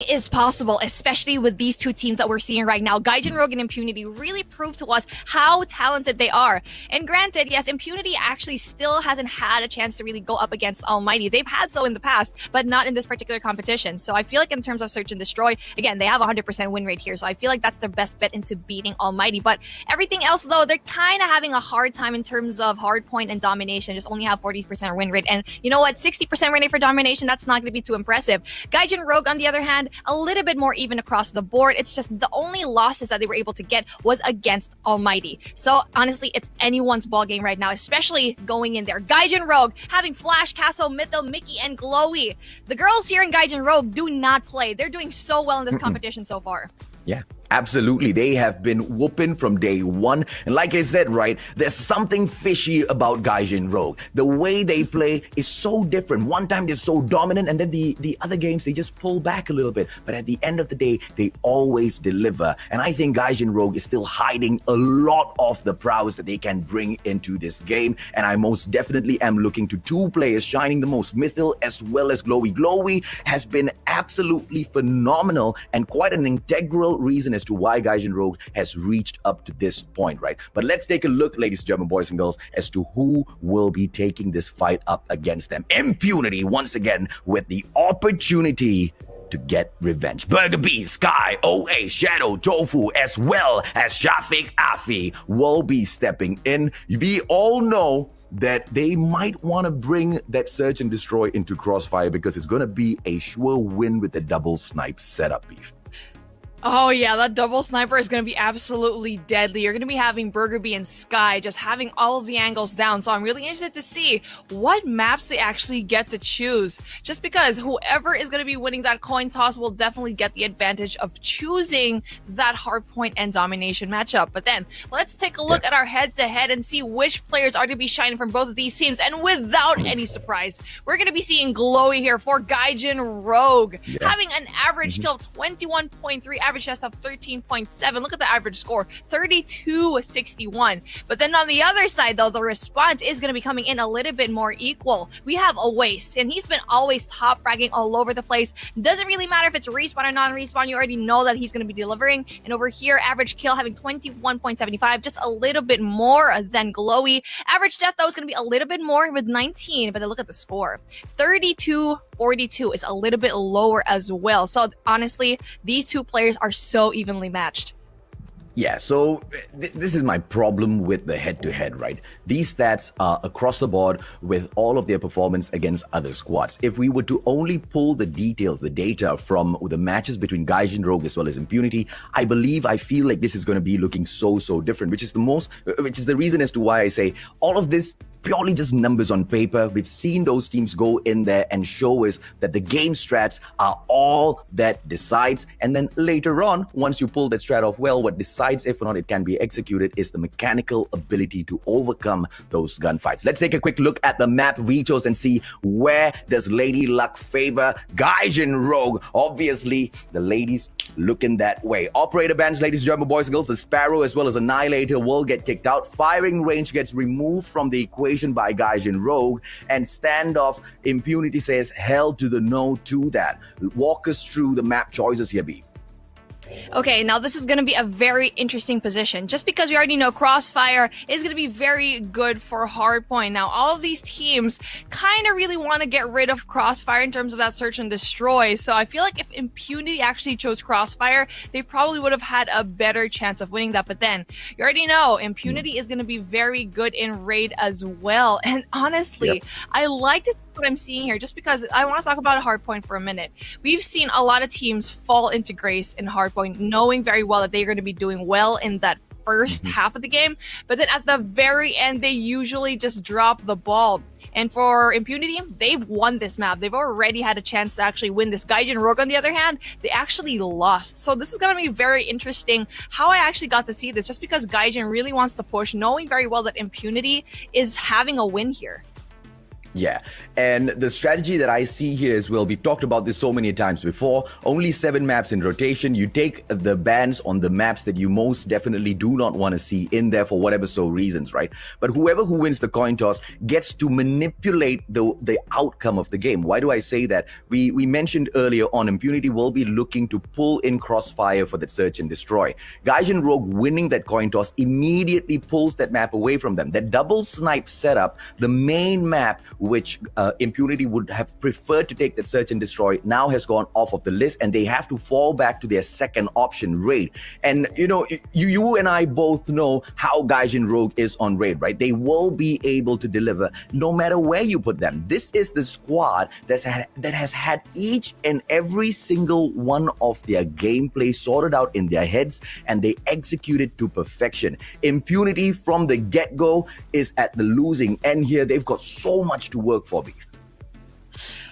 is possible, especially with these two teams that we're seeing right now. Gaijin Rogue and Impunity really prove to us how talented they are. And granted, yes, Impunity actually still hasn't had a chance to really go up against ALMGHTY. They've had so in the past, but not in this particular competition. So I feel like in terms of search and destroy, again, they have a 100% win rate here. So I feel like that's their best bet into beating ALMGHTY. But everything else, though, they're kind of having a hard time in terms of hardpoint and domination. Just only have 40% win rate. And you know what? 60% win rate for domination, that's not going to be too impressive. Gaijin Rogue, on the other hand, a little bit more even across the board. It's just the only losses that they were able to get was against ALMGHTY. So honestly, it's anyone's ball game right now, especially going in there. Gaijin Rogue having Flash, Castle, Mythil, Mickey, and Glowy. The girls here in Gaijin Rogue do not play. They're doing so well in this competition so far. Yeah, absolutely. They have been whooping from day one. And like I said, right, there's something fishy about Gaijin Rogue. The way they play is so different. One time they're so dominant, and then the other games, they just pull back a little bit. But at the end of the day, they always deliver. And I think Gaijin Rogue is still hiding a lot of the prowess that they can bring into this game. And I most definitely am looking to two players shining the most, Mythil as well as Glowy. Glowy has been absolutely phenomenal and quite an integral reason as to why Gaijin Rogue has reached up to this point, right? But let's take a look, ladies and gentlemen, boys and girls, as to who will be taking this fight up against them. Impunity, once again, with the opportunity to get revenge. Burger B, Sky, OA, Shadow, Tofu, as well as Shafiq Afi will be stepping in. We all know that they might want to bring that search and destroy into Crossfire because it's going to be a sure win with the double snipe setup, Beef. Oh yeah, that double sniper is going to be absolutely deadly. You're going to be having Burger Bee and Sky just having all of the angles down. So I'm really interested to see what maps they actually get to choose. Just because whoever is going to be winning that coin toss will definitely get the advantage of choosing that hardpoint and domination matchup. But then let's take a look at our head-to-head and see which players are going to be shining from both of these teams. And without any surprise, we're going to be seeing Glowy here for Gaijin Rogue. Having an average kill of 21.3, average chest of 13.7. Look at the average score, 32-61. But then on the other side, though, the response is going to be coming in a little bit more equal. We have Oace, and he's been always top fragging all over the place. Doesn't really matter if it's respawn or non-respawn. You already know that he's going to be delivering. And over here, average kill having 21.75, just a little bit more than Glowy. Average death, though, is going to be a little bit more with 19. But then look at the score, 32-42 is a little bit lower as well. So honestly, these two players are so evenly matched. Yeah, so this is my problem with the head-to-head, right? These stats are across the board with all of their performance against other squads. If we were to only pull the details, the data from the matches between Gaijin Rogue as well as Impunity, I feel like this is going to be looking so different, which is the reason as to why I say all of this purely just numbers on paper. We've seen those teams go in there and show us that the game strats are all that decides. And then later on, once you pull that strat off, well, what decides if or not it can be executed is the mechanical ability to overcome those gunfights. Let's take a quick look at the map we chose and see where does Lady Luck favor Gaijin Rogue. Obviously, the ladies looking that way. Operator bans, ladies and gentlemen, boys and girls, the Sparrow as well as Annihilator will get kicked out. Firing range gets removed from the equation by Gaijin Rogue, and standoff, Impunity says hell to the no to that. Walk us through the map choices here, B. Okay, now this is going to be a very interesting position. Just because we already know Crossfire is going to be very good for hardpoint. Now, all of these teams kind of really want to get rid of Crossfire in terms of that search and destroy. So I feel like if Impunity actually chose Crossfire, they probably would have had a better chance of winning that. But then, you already know, Impunity is going to be very good in raid as well. And honestly, I like what I'm seeing here, just because I want to talk about hardpoint for a minute. We've seen a lot of teams fall into grace in hardpoint, knowing very well that they're going to be doing well in that first half of the game, but then at the very end, they usually just drop the ball. And for Impunity, they've won this map. They've already had a chance to actually win this. Gaijin Rogue, on the other hand, they actually lost. So this is going to be very interesting how I actually got to see this, just because Gaijin really wants to push, knowing very well that Impunity is having a win here. Yeah, and the strategy that I see here as well, we've talked about this so many times before, only 7 maps in rotation. You take the bans on the maps that you most definitely do not want to see in there for whatever so reasons, right? But whoever who wins the coin toss gets to manipulate the outcome of the game. Why do I say that? We mentioned earlier on, Impunity will be looking to pull in Crossfire for that search and destroy. Gaijin Rogue winning that coin toss immediately pulls that map away from them. That double snipe setup, the main map, which Impunity would have preferred to take that search and destroy, now has gone off of the list, and they have to fall back to their second option, raid. And you and I both know how Gaijin Rogue is on raid, right? They will be able to deliver no matter where you put them. This is the squad that has had each and every single one of their gameplay sorted out in their heads, and they execute it to perfection. Impunity from the get-go is at the losing end here. They've got so much to work for, Beef.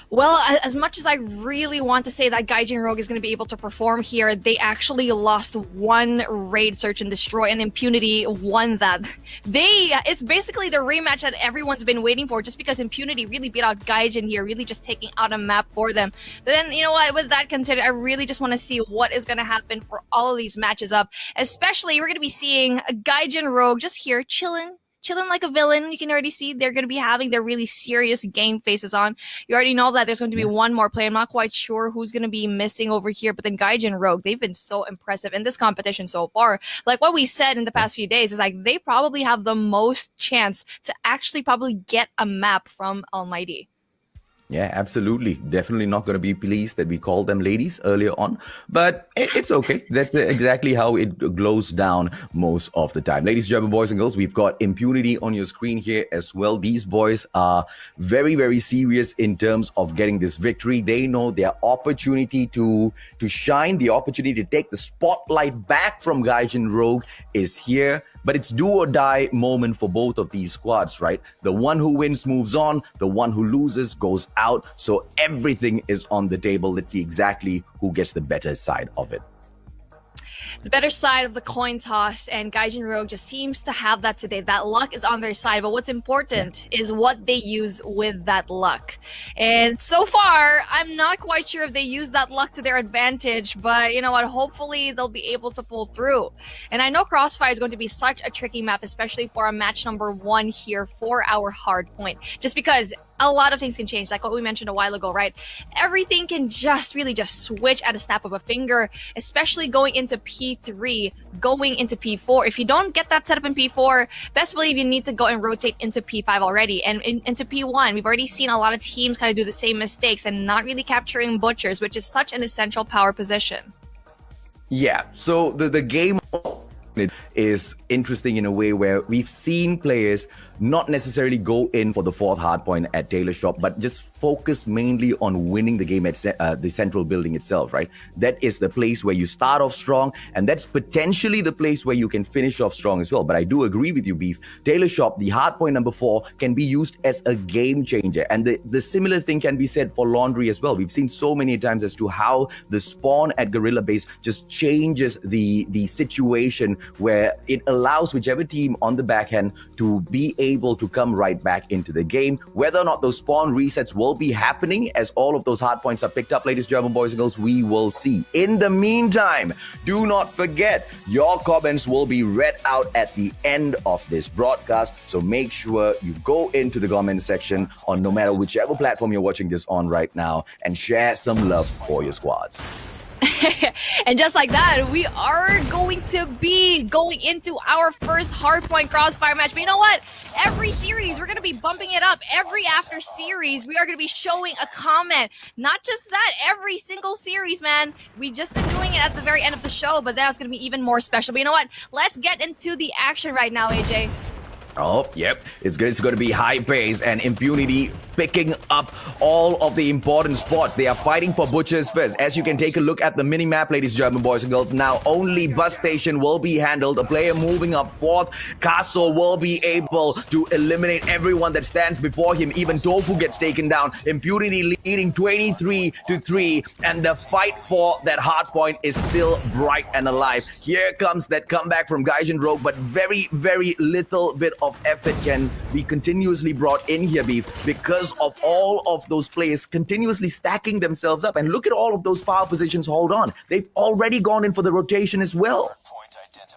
Well, as much as I really want to say that Gaijin Rogue is going to be able to perform here, they actually lost one raid search and destroy, and Impunity won that. It's basically the rematch that everyone's been waiting for, just because Impunity really beat out Gaijin here, really just taking out a map for them. But then, you know what, with that considered, I really just want to see what is going to happen for all of these matches up. Especially, we're going to be seeing Gaijin Rogue just here chilling like a villain. You can already see they're going to be having their really serious game faces on. You already know that there's going to be one more play. I'm not quite sure who's going to be missing over here, but then Gaijin Rogue, they've been so impressive in this competition so far. Like what we said in the past few days is like they probably have the most chance to actually probably get a map from ALMGHTY. Yeah, absolutely. Definitely not going to be pleased that we called them ladies earlier on, but it's okay. That's exactly how it glows down most of the time. Ladies and gentlemen, boys and girls, we've got Impunity on your screen here as well. These boys are very, very serious in terms of getting this victory. They know their opportunity to shine, the opportunity to take the spotlight back from Gaijin Rogue is here. But it's do or die moment for both of these squads, right? The one who wins moves on, the one who loses goes out. So everything is on the table. Let's see exactly who gets the better side of it. The better side of the coin toss, and Gaijin Rogue just seems to have that today. That luck is on their side, but what's important is what they use with that luck. And so far, I'm not quite sure if they use that luck to their advantage, but you know what, hopefully they'll be able to pull through. And I know Crossfire is going to be such a tricky map, especially for a match number 1 here for our hard point, just because a lot of things can change, like what we mentioned a while ago, right? Everything can really just switch at a snap of a finger, especially going into P3, going into P4. If you don't get that setup in P4, best believe you need to go and rotate into P5 already. And into P1, we've already seen a lot of teams kind of do the same mistakes and not really capturing butchers, which is such an essential power position. Yeah, so the game is interesting in a way where we've seen players not necessarily go in for the 4th hardpoint at Taylor Shop, but just focus mainly on winning the game at the central building itself, right? That is the place where you start off strong, and that's potentially the place where you can finish off strong as well. But I do agree with you, Beef. Taylor Shop, the hardpoint number 4, can be used as a game changer, and the similar thing can be said for Laundry as well. We've seen so many times as to how the spawn at Gorilla Base just changes the situation where it allows whichever team on the backhand to be able to come right back into the game. Whether or not those spawn resets will be happening as all of those hard points are picked up, ladies and gentlemen, boys and girls, we will see. In the meantime, do not forget, your comments will be read out at the end of this broadcast, so make sure you go into the comment section on no matter whichever platform you're watching this on right now and share some love for your squads. And just like that, we are going to be going into our first hardpoint Crossfire match. But you know what? Every series, we're going to be bumping it up. Every after series, we are going to be showing a comment. Not just that, every single series, man. We just been doing it at the very end of the show, but that was going to be even more special. But you know what? Let's get into the action right now, AJ. Oh, yep. It's going to be high pace, and Impunity picking up all of the important spots. They are fighting for Butcher's Fist. As you can take a look at the mini-map, ladies and gentlemen, boys and girls, now only Bus Station will be handled. A player moving up 4th. Castle will be able to eliminate everyone that stands before him. Even Tofu gets taken down. Impunity leading 23-3, and the fight for that hard point is still bright and alive. Here comes that comeback from Gaijin Rogue, but very, very little bit of effort can be continuously brought in here, Beef, because of all of those players continuously stacking themselves up. And look at all of those power positions. Hold on. They've already gone in for the rotation as well.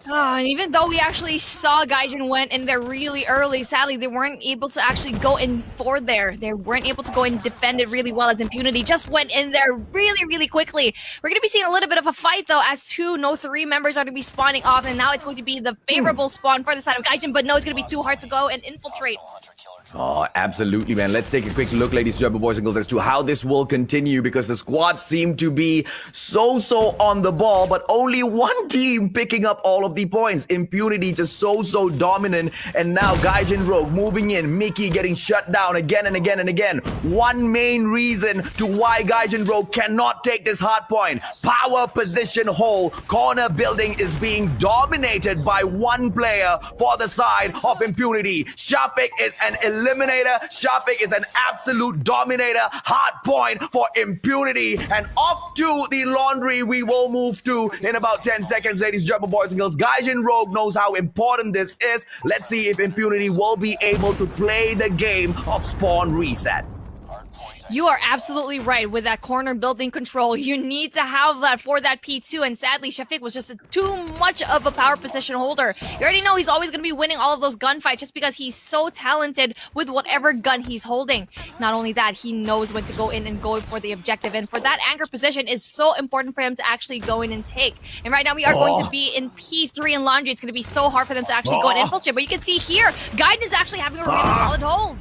Oh, and even though we actually saw Gaijin went in there really early, sadly, they weren't able to actually go in for there. They weren't able to go and defend it really well, as Impunity just went in there really, really quickly. We're going to be seeing a little bit of a fight, though, as 2 No 3 members are going to be spawning off, and now it's going to be the favorable spawn for the side of Gaijin, but no, it's going to be too hard to go and infiltrate. Oh, absolutely, man. Let's take a quick look, ladies and gentlemen, boys and girls, as to how this will continue, because the squads seem to be so on the ball, but only one team picking up all of the points. Impunity just so dominant, and now Gaijin Rogue moving in, Mickey getting shut down again and again and again. One main reason to why Gaijin Rogue cannot take this hard point. Power position hole. Corner building is being dominated by one player for the side of Impunity. Shafik is an eliminator. Shafik is an absolute dominator. Hard point for Impunity. And off to the laundry we will move to in about 10 seconds, ladies and gentlemen, boys and girls. Gaijin Rogue knows how important this is. Let's see if Impunity will be able to play the game of spawn reset. You are absolutely right with that corner building control. You need to have that for that P2, and sadly, Shafik was just too much of a power position holder. You already know he's always going to be winning all of those gunfights just because he's so talented with whatever gun he's holding. Not only that, he knows when to go in and go for the objective, and for that anchor position is so important for him to actually go in and take. And right now, we are going to be in P3 and Laundry. It's going to be so hard for them to actually go and infiltrate, but you can see here, Gaijin is actually having a really solid hold.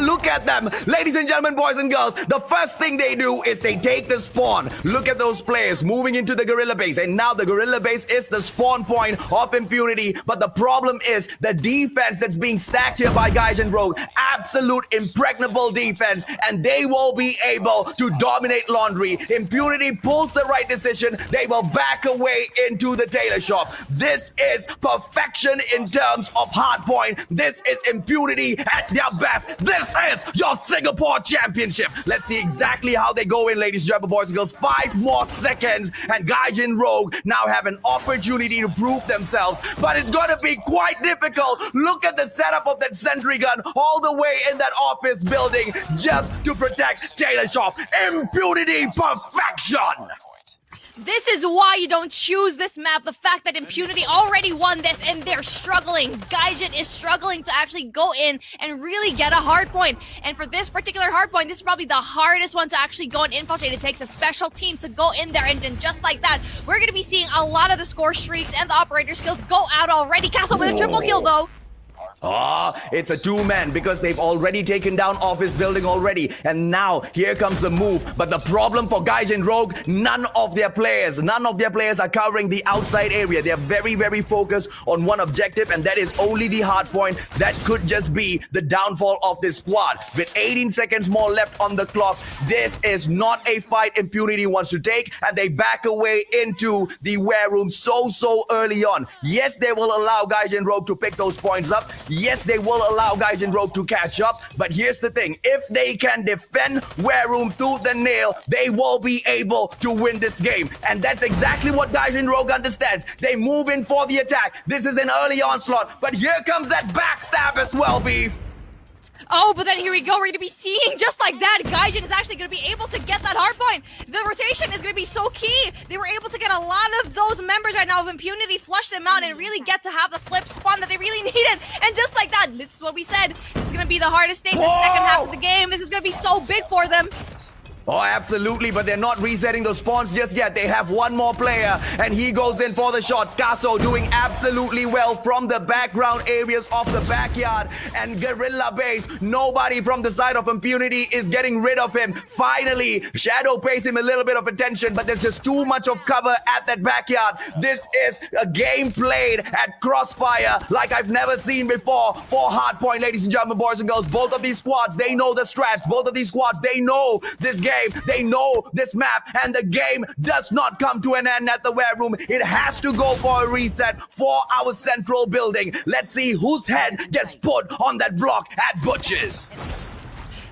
Look at them. Ladies and gentlemen, boys and girls, the first thing they do is they take the spawn. Look at those players moving into the gorilla base, and now the gorilla base is the spawn point of Impunity. But the problem is the defense that's being stacked here by Gaijin Rogue. Absolute impregnable defense, and they will be able to dominate Laundry. Impunity pulls the right decision. They will back away into the tailor shop. This is perfection in terms of hard point. This is Impunity at their best. This is your Singapore Championship. Let's see exactly how they go in, ladies and gentlemen, boys and girls. 5 more seconds, and Gaijin Rogue now have an opportunity to prove themselves, but it's going to be quite difficult. Look at the setup of that sentry gun all the way in that office building just to protect Tailor Shop. Impunity perfection. This is why you don't choose this map. The fact that Impunity already won this and they're struggling. Gaijin is struggling to actually go in and really get a hard point. And for this particular hard point, this is probably the hardest one to actually go and infiltrate. It takes a special team to go in there, and then just like that, we're going to be seeing a lot of the score streaks and the operator skills go out already. Castle with a triple kill though. It's a 2-man because they've already taken down office building already. And now here comes the move. But the problem for Gaijin Rogue, none of their players are covering the outside area. They're very focused on one objective, and that is only the hard point. That could just be the downfall of this squad. With 18 seconds more left on the clock, this is not a fight Impunity wants to take, and they back away into the wear room so early on. Yes, they will allow Gaijin Rogue to pick those points up. Yes, they will allow Gaijin Rogue to catch up, but here's the thing. If they can defend Wear Room tooth and nail, they will be able to win this game. And that's exactly what Gaijin Rogue understands. They move in for the attack. This is an early onslaught, but here comes that backstab as well, Beef. Oh, but then here we go. We're going to be seeing just like that. Gaijin is actually going to be able to get that hard point. The rotation is going to be so key. They were able to get a lot of those members right now of Impunity, flush them out, and really get to have the flip spawn that they really needed. And just like that, this is what we said. This is going to be the hardest thing the second half of the game. This is going to be so big for them. Oh, absolutely, but they're not resetting those spawns just yet. They have one more player, and he goes in for the shots. Caso doing absolutely well from the background areas of the backyard. And Guerrilla Base, nobody from the side of Impunity is getting rid of him. Finally, Shadow pays him a little bit of attention, but there's just too much of cover at that backyard. This is a game played at Crossfire like I've never seen before for Hardpoint, ladies and gentlemen, boys and girls. Both of these squads, they know the strats. Both of these squads, they know this game. They know this map, and the game does not come to an end at the Wear Room. It has to go for a reset for our central building. Let's see whose head gets put on that block at Butch's.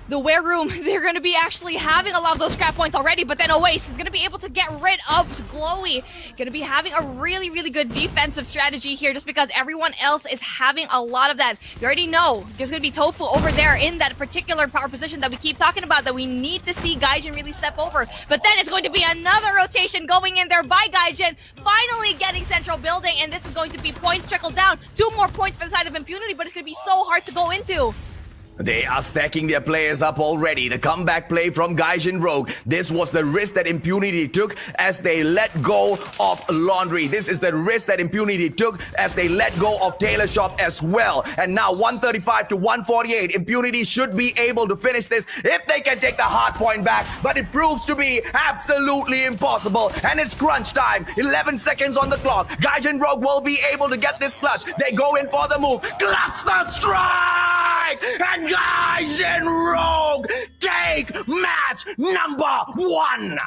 the Ware Room, they're going to be actually having a lot of those scrap points already, but then Oasis is going to be able to get rid of Glowy. Going to be having a really, really good defensive strategy here just because everyone else is having a lot of that. You already know there's going to be Tofu over there in that particular power position that we keep talking about that we need to see Gaijin really step over. But then it's going to be another rotation going in there by Gaijin, finally getting central building, and this is going to be points trickle down. 2 more points for the side of Impunity, but it's going to be so hard to go into. They are stacking their players up already. The comeback play from Gaijin Rogue. This was the risk that Impunity took as they let go of Laundry. This is the risk that Impunity took as they let go of Taylor Shop as well. And now 135 to 148. Impunity should be able to finish this if they can take the hard point back. But it proves to be absolutely impossible. And it's crunch time. 11 seconds on the clock. Gaijin Rogue will be able to get this clutch. They go in for the move. Cluster strike! And Gaijin Rogue take match number 1.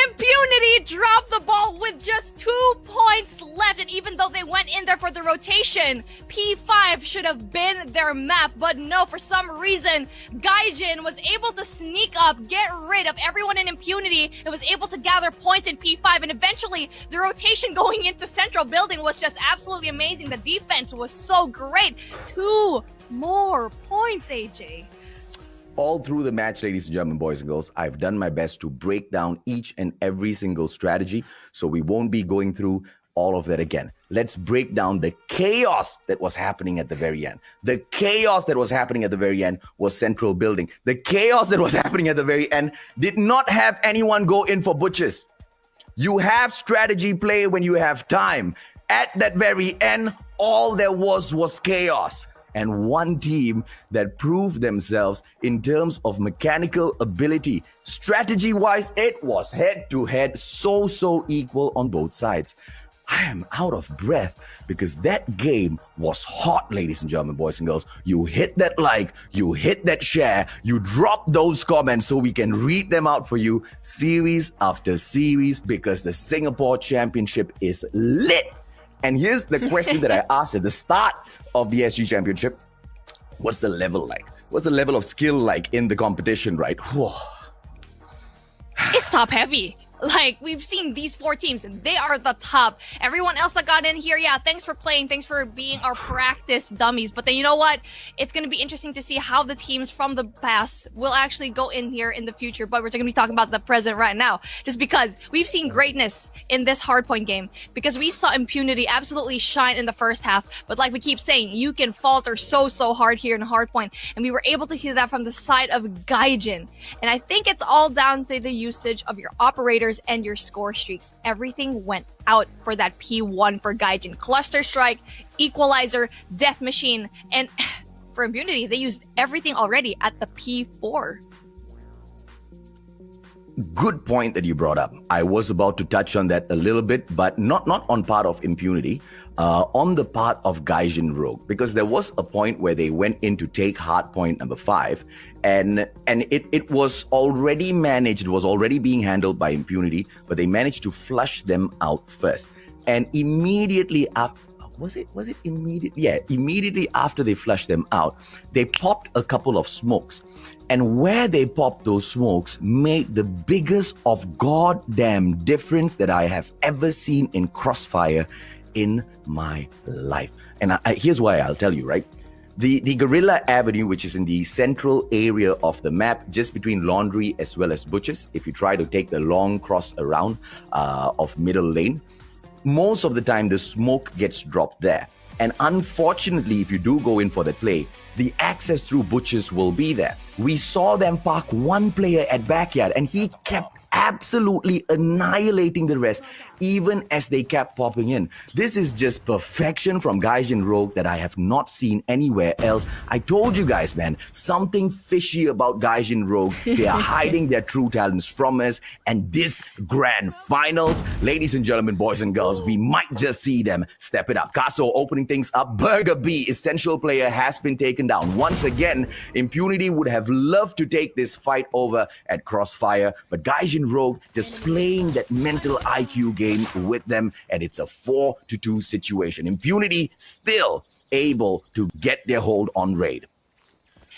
Impunity dropped the ball with just 2 points left, and even though they went in there for the rotation, P5 should have been their map, but no, for some reason, Gaijin was able to sneak up, get rid of everyone in Impunity, and was able to gather points in P5, and eventually, the rotation going into central building was just absolutely amazing. The defense was so great. 2 more points, AJ. All through the match, ladies and gentlemen, boys and girls, I've done my best to break down each and every single strategy, so we won't be going through all of that again. Let's break down the chaos that was happening at the very end. The chaos that was happening at the very end was central building. The chaos that was happening at the very end did not have anyone go in for butchers. You have strategy play when you have time. At that very end, all there was chaos. And one team that proved themselves in terms of mechanical ability. Strategy-wise, it was head-to-head, so equal on both sides. I am out of breath because that game was hot, ladies and gentlemen, boys and girls. You hit that like, you hit that share, you drop those comments so we can read them out for you series after series because the Singapore Championship is lit. And here's the question that I asked at the start of the SG Championship. What's the level like? What's the level of skill like in the competition, right? Whoa. It's top heavy. Like, we've seen these 4 teams, and they are the top. Everyone else that got in here, yeah, thanks for playing. Thanks for being our practice dummies. But then, you know what? It's going to be interesting to see how the teams from the past will actually go in here in the future. But we're going to be talking about the present right now. Just because we've seen greatness in this hardpoint game. Because we saw Impunity absolutely shine in the first half. But like we keep saying, you can falter so hard here in hardpoint. And we were able to see that from the side of Gaijin. And I think it's all down to the usage of your operators and your score streaks. Everything went out for that P1 for Gaijin. Cluster Strike, Equalizer, Death Machine, and for Impunity, they used everything already at the P4. Good point that you brought up. I was about to touch on that a little bit, but not on part of Impunity, on the part of Gaijin Rogue, because there was a point where they went in to take hard point number 5, and it was already managed, it was already being handled by Impunity, but they managed to flush them out first. And immediately after, was it immediately? Yeah, immediately after they flushed them out, they popped a couple of smokes. And where they popped those smokes made the biggest of goddamn difference that I have ever seen in Crossfire in my life. And here's why I'll tell you, right? The Gorilla Avenue, which is in the central area of the map, just between Laundry as well as Butchers, if you try to take the long cross around of middle lane, most of the time the smoke gets dropped there. And unfortunately, if you do go in for that play, the access through Butchers will be there. We saw them park one player at backyard and he kept absolutely annihilating the rest, even as they kept popping in. This is just perfection from Gaijin Rogue that I have not seen anywhere else. I told you guys, man, something fishy about Gaijin Rogue. They are hiding their true talents from us. And this grand finals, ladies and gentlemen, boys and girls, we might just see them step it up. Caso opening things up. Burger B, essential player, has been taken down. Once again, Impunity would have loved to take this fight over at Crossfire, but Gaijin Rogue just playing that mental IQ game with them, and it's a 4-2 situation. Impunity still able to get their hold on Raid.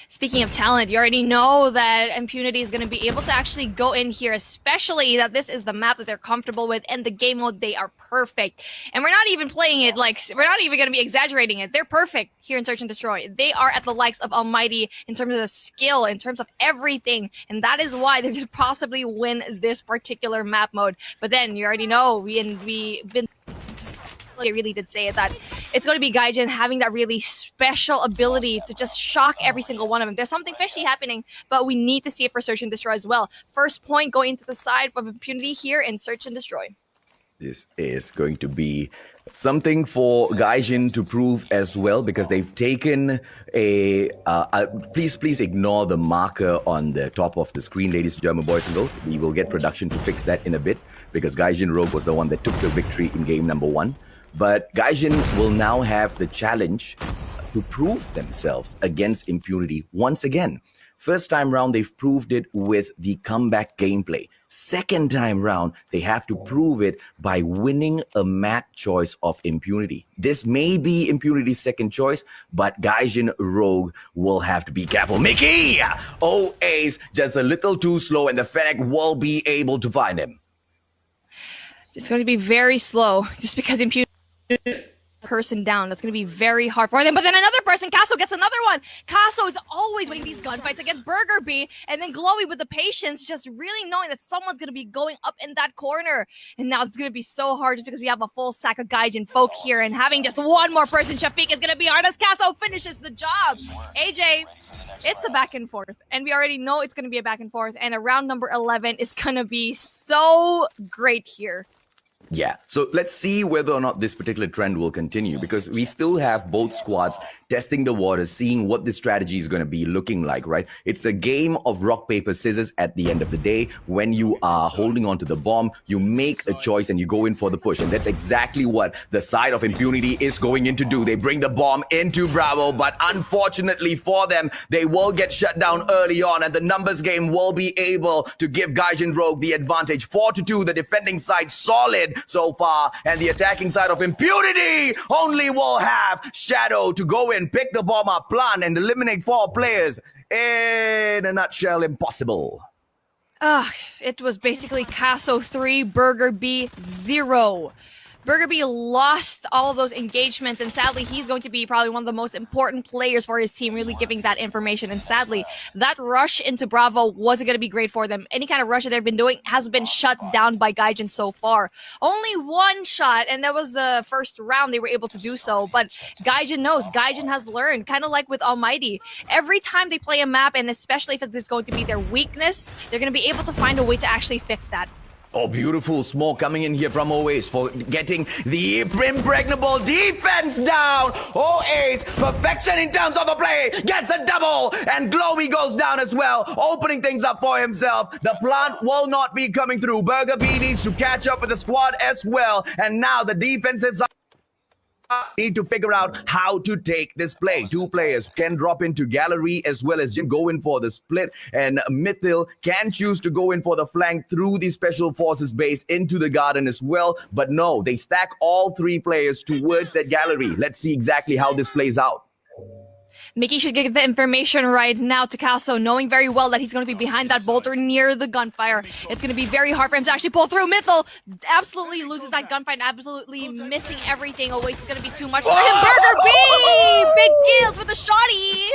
Speaking of talent, you already know that Impunity is going to be able to actually go in here, especially that this is the map that they're comfortable with, and the game mode, they are perfect. And we're not even playing it like, we're not even going to be exaggerating it. They're perfect here in Search and Destroy. They are at the likes of Almighty in terms of the skill, in terms of everything, and that is why they could possibly win this particular map mode. But then, you already know, we've been... I really did say it, that it's going to be Gaijin having that really special ability to just shock every single one of them. There's something fishy happening, but we need to see it for Search and Destroy as well. First point going into the side of Impunity here in Search and Destroy. This is going to be something for Gaijin to prove as well, because they've taken please ignore the marker on the top of the screen, ladies and gentlemen, boys and girls. We will get production to fix that in a bit, because Gaijin Rogue was the one that took the victory in game number 1. But Gaijin will now have the challenge to prove themselves against Impunity once again. First time round, they've proved it with the comeback gameplay. Second time round, they have to prove it by winning a map choice of Impunity. This may be Impunity's second choice, but Gaijin Rogue will have to be careful. Mickey! Oh, Ace, just a little too slow, and the Fennec will be able to find him. It's going to be very slow, just because Impunity person down. That's going to be very hard for them. But then another person, Casso, gets another one. Casso is always winning these gunfights against Burger Bee, and then Glowy with the patience, just really knowing that someone's going to be going up in that corner. And now it's going to be so hard just because we have a full sack of Gaijin folk here, and having just one more person, Shafiq, is going to be hard as Casso finishes the job. AJ, it's a back and forth, and we already know it's going to be a back and forth, and a round number 11 is going to be so great here. Yeah, so let's see whether or not this particular trend will continue, because we still have both squads testing the waters, seeing what the strategy is going to be looking like, right? It's a game of rock, paper, scissors at the end of the day. When you are holding on to the bomb, you make a choice and you go in for the push. And that's exactly what the side of Impunity is going in to do. They bring the bomb into Bravo, but unfortunately for them, they will get shut down early on, and the numbers game will be able to give Gaijin Rogue the advantage. 4-2, the defending side solid so far, and the attacking side of Impunity only will have Shadow to go in, pick the bomb up, plant, and eliminate 4 players. In a nutshell, impossible. It was basically Casso 3, Burger Bee 0. Burger Bee lost all of those engagements, and sadly, he's going to be probably one of the most important players for his team, really giving that information. And sadly, that rush into Bravo wasn't going to be great for them. Any kind of rush that they've been doing has been shut down by Gaijin so far. Only one shot, and that was the first round they were able to do so. But Gaijin knows, Gaijin has learned, kind of like with Almighty. Every time they play a map, and especially if it's going to be their weakness, they're going to be able to find a way to actually fix that. Oh, beautiful smoke coming in here from Oace for getting the impregnable defense down. Oace, perfection in terms of the play, gets a double, and Glowy goes down as well, opening things up for himself. The plant will not be coming through. Burger Bee needs to catch up with the squad as well, and now the defensive side need to figure out how to take this play. 2 players can drop into gallery as well as Jim go in for the split, and Mithil can choose to go in for the flank through the special forces base into the garden as well. But no, they stack all 3 players towards that gallery. Let's see exactly how this plays out. Mickey should get the information right now to Casso, knowing very well that he's going to be behind that boulder near the gunfire. It's going to be very hard for him to actually pull through. Mithil absolutely loses that gunfight, absolutely missing everything. Oh wait, it's going to be too much for him. Burger Bee! Big kills with the shotty!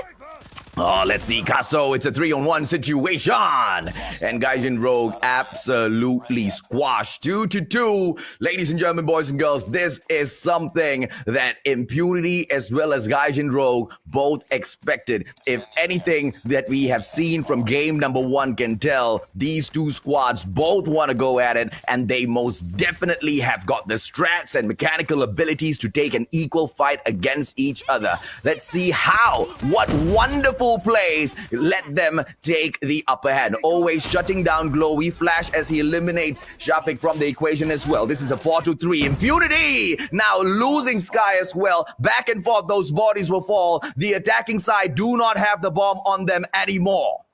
Oh, let's see, Casso. It's a 3-on-1 situation. And Gaijin Rogue absolutely squashed. 2-2. Ladies and gentlemen, boys and girls, this is something that Impunity as well as Gaijin Rogue both expected. If anything that we have seen from game number 1 can tell, these 2 squads both want to go at it, and they most definitely have got the strats and mechanical abilities to take an equal fight against each other. Let's see how. What wonderful plays let them take the upper hand. Always shutting down Glowy. Flash as he eliminates Shafiq from the equation as well. This is a 4-3. Impunity now losing Sky as well. Back and forth, those bodies will fall. The attacking side do not have the bomb on them anymore.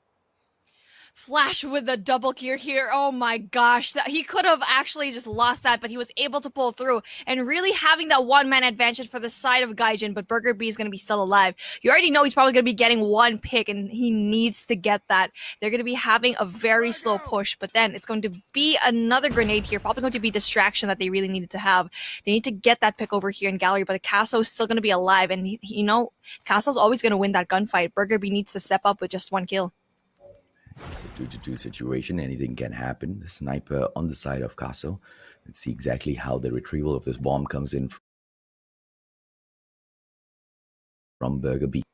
Flash with the double gear here. Oh my gosh. He could have actually just lost that, but he was able to pull through and really having that one-man advantage for the side of Gaijin, but Burger B is going to be still alive. You already know he's probably going to be getting one pick, and he needs to get that. They're going to be having a very slow push, but then it's going to be another grenade here. Probably going to be distraction that they really needed to have. They need to get that pick over here in gallery, but Casso is still going to be alive, and you know, Casso's always going to win that gunfight. Burger B needs to step up with just one kill. It's a 2-2 situation. Anything can happen. The sniper on the side of Casso. Let's see exactly how the retrieval of this bomb comes in from Burger B.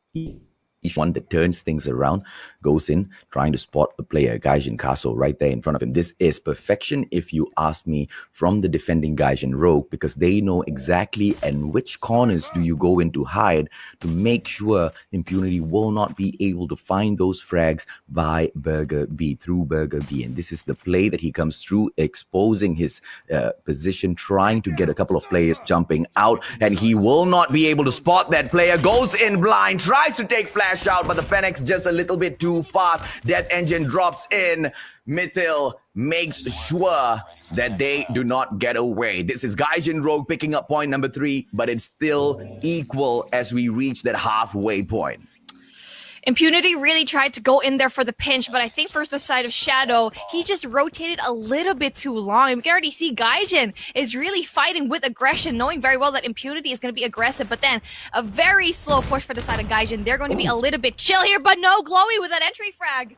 Each one that turns things around goes in, trying to spot the player, Gaijin Casso, right there in front of him. This is perfection, if you ask me, from the defending Gaijin Rogue, because they know exactly in which corners do you go in to hide to make sure Impunity will not be able to find those frags by Burger B, through Burger B. And this is the play that he comes through, exposing his position, trying to get a couple of players jumping out, and he will not be able to spot that player. Goes in blind, tries to take flash out, but the Fenix just a little bit too fast. Death Engine drops in. Mythil makes sure that they do not get away. This is Gaijin Rogue picking up point number 3, but it's still equal as we reach that halfway point. Impunity really tried to go in there for the pinch, but I think for the side of Shadow, he just rotated a little bit too long. And we can already see Gaijin is really fighting with aggression, knowing very well that Impunity is going to be aggressive, but then a very slow push for the side of Gaijin. They're going to be a little bit chill here, but no, Glowy with that entry frag.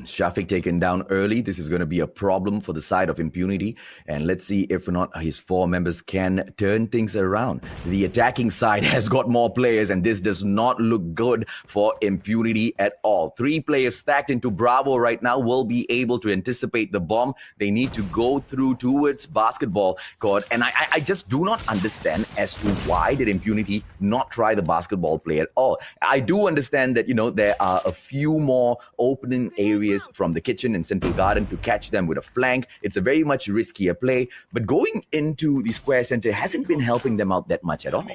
Shafiq taken down early. This is going to be a problem for the side of Impunity. And let's see if or not his 4 members can turn things around. The attacking side has got more players, and this does not look good for Impunity at all. 3 players stacked into Bravo right now will be able to anticipate the bomb. They need to go through towards basketball court. And I just do not understand as to why did Impunity not try the basketball play at all. I do understand that, you know, there are a few more opening areas from the kitchen and central garden to catch them with a flank. It's a very much riskier play, but going into the square center hasn't been helping them out that much at all.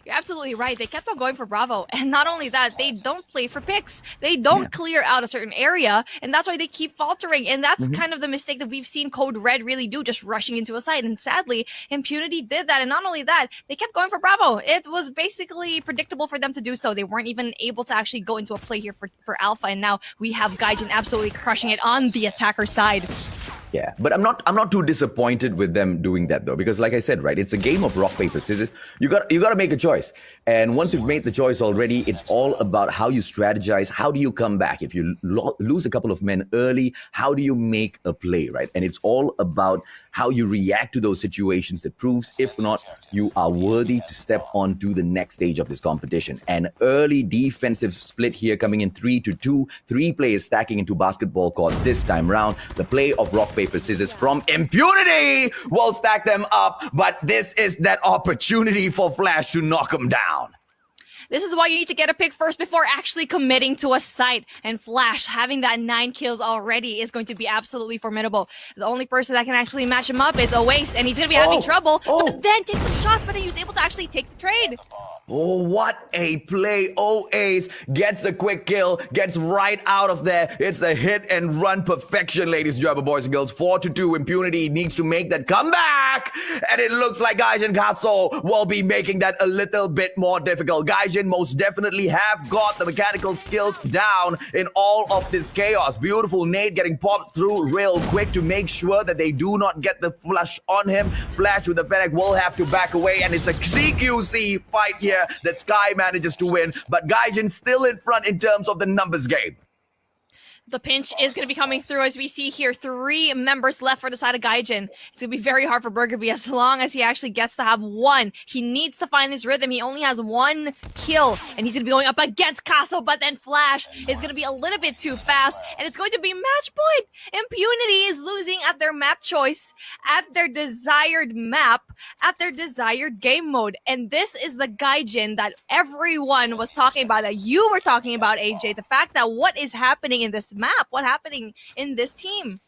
You're absolutely right. They kept on going for Bravo. And not only that, they don't play for picks. They don't clear out a certain area. And that's why they keep faltering. And that's kind of the mistake that we've seen Code Red really do, just rushing into a site. And sadly, Impunity did that. And not only that, they kept going for Bravo. It was basically predictable for them to do so. They weren't even able to actually go into a play here for Alpha. And now we have Gaijin absolutely crushing it on the attacker side. Yeah, but I'm not too disappointed with them doing that though, because like I said, right, it's a game of rock, paper, scissors. You got to make a choice. And once you've made the choice already, it's all about how you strategize. How do you come back? If you lose a couple of men early, how do you make a play, right? And it's all about how you react to those situations that proves, if not, you are worthy to step on to the next stage of this competition. An early defensive split here coming in 3-2, 3 players stacking into basketball court this time round. The play of rock, paper, scissors from Impunity will stack them up, but this is that opportunity for Flash to knock them down. This is why you need to get a pick first before actually committing to a site. And Flash, having that 9 kills already is going to be absolutely formidable. The only person that can actually match him up is Oace, and he's going to be having trouble, but then takes some shots, but then he was able to actually take the trade. Oh, what a play. Ace gets a quick kill, gets right out of there. It's a hit and run perfection, ladies and gentlemen, boys and girls. 4-2. Impunity needs to make that comeback. And it looks like Gaijin Casso will be making that a little bit more difficult. Gaijin most definitely have got the mechanical skills down in all of this chaos. Beautiful nade getting popped through real quick to make sure that they do not get the flush on him. Flash with the Fennec will have to back away, and it's a CQC fight here that Sky manages to win, but Gaijin still in front in terms of the numbers game. The pinch is going to be coming through as we see here. 3 members left for the side of Gaijin. It's going to be very hard for Burger B as long as he actually gets to have 1. He needs to find his rhythm. He only has 1 kill, and he's going to be going up against Casso, but then Flash is going to be a little bit too fast, and it's going to be match point. Impunity is losing at their map choice, at their desired map, at their desired game mode. And this is the Gaijin that everyone was talking about, that you were talking about, AJ. The fact that what is happening in this map, what's happening in this team.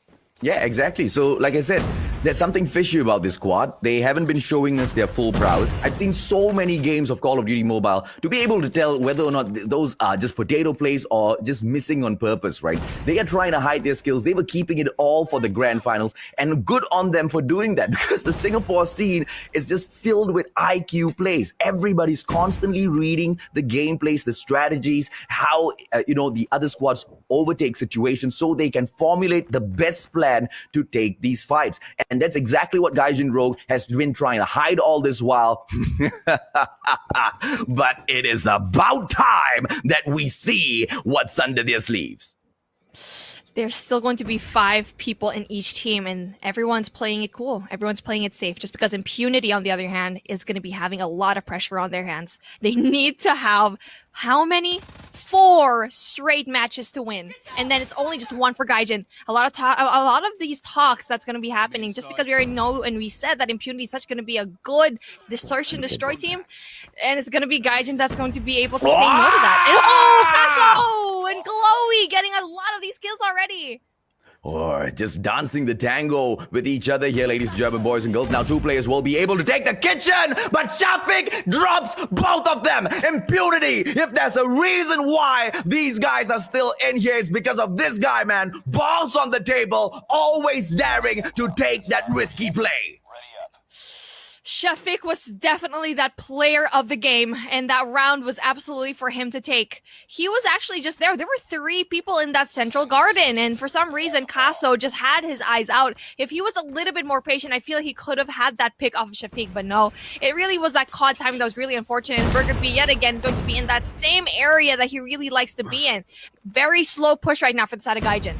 Yeah, exactly. So, like I said, There's something fishy about this squad. They haven't been showing us their full prowess. I've seen so many games of Call of Duty Mobile to be able to tell whether or not those are just potato plays or just missing on purpose, right? They are trying to hide their skills. They were keeping it all for the grand finals, and good on them for doing that, because the Singapore scene is just filled with IQ plays. Everybody's constantly reading the gameplays, the strategies, how the other squads overtake situations so they can formulate the best plan to take these fights. And that's exactly what Gaijin Rogue has been trying to hide all this while. But it is about time that we see what's under their sleeves. There's still going to be 5 people in each team, and everyone's playing it cool. Everyone's playing it safe, just because Impunity, on the other hand, is going to be having a lot of pressure on their hands. They need to have how many? 4 straight matches to win, and then it's only just 1 for Gaijin. A lot of these talks that's going to be happening, just because we already know and we said that Impunity is such going to be a good search and destroy team, and it's going to be Gaijin that's going to be able to say no to that. And Kaso and Glowy getting a lot of these kills already. Or just dancing the tango with each other here, ladies and gentlemen, boys and girls. Now 2 players will be able to take the kitchen, but Shafiq drops both of them. Impunity, if there's a reason why these guys are still in here, it's because of this guy, man. Balls on the table, always daring to take that risky play. Shafiq was definitely that player of the game, and that round was absolutely for him to take. He was actually just there. There were 3 people in that central garden, and for some reason, Kaso just had his eyes out. If he was a little bit more patient, I feel like he could have had that pick off of Shafiq, but no. It really was that COD timing that was really unfortunate, and Burger B yet again is going to be in that same area that he really likes to be in. Very slow push right now for the side of Gaijin.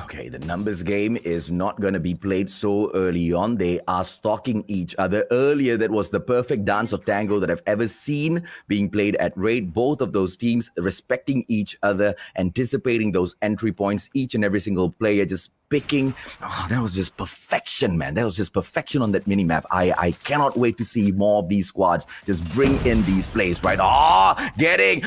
Okay, the numbers game is not going to be played so early on. They are stalking each other. Earlier, that was the perfect dance of tango that I've ever seen being played at Raid. Both of those teams respecting each other, anticipating those entry points, each and every single player just picking. Oh, that was just perfection, man. That was just perfection on that minimap. I cannot wait to see more of these squads just bring in these plays, right?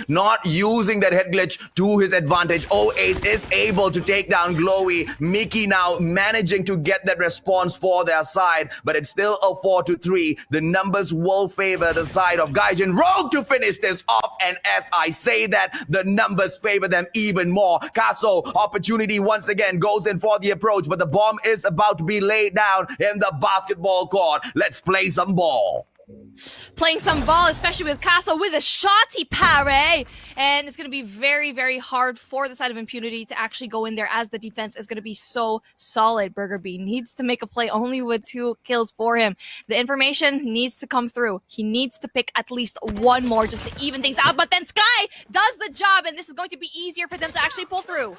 Not using that head glitch to his advantage. Ace is able to take down Glowy. Mickey now managing to get that response for their side, but it's still a 4-3. The numbers will favor the side of Gaijin Rogue to finish this off, and as I say that, the numbers favor them even more. Kaso, opportunity once again, goes in for the approach, but the bomb is about to be laid down in the basketball court. Let's play some ball. Playing some ball, especially with Kaso with a shotty parry, and it's going to be very, very hard for the side of Impunity to actually go in there, as the defense is going to be so solid. Burger B needs to make a play only with 2 kills for him. The information needs to come through. He needs to pick at least 1 more just to even things out, but then Sky does the job, and this is going to be easier for them to actually pull through.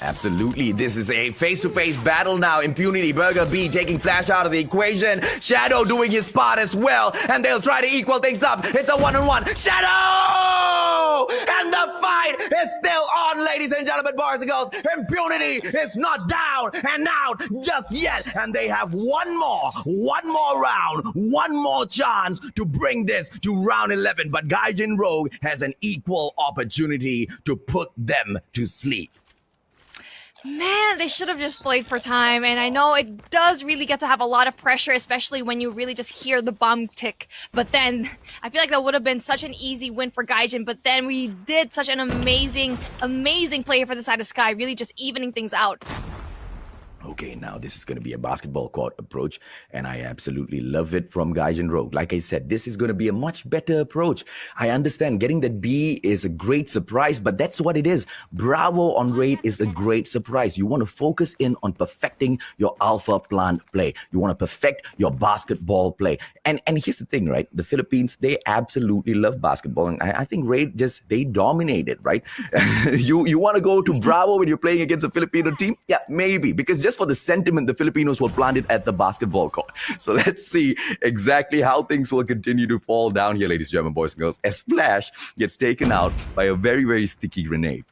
Absolutely. This is a face-to-face battle now. Impunity, Burger B taking Flash out of the equation. Shadow doing his part as well, and they'll try to equal things up. It's a 1-on-1. Shadow! And the fight is still on, ladies and gentlemen, boys and girls. Impunity is not down and out just yet, and they have one more round, one more chance to bring this to round 11. But Gaijin Rogue has an equal opportunity to put them to sleep. Man, they should have just played for time, and I know it does really get to have a lot of pressure, especially when you really just hear the bomb tick. But then, I feel like that would have been such an easy win for Gaijin, but then we did such an amazing play for the side of Sky, really just evening things out. Okay, now this is going to be a basketball court approach, and I absolutely love it from Gaijin Rogue. Like I said, this is going to be a much better approach. I understand getting that B is a great surprise, but that's what it is. Bravo on Raid is a great surprise. You want to focus in on perfecting your alpha plant play. You want to perfect your basketball play. And here's the thing, right? The Philippines, they absolutely love basketball, and I think Raid they dominate it, right? You want to go to Bravo when you're playing against a Filipino team? Yeah, maybe, because just for the sentiment, the Filipinos will plant it at the basketball court. So let's see exactly how things will continue to fall down here, ladies and gentlemen, boys and girls, as Flash gets taken out by a very, very sticky grenade.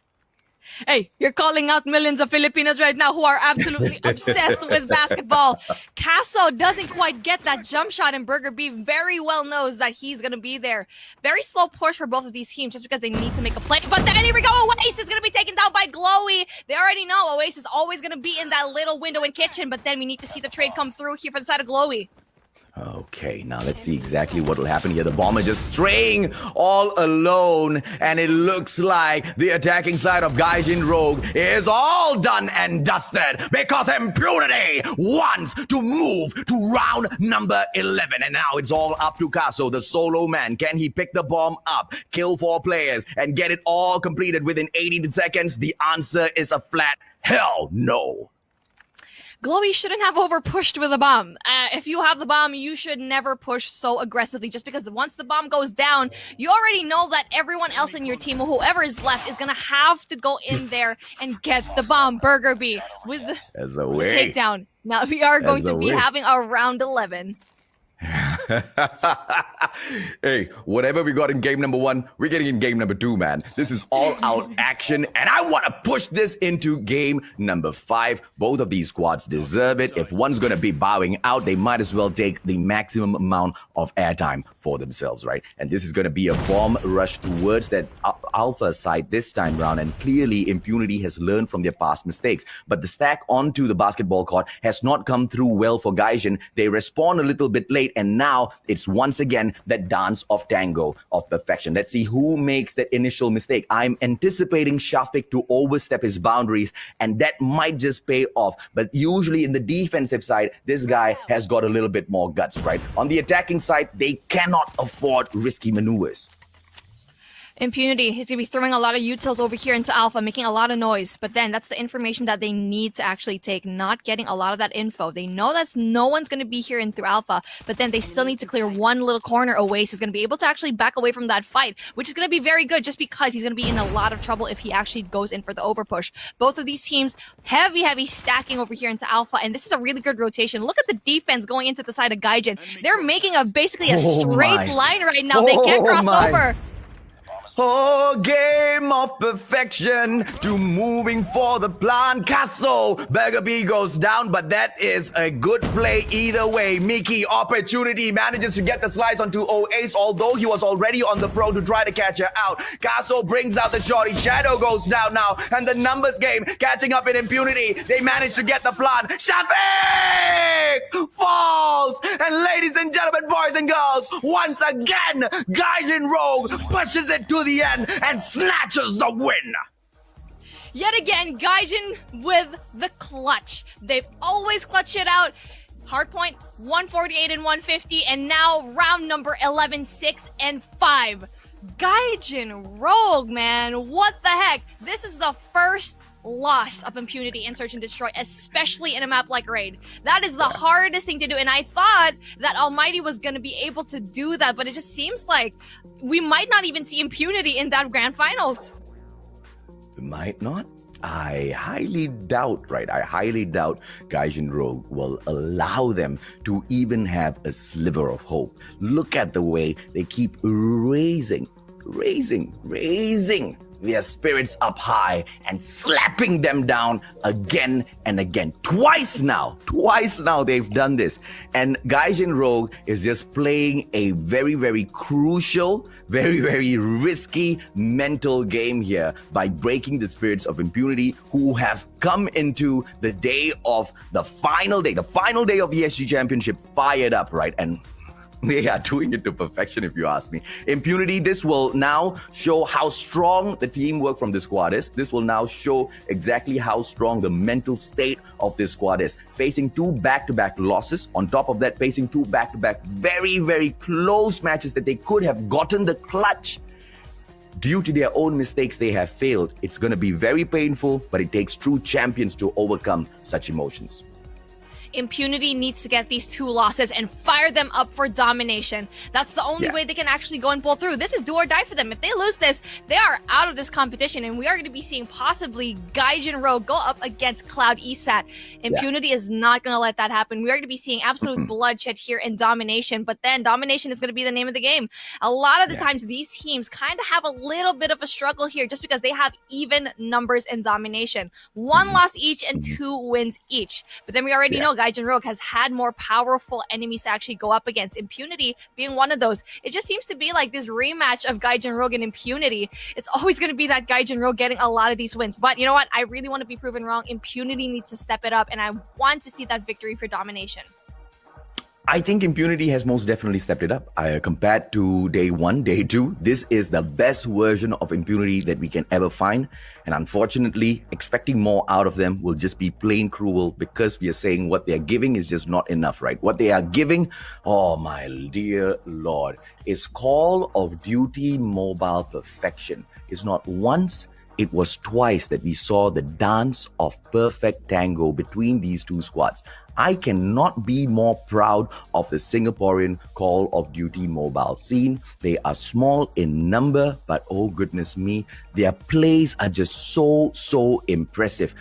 Hey, you're calling out millions of Filipinos right now who are absolutely obsessed with basketball. Casso doesn't quite get that jump shot, and Burger B very well knows that he's going to be there. Very slow push for both of these teams just because they need to make a play. But then here we go. Oasis is going to be taken down by Glowy. They already know Oasis is always going to be in that little window in kitchen, but then we need to see the trade come through here for the side of Glowy. Okay, now let's see exactly what will happen here. The bomber just straying all alone, and it looks like the attacking side of Gaijin Rogue is all done and dusted because Impunity wants to move to round number 11. And now it's all up to Casso, the solo man. Can he pick the bomb up, kill 4 players, and get it all completed within 80 seconds? The answer is a flat hell no. Glowy shouldn't have over-pushed with a bomb. If you have the bomb, you should never push so aggressively just because once the bomb goes down, you already know that everyone else in your team, or whoever is left, is going to have to go in there and get the bomb. Burger B with the takedown. Now we are going to be having our round 11. Hey, whatever we got in game number 1, we're getting in game number 2, man. This is all out action, and I want to push this into game number 5. Both of these squads deserve it. If one's going to be bowing out, they might as well take the maximum amount of airtime for themselves, right? And this is going to be a bomb rush towards that alpha side this time round, and clearly Impunity has learned from their past mistakes. But the stack onto the basketball court has not come through well for Gaijin. They respawn a little bit late, and now it's once again that dance of tango of perfection. Let's see who makes that initial mistake. I'm anticipating Shafiq to overstep his boundaries, and that might just pay off. But usually in the defensive side, this guy has got a little bit more guts, right? On the attacking side, they cannot afford risky maneuvers. Impunity, he's going to be throwing a lot of utils over here into Alpha, making a lot of noise. But then that's the information that they need to actually take, not getting a lot of that info. They know that no one's going to be here in through Alpha, but then they still need to clear one little corner. Oasis is going to be able to actually back away from that fight, which is going to be very good just because he's going to be in a lot of trouble if he actually goes in for the overpush. Both of these teams, heavy stacking over here into Alpha, and this is a really good rotation. Look at the defense going into the side of Gaijin. They're making basically a straight line right now. They can't cross over. Oh, game of perfection to moving for the plan. Casso, Burger B goes down, but that is a good play either way. Mickey, opportunity, manages to get the slice onto Oace, although he was already on the pro to try to catch her out. Casso brings out the shorty. Shadow goes down now, and the numbers game catching up in Impunity. They manage to get the plan. Shafiq falls, and ladies and gentlemen, boys and girls, once again, Gaijin Rogue pushes it to the end and snatches the win. Yet again, Gaijin with the clutch. They've always clutched it out. Hardpoint 148 and 150, and now round number 11, 6 and 5. Gaijin Rogue, man, what the heck? This is the first loss of Impunity in Search and Destroy, especially in a map like Raid. That is the hardest thing to do, and I thought that Almighty was going to be able to do that, but it just seems like we might not even see Impunity in that grand finals. Might not? I highly doubt, right? I highly doubt Gaijin Rogue will allow them to even have a sliver of hope. Look at the way they keep raising their spirits up high and slapping them down again and again. Twice now they've done this. And Gaijin Rogue is just playing a very crucial, very risky mental game here by breaking the spirits of Impunity, who have come into the day of the final day of the SG Championship fired up, right? And they are doing it to perfection, if you ask me. Impunity, this will now show how strong the teamwork from this squad is. This will now show exactly how strong the mental state of this squad is. Facing 2 back-to-back losses. On top of that, facing 2 back-to-back very close matches that they could have gotten the clutch. Due to their own mistakes, they have failed. It's going to be very painful, but it takes true champions to overcome such emotions. Impunity needs to get these 2 losses and fire them up for domination. That's the only way they can actually go and pull through. This is do or die for them. If they lose this, they are out of this competition, and we are going to be seeing possibly Gaijin Rogue go up against Cloud Esat. Impunity is not going to let that happen. We are going to be seeing absolute bloodshed here in domination, but then domination is going to be the name of the game. A lot of the times, these teams kind of have a little bit of a struggle here just because they have even numbers in domination. 1 loss each and 2 wins each. But then we already know Gaijin Rogue has had more powerful enemies to actually go up against. Impunity being one of those. It just seems to be like this rematch of Gaijin Rogue and Impunity. It's always going to be that Gaijin Rogue getting a lot of these wins. But you know what? I really want to be proven wrong. Impunity needs to step it up, and I want to see that victory for domination. I think Impunity has most definitely stepped it up. Compared to day 1, day 2, this is the best version of Impunity that we can ever find. And unfortunately, expecting more out of them will just be plain cruel because we are saying what they are giving is just not enough, right? What they are giving, oh my dear Lord, is Call of Duty Mobile perfection. It's not once, it was twice that we saw the dance of perfect tango between these 2 squads. I cannot be more proud of the Singaporean Call of Duty mobile scene. They are small in number, but oh goodness me, their plays are just so impressive.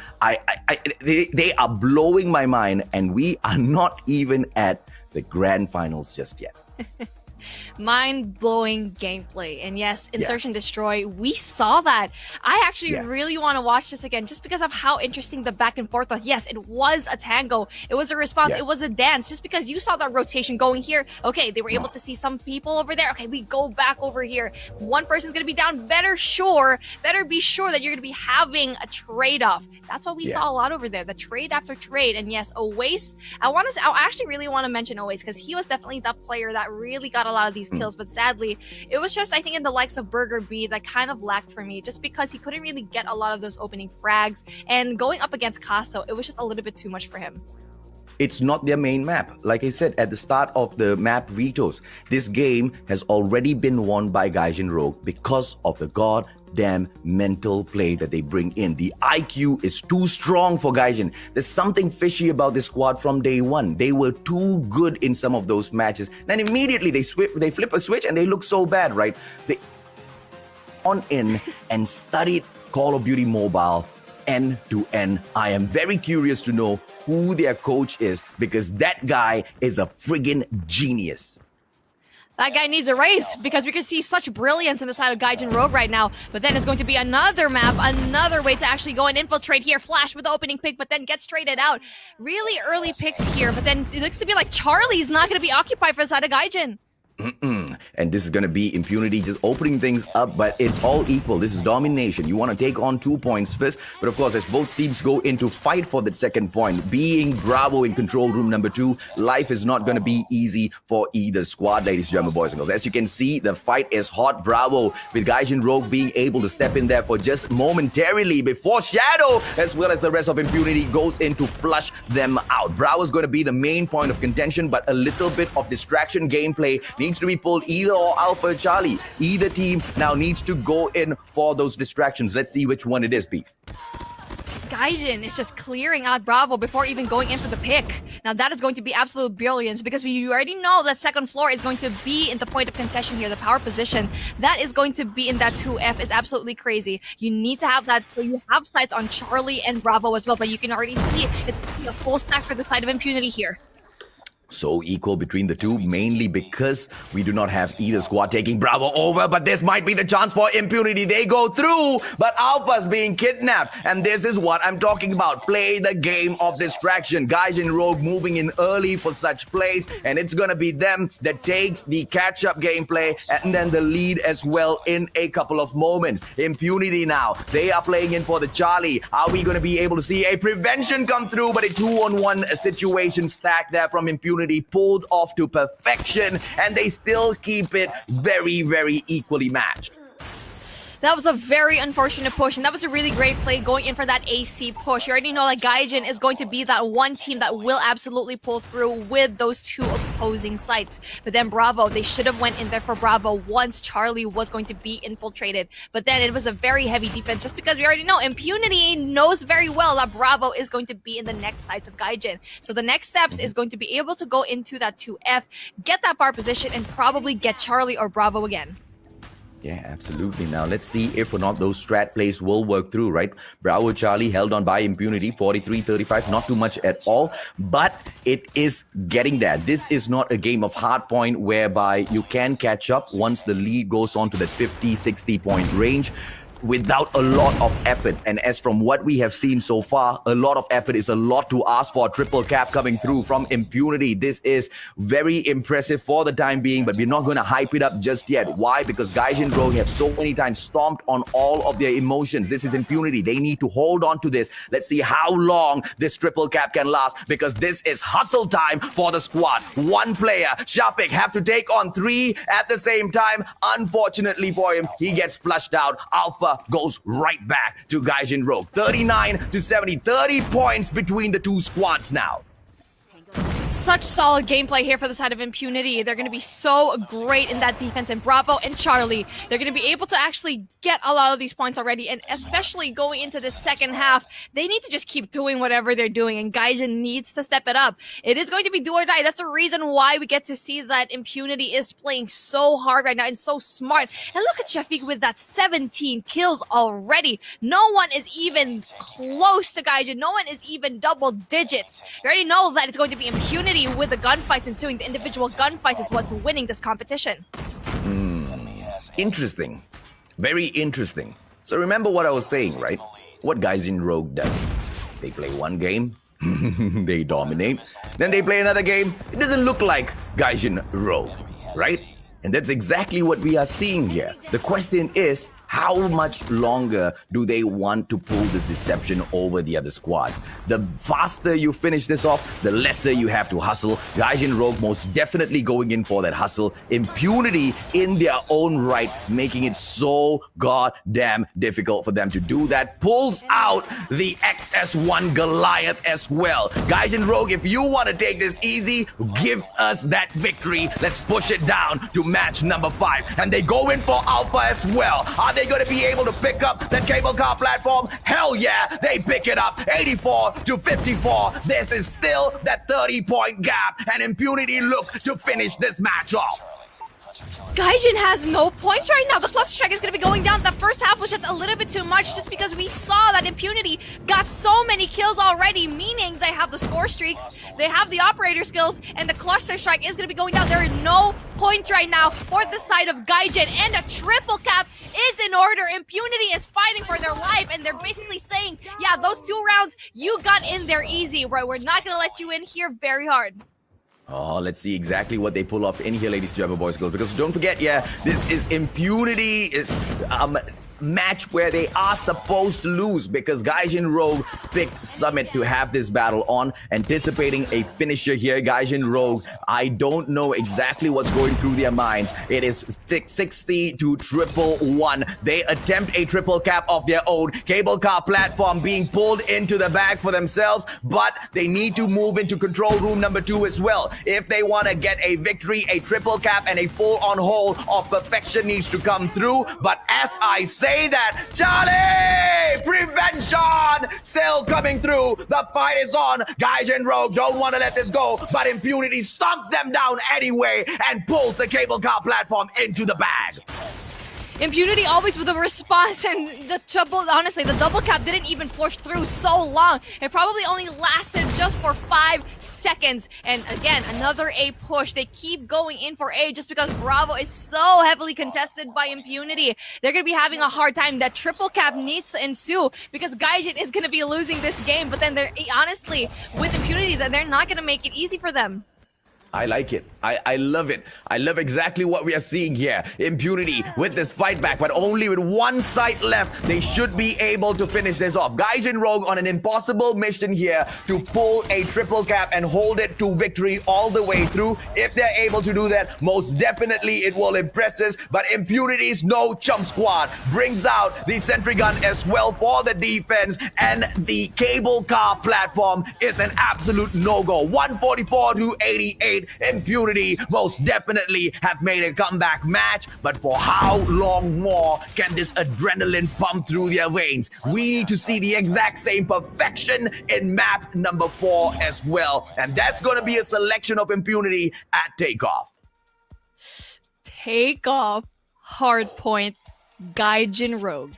They are blowing my mind, and we are not even at the grand finals just yet. Mind-blowing gameplay. And yes, Insertion Destroy, we saw that. I actually really want to watch this again just because of how interesting the back and forth was. Yes, it was a tango. It was a response. It was a dance. Just because you saw that rotation going here. Okay, they were able to see some people over there. Okay, we go back over here. One person's going to be down. Better be sure that you're going to be having a trade-off. That's what we saw a lot over there. The trade after trade. And yes, Oace, I actually really want to mention Oace because he was definitely the player that really got a lot of these kills, but sadly it was just, I think, in the likes of Burger B that kind of lacked for me just because he couldn't really get a lot of those opening frags, and going up against Caso, it was just a little bit too much for him. It's not their main map. Like I said at the start of the map vetoes, this game has already been won by Gaijin Rogue because of the goddamn mental play that they bring in. The IQ is too strong for Gaijin. There's something fishy about this squad from day 1. They were too good in some of those matches. Then immediately they flip a switch and they look so bad, right? They on in and studied Call of Duty Mobile end to end. I am very curious to know who their coach is because that guy is a friggin' genius. That guy needs a raise because we can see such brilliance in the side of Gaijin Rogue right now. But then it's going to be another map, another way to actually go and infiltrate here. Flash with the opening pick, but then gets traded out. Really early picks here, but then it looks to be like Charlie's not going to be occupied for the side of Gaijin. And this is going to be Impunity just opening things up, but it's all equal. This is domination. You want to take on 2 points first, but of course, as both teams go into fight for that second point, being Bravo in control room number 2, life is not going to be easy for either squad, ladies and gentlemen, boys and girls. As you can see, the fight is hot. Bravo with Gaijin Rogue being able to step in there for just momentarily before Shadow, as well as the rest of Impunity, goes in to flush them out. Bravo is going to be the main point of contention, but a little bit of distraction gameplay needs to be pulled either or Alpha or Charlie. Either team now needs to go in for those distractions. Let's see which one it is, Beef. Gaijin is just clearing out Bravo before even going in for the pick. Now that is going to be absolute brilliance because we already know that second floor is going to be in the point of concession here. The power position that is going to be in that 2F is absolutely crazy. You need to have that, so you have sights on Charlie and Bravo as well, but you can already see it's going to be a full stack for the side of Impunity here. So equal between the two, mainly because we do not have either squad taking Bravo over, but this might be the chance for Impunity. They go through, but Alpha's being kidnapped, and this is what I'm talking about. Play the game of distraction. Gaijin Rogue moving in early for such plays, and it's gonna be them that takes the catch-up gameplay and then the lead as well in a couple of moments. Impunity now, they are playing in for the Charlie. Are we gonna be able to see a prevention come through, but a 2-on-1 situation stack there from Impunity, pulled off to perfection, and they still keep it very, very equally matched. That was a very unfortunate push, and that was a really great play going in for that AC push. You already know that Gaijin is going to be that one team that will absolutely pull through with those two opposing sites. But then Bravo, they should have went in there for Bravo once Charlie was going to be infiltrated. But then it was a very heavy defense just because we already know Impunity knows very well that Bravo is going to be in the next sites of Gaijin. So the next steps is going to be able to go into that 2F, get that bar position, and probably get Charlie or Bravo again. Yeah, absolutely. Now, let's see if or not those strat plays will work through, right? Bravo Charlie held on by Impunity, 43-35, not too much at all, but it is getting there. This is not a game of hard point whereby you can catch up once the lead goes on to the 50-60 point range without a lot of effort. And as from what we have seen so far, a lot of effort is a lot to ask for. Triple cap coming through from Impunity. This is very impressive for the time being, but we're not going to hype it up just yet. Why? Because Gaijin Rogue have so many times stomped on all of their emotions. This is Impunity. They need to hold on to this. Let's see how long this triple cap can last, because this is hustle time for the squad. One player, Shafiq, have to take on three at the same time. Unfortunately for him, he gets flushed out. Alpha goes right back to Gaijin Rogue. 39-70, 30 points between the two squads now. Such solid gameplay here for the side of Impunity. They're going to be so great in that defense, and Bravo and Charlie, they're going to be able to actually get a lot of these points already, and especially going into the second half, they need to just keep doing whatever they're doing, and Gaijin needs to step it up. It is going to be do or die. That's the reason why we get to see that Impunity is playing so hard right now and so smart. And look at Shafiq with that 17 kills already. No one is even close to Gaijin. No one is even double digits. You already know that it's going to be Impunity with the gunfights ensuing. The individual gunfights is what's winning this competition. Interesting. Very interesting. So remember what I was saying, right? What Gaijin Rogue does. They play one game, they dominate. Then they play another game. It doesn't look like Gaijin Rogue, right? And that's exactly what we are seeing here. The question is, how much longer do they want to pull this deception over the other squads? The faster you finish this off, the lesser you have to hustle. Gaijin Rogue most definitely going in for that hustle. Impunity in their own right, making it so goddamn difficult for them to do that. Pulls out the XS1 Goliath as well. Gaijin Rogue, if you want to take this easy, give us that victory. Let's push it down to match number 5. And they go in for Alpha as well. Are they going to be able to pick up that cable car platform? Hell yeah, they pick it up. 84-54. This is still that 30-point gap, and Impunity look to finish this match off. Gaijin has no points right now. The cluster strike is going to be going down. The first half was just a little bit too much just because we saw that Impunity got so many kills already, meaning they have the score streaks, they have the operator skills, and the cluster strike is going to be going down. There are no points right now for the side of Gaijin, and a triple cap is in order. Impunity is fighting for their life, and they're basically saying, yeah, those 2 rounds, you got in there easy. Right? We're not going to let you in here very hard. Oh, let's see exactly what they pull off in here, ladies and gentlemen, boys and girls. Because don't forget, yeah, this is Impunity is match where they are supposed to lose, because Gaijin Rogue picked Summit to have this battle on, anticipating a finisher here. Gaijin Rogue, I don't know exactly what's going through their minds. It is 60-111. They attempt a triple cap of their own. Cable car platform being pulled into the bag for themselves, but they need to move into control room number 2 as well. If they want to get a victory, a triple cap and a full-on hole of perfection needs to come through. But as I say that, Charlie! Prevention! Still coming through. The fight is on. Gaijin Rogue don't want to let this go, but Impunity stomps them down anyway and pulls the cable car platform into the bag. Impunity always with a response, and the double cap didn't even push through so long. It probably only lasted just for 5 seconds. And again, another A push. They keep going in for A just because Bravo is so heavily contested by Impunity. They're going to be having a hard time. That triple cap needs to ensue because Gaijin is going to be losing this game. But then they're honestly, with Impunity, they're not going to make it easy for them. I like it. I love it. I love exactly what we are seeing here. Impunity with this fight back, but only with one side left. They should be able to finish this off. Gaijin Rogue on an impossible mission here to pull a triple cap and hold it to victory all the way through. If they're able to do that, most definitely it will impress us. But Impunity's no chump squad brings out the sentry gun as well for the defense, and the cable car platform is an absolute no-go. 144 to 88. Impunity most definitely have made a comeback match, but for how long more can this adrenaline pump through their veins? We need to see the exact same perfection in map number 4 as well, and that's going to be a selection of Impunity at takeoff. Takeoff, hardpoint, Gaijin Rogue.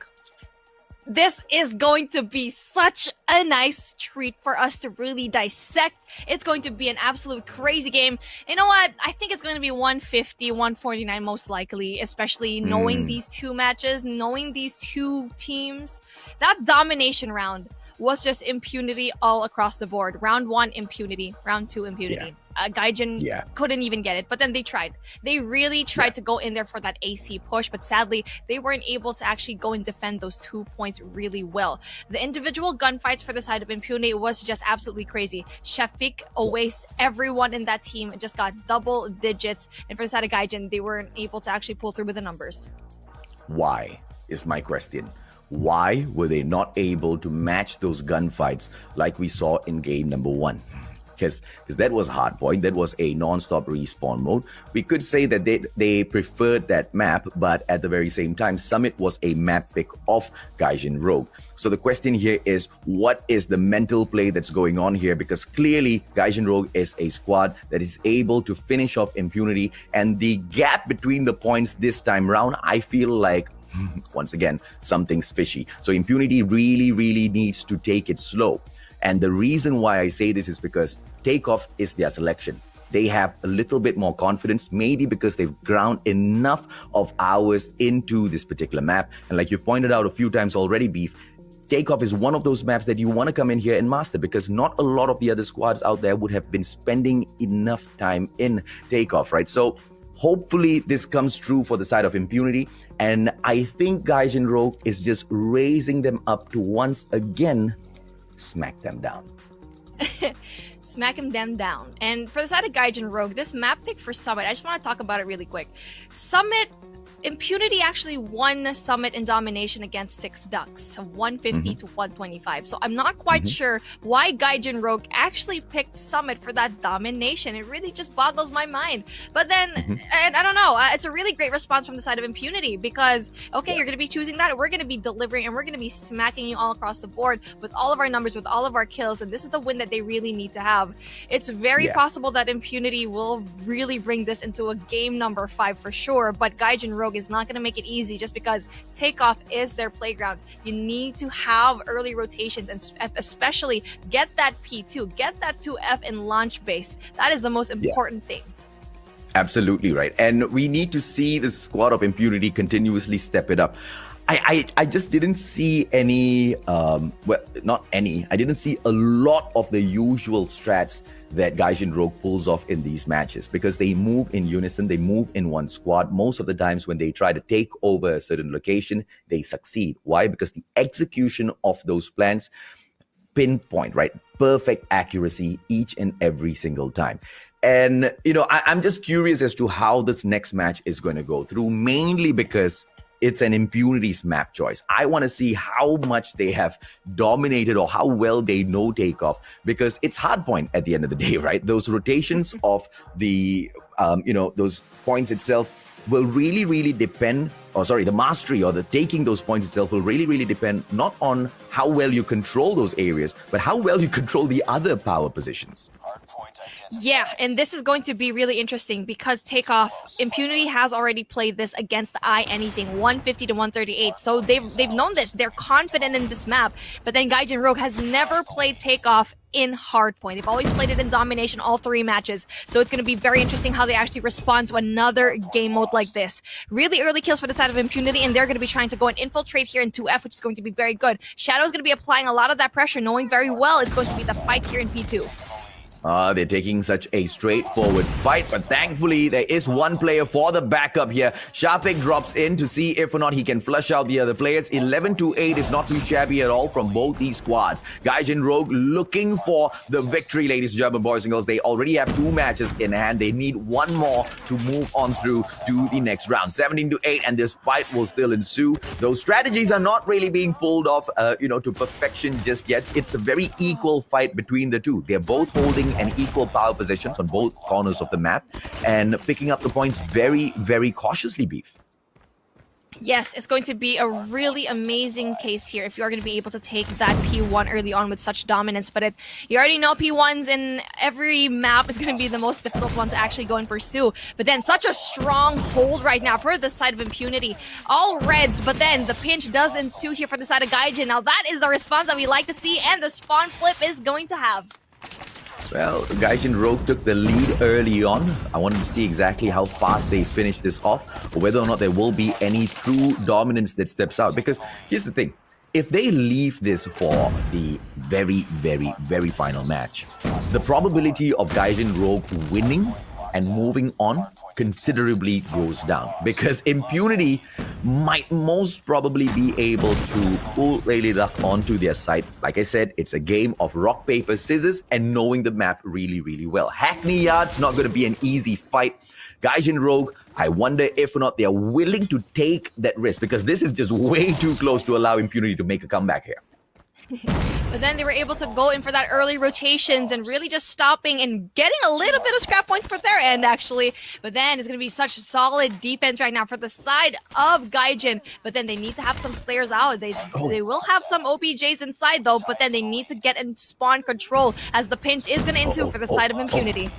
This is going to be such a nice treat for us to really dissect. It's going to be an absolute crazy game. You know what? I think it's going to be 150, 149 most likely, especially knowing these two matches, knowing these two teams. That domination round was just Impunity all across the board. Round 1, Impunity. Round 2, Impunity. Gaijin couldn't even get it, but then they tried. They really tried to go in there for that AC push, but sadly, they weren't able to actually go and defend those 2 points really well. The individual gunfights for the side of Impunity was just absolutely crazy. Shafiq Owais, everyone in that team just got double digits, and for the side of Gaijin, they weren't able to actually pull through with the numbers. Why is my question. Why were they not able to match those gunfights like we saw in game number 1? Because that was hardpoint, that was a non-stop respawn mode. We could say that they preferred that map, but at the very same time, Summit was a map pick of Gaijin Rogue. So the question here is, what is the mental play that's going on here? Because clearly, Gaijin Rogue is a squad that is able to finish off Impunity, and the gap between the points this time round, I feel like once again, something's fishy. So Impunity really needs to take it slow. And the reason why I say this is because takeoff is their selection. They have a little bit more confidence, maybe because they've ground enough of hours into this particular map. And like you've pointed out a few times already, Beef, takeoff is one of those maps that you want to come in here and master, because not a lot of the other squads out there would have been spending enough time in takeoff, right? So hopefully this comes true for the side of Impunity, and I think Gaijin Rogue is just raising them up to once again smack them down. Smack them down. And for the side of Gaijin Rogue, this map pick for Summit, I just want to talk about it really quick. Summit, Impunity actually won Summit in domination against 6 Ducks, 150 to 125. So I'm not quite sure why Gaijin Rogue actually picked Summit for that domination. It really just boggles my mind. But then, and I don't know, it's a really great response from the side of Impunity, because, okay, you're going to be choosing that, we're going to be delivering, and we're going to be smacking you all across the board with all of our numbers, with all of our kills, and this is the win that they really need to have. It's very possible that Impunity will really bring this into a game number 5 for sure, but Gaijin Rogue is not going to make it easy, just because takeoff is their playground. You need to have early rotations, and especially get that P2, get that 2F in launch base. That is the most important thing. Absolutely right. And we need to see the squad of Impunity continuously step it up. I just didn't see any, well, not any, I didn't see a lot of the usual strats that Gaijin Rogue pulls off in these matches, because they move in unison, they move in one squad. Most of the times when they try to take over a certain location, they succeed. Why? Because the execution of those plans, pinpoint, right? Perfect accuracy each and every single time. And, you know, I'm just curious as to how this next match is going to go through, mainly because it's an Impunity's map choice. I want to see how much they have dominated or how well they know takeoff, because it's hardpoint at the end of the day, right? Those rotations of the, you know, those points itself will really depend, or sorry, the mastery or the taking those points itself will really depend not on how well you control those areas, but how well you control the other power positions. Yeah, and this is going to be really interesting, because takeoff, Impunity has already played this against the eye anything, 150 to 138. So they've known this. They're confident in this map. But then Gaijin Rogue has never played takeoff in hardpoint. They've always played it in domination, all 3 matches. So it's going to be very interesting how they actually respond to another game mode like this. Really early kills for the side of Impunity, and they're going to be trying to go and infiltrate here in 2F, which is going to be very good. Shadow's going to be applying a lot of that pressure, knowing very well it's going to be the fight here in P2. They're taking such a straightforward fight, but thankfully there is one player for the backup here. Sharpik drops in to see if or not he can flush out the other players. 11-8 is not too shabby at all from both these squads. Gaijin Rogue looking for the victory, ladies and gentlemen, boys and girls. They already have 2 matches in hand. They need one more to move on through to the next round. 17-8, and this fight will still ensue. Those strategies are not really being pulled off, to perfection just yet. It's a very equal fight between the two. They're both holding an equal power positions on both corners of the map and picking up the points very, very cautiously, Beef. Yes, it's going to be a really amazing case here if you're going to be able to take that P1 early on with such dominance. But you already know P1s in every map is going to be the most difficult one to actually go and pursue. But then such a strong hold right now for the side of Impunity. All reds, but then the pinch does ensue here for the side of Gaijin. Now that is the response that we like to see, and the spawn flip is going to have. Well, Gaijin Rogue took the lead early on. I wanted to see exactly how fast they finish this off, or whether or not there will be any true dominance that steps out. Because here's the thing. If they leave this for the very, very, very final match, the probability of Gaijin Rogue winning and moving on considerably goes down, because Impunity might most probably be able to pull Lady Luck onto their side. Like I said, it's a game of rock, paper, scissors and knowing the map really, really well. Hackney Yard's not going to be an easy fight. Gaijin Rogue, I wonder if or not they are willing to take that risk, because this is just way too close to allow Impunity to make a comeback here. But then they were able to go in for that early rotations and really just stopping and getting a little bit of scrap points for their end, actually. But then it's going to be such solid defense right now for the side of Gaijin. But then they need to have some Slayers out. They will have some OBJs inside, though, but then they need to get in spawn control, as the pinch is going to ensue for the side of Impunity.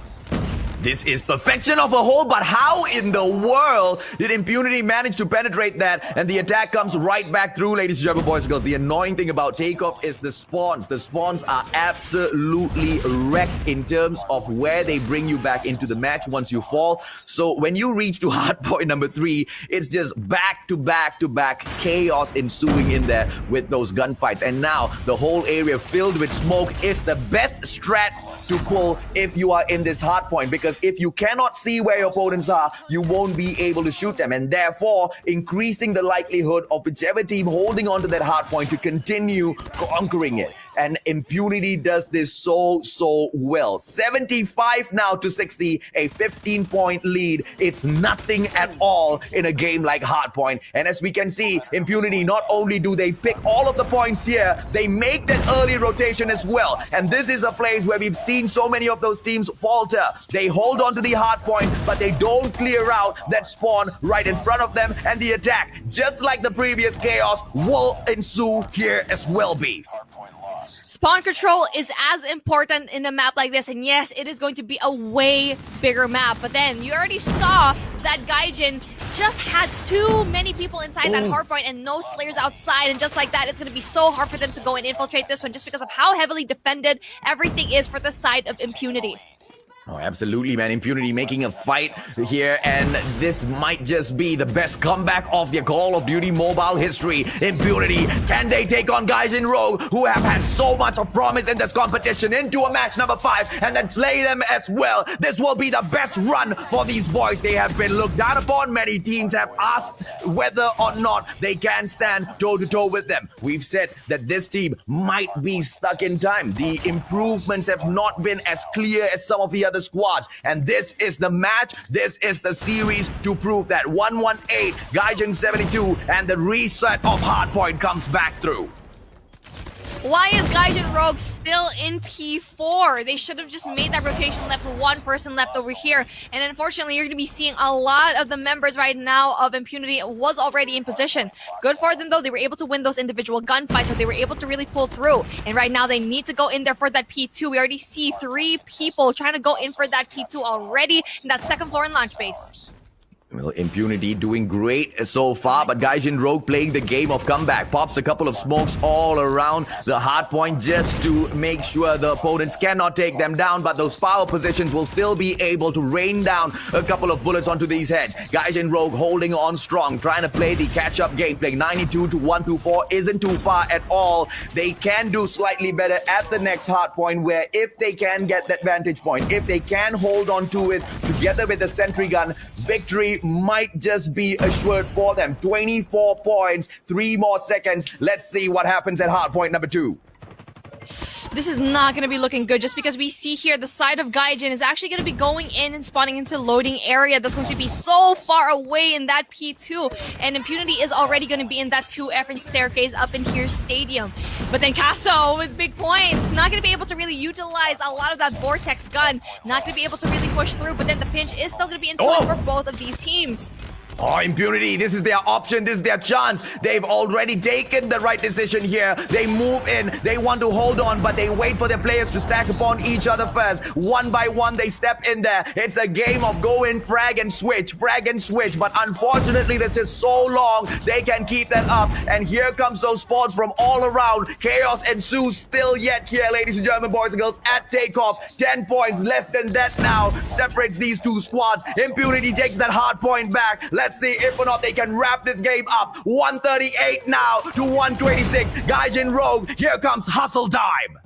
This is perfection of a hole, but how in the world did Impunity manage to penetrate that? And the attack comes right back through, ladies and gentlemen, boys and girls. The annoying thing about Takeoff is the spawns. The spawns are absolutely wrecked in terms of where they bring you back into the match once you fall. So when you reach to hardpoint number 3, it's just back to back to back chaos ensuing in there with those gunfights. And now the whole area filled with smoke is the best strat to pull if you are in this hardpoint, because if you cannot see where your opponents are, you won't be able to shoot them, and therefore increasing the likelihood of whichever team holding on to that hardpoint to continue conquering it. And Impunity does this so well. 75 now to 60, a 15-point lead. It's nothing at all in a game like Hardpoint. And as we can see, Impunity, not only do they pick all of the points here, they make that early rotation as well. And this is a place where we've seen so many of those teams falter. They hold on to the Hardpoint, but they don't clear out that spawn right in front of them. And the attack, just like the previous chaos, will ensue here as well, Beef. Spawn control is as important in a map like this, and yes, it is going to be a way bigger map. But then you already saw that Gaijin just had too many people inside that hardpoint and no Slayers outside, and just like that, it's going to be so hard for them to go and infiltrate this one just because of how heavily defended everything is for the side of Impunity. Oh, absolutely, man. Impunity making a fight here, and this might just be the best comeback of their Call of Duty mobile history. Impunity, can they take on Gaijin Rogue, who have had so much of promise in this competition, into a match number 5 and then slay them as well? This will be the best run for these boys. They have been looked down upon. Many teams have asked whether or not they can stand toe-to-toe with them. We've said that this team might be stuck in time. The improvements have not been as clear as some of the other squads, and this is the match, this is the series to prove that. 118, Gaijin 72, and the reset of Hardpoint comes back through. Why is Gaijin Rogue still in P4? They should have just made that rotation left with one person left over here. And unfortunately, you're going to be seeing a lot of the members right now of Impunity was already in position. Good for them, though. They were able to win those individual gunfights, so they were able to really pull through. And right now, they need to go in there for that P2. We already see 3 people trying to go in for that P2 already in that second floor in launch base. Well, Impunity doing great so far, but Gaijin Rogue playing the game of comeback. Pops a couple of smokes all around the hard point just to make sure the opponents cannot take them down, but those power positions will still be able to rain down a couple of bullets onto these heads. Gaijin Rogue holding on strong, trying to play the catch-up game, playing 92 to 124 isn't too far at all. They can do slightly better at the next hard point, where if they can get that vantage point, if they can hold on to it together with the sentry gun, victory might just be assured for them. 24 points, 3 more seconds. Let's see what happens at hard point number 2. This is not going to be looking good, just because we see here the side of Gaijin is actually going to be going in and spawning into loading area. That's going to be so far away in that P2, and Impunity is already going to be in that 2F staircase up in here stadium. But then Casso with big points, not going to be able to really utilize a lot of that Vortex gun, not going to be able to really push through, but then the pinch is still going to be in store for both of these teams. Oh, Impunity, this is their option, this is their chance. They've already taken the right decision here. They move in, they want to hold on, but they wait for their players to stack upon each other first. One by one, they step in there. It's a game of go in, frag and switch, but unfortunately, this is so long, they can keep that up. And here comes those spawns from all around. Chaos ensues still yet here, ladies and gentlemen, boys and girls, at takeoff. 10 points, less than that now, separates these two squads. Impunity takes that hard point back. Let's see if or not they can wrap this game up. 138 now to 126. Gaijin Rogue, here comes hustle time.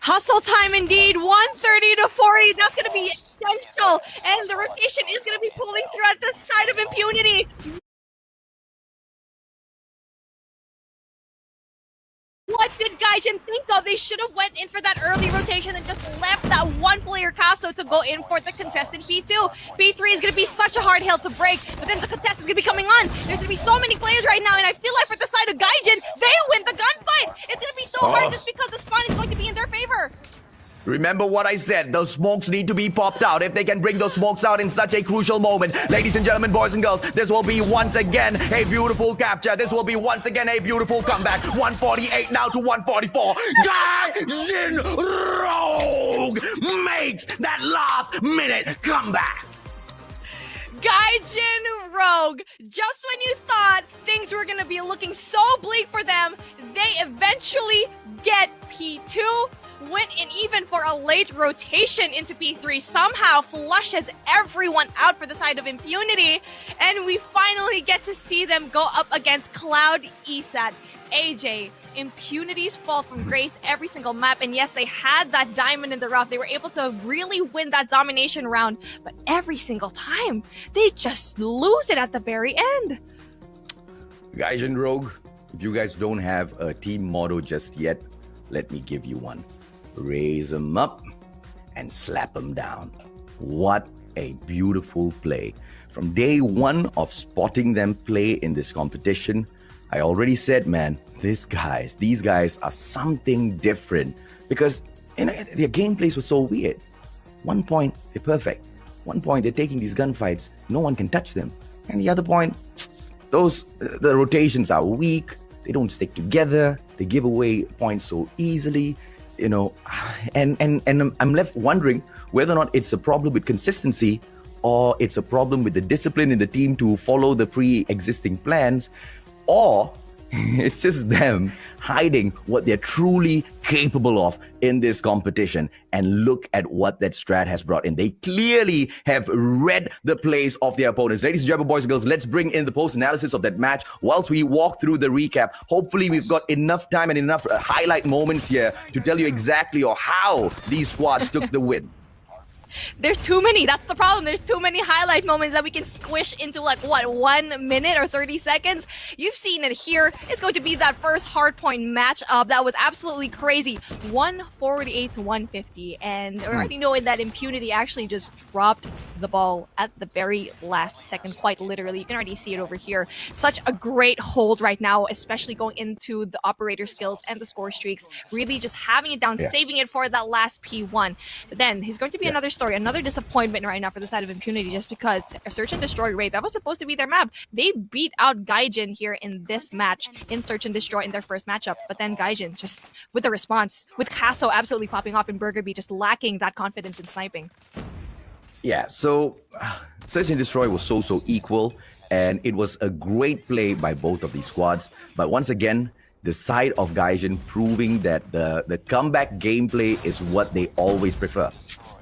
Hustle time indeed. 130 to 40. That's going to be essential. And the rotation is going to be pulling through at the side of Impunity. What did Gaijin think of? They should have went in for that early rotation and just left that one player Casso to go in for the contestant P2. P3 is going to be such a hard hill to break, but then the contest is going to be coming on. There's going to be so many players right now, and I feel like for the side of Gaijin, they win the gunfight. It's going to be so hard just because the spawn is going to be in their favor. Remember what I said, those smokes need to be popped out. If they can bring those smokes out in such a crucial moment. Ladies and gentlemen, boys and girls, this will be once again a beautiful capture. This will be once again a beautiful comeback. 148 now to 144. Gaijin Rogue makes that last minute comeback. Gaijin Rogue, just when you thought things were going to be looking so bleak for them, they eventually get P2. Went in even for a late rotation into P3, somehow flushes everyone out for the side of Impunity, and we finally get to see them go up against Cloud, Esat, AJ. Impunity's fall from grace every single map, and yes, they had that diamond in the rough. They were able to really win that domination round, but every single time, they just lose it at the very end. Gaijin Rogue, if you guys don't have a team motto just yet, let me give you one. Raise them up and slap them down. What a beautiful play. From day one of spotting them play in this competition, I already said, man, these guys are something different, because their gameplays were so weird. 1 point, they're perfect. 1 point, they're taking these gunfights. No one can touch them. And the other point, the rotations are weak. They don't stick together. They give away points so easily. And I'm left wondering whether or not it's a problem with consistency, or it's a problem with the discipline in the team to follow the pre-existing plans, or it's just them hiding what they're truly capable of in this competition. And look at what that strat has brought in. They clearly have read the plays of their opponents. Ladies and gentlemen, boys and girls, let's bring in the post-analysis of that match whilst we walk through the recap. Hopefully, we've got enough time and enough highlight moments here to tell you exactly or how these squads took the win. There's too many. That's the problem. There's too many highlight moments that we can squish into, like, what, 1 minute or 30 seconds? You've seen it here. It's going to be that first hardpoint matchup. That was absolutely crazy. 148 to 150. And already knowing that Impunity actually just dropped the ball at the very last second, quite literally. You can already see it over here. Such a great hold right now, especially going into the operator skills and the score streaks. Really just having it down, saving it for that last P1. But then he's going to be another story, another disappointment right now for the side of Impunity, just because a Search and Destroy raid, that was supposed to be their map. They beat out Gaijin here in this match in Search and Destroy in their first matchup, but then Gaijin just with the response, with Casso absolutely popping off and Burgerby just lacking that confidence in sniping. Yeah, so Search and Destroy was so equal, and it was a great play by both of these squads. But once again, the side of Gaijin proving that the comeback gameplay is what they always prefer.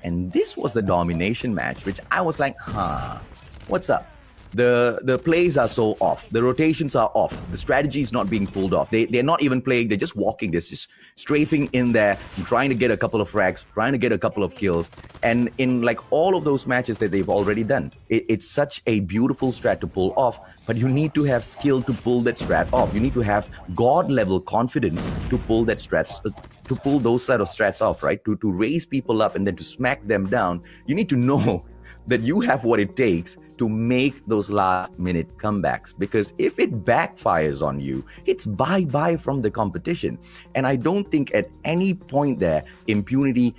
And this was the domination match, which I was like, what's up? The plays are so off. The rotations are off. The strategy is not being pulled off. They're not even playing. They're just walking. They're just strafing in there, trying to get a couple of frags, trying to get a couple of kills. And in like all of those matches that they've already done, it's such a beautiful strat to pull off. But you need to have skill to pull that strat off. You need to have god level confidence to pull that strats. To pull those set of strats off, right? To raise people up and then to smack them down. You need to know that you have what it takes to make those last-minute comebacks. Because if it backfires on you, it's bye-bye from the competition. And I don't think at any point there, Impunity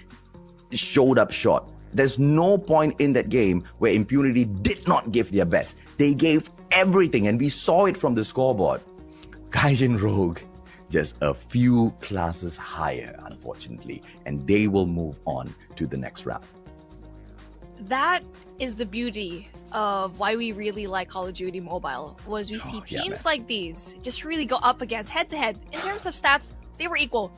showed up short. There's no point in that game where Impunity did not give their best. They gave everything, and we saw it from the scoreboard. Gaijin Rogue, just a few classes higher, unfortunately, and they will move on to the next round. That is the beauty of why we really like Call of Duty Mobile, was we see teams like these just really go up against head-to-head. In terms of stats, they were equal.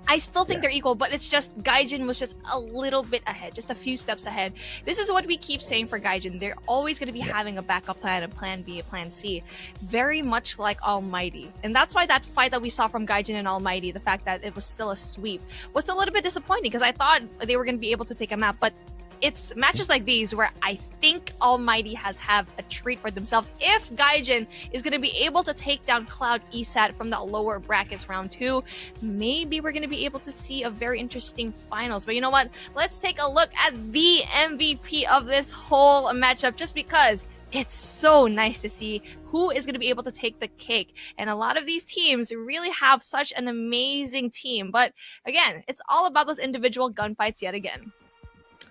I still think they're equal, but it's just Gaijin was just a little bit ahead, just a few steps ahead. This is what we keep saying for Gaijin. They're always going to be having a backup plan, a plan B, a plan C. Very much like Almighty. And that's why that fight that we saw from Gaijin and Almighty, the fact that it was still a sweep, was a little bit disappointing because I thought they were going to be able to take a map, but it's matches like these where I think Almighty have a treat for themselves. If Gaijin is going to be able to take down Cloud Esat from that lower brackets round 2, maybe we're going to be able to see a very interesting finals. But you know what? Let's take a look at the MVP of this whole matchup, just because it's so nice to see who is going to be able to take the cake. And a lot of these teams really have such an amazing team. But again, it's all about those individual gunfights yet again.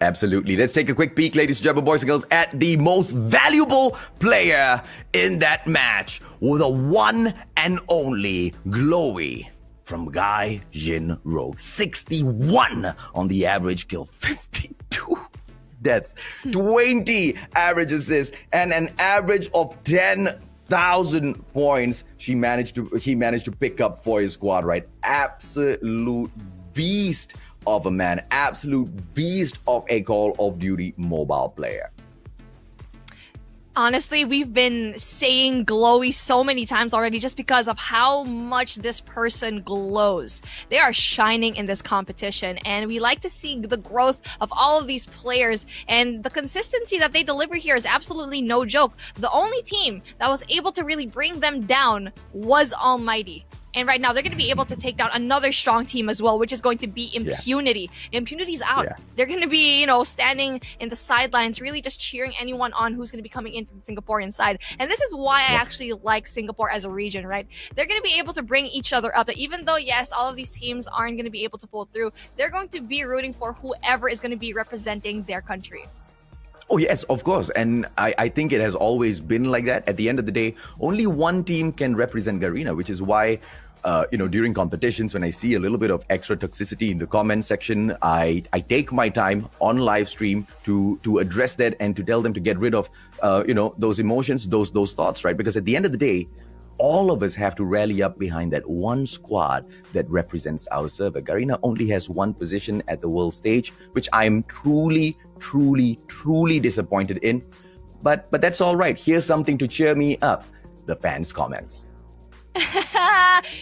Absolutely. Let's take a quick peek, ladies and gentlemen, boys and girls, at the most valuable player in that match, with the one and only Glowy from Gaijin Rogue. 61 on the average kill, 52 deaths, 20 average assists, and an average of 10,000 points he managed to pick up for his squad, right? Absolute beast of a man, absolute beast of a Call of Duty mobile player. Honestly, we've been saying Glowy so many times already just because of how much this person glows. They are shining in this competition, and we like to see the growth of all of these players, and the consistency that they deliver here is absolutely no joke. The only team that was able to really bring them down was Almighty. And right now, they're going to be able to take down another strong team as well, which is going to be Impunity. Impunity's out. They're going to be, standing in the sidelines, really just cheering anyone on who's going to be coming in from the Singaporean side. And this is why I actually like Singapore as a region, right? They're going to be able to bring each other up. Even though, yes, all of these teams aren't going to be able to pull through, they're going to be rooting for whoever is going to be representing their country. Oh, yes, of course. And I think it has always been like that. At the end of the day, only one team can represent Garena, which is why, during competitions, when I see a little bit of extra toxicity in the comment section, I take my time on live stream to address that and to tell them to get rid of, those emotions, those thoughts, right? Because at the end of the day, all of us have to rally up behind that one squad that represents our server. Garena only has one position at the world stage, which I'm truly disappointed in. But that's all right. Here's something to cheer me up. The fans' comments.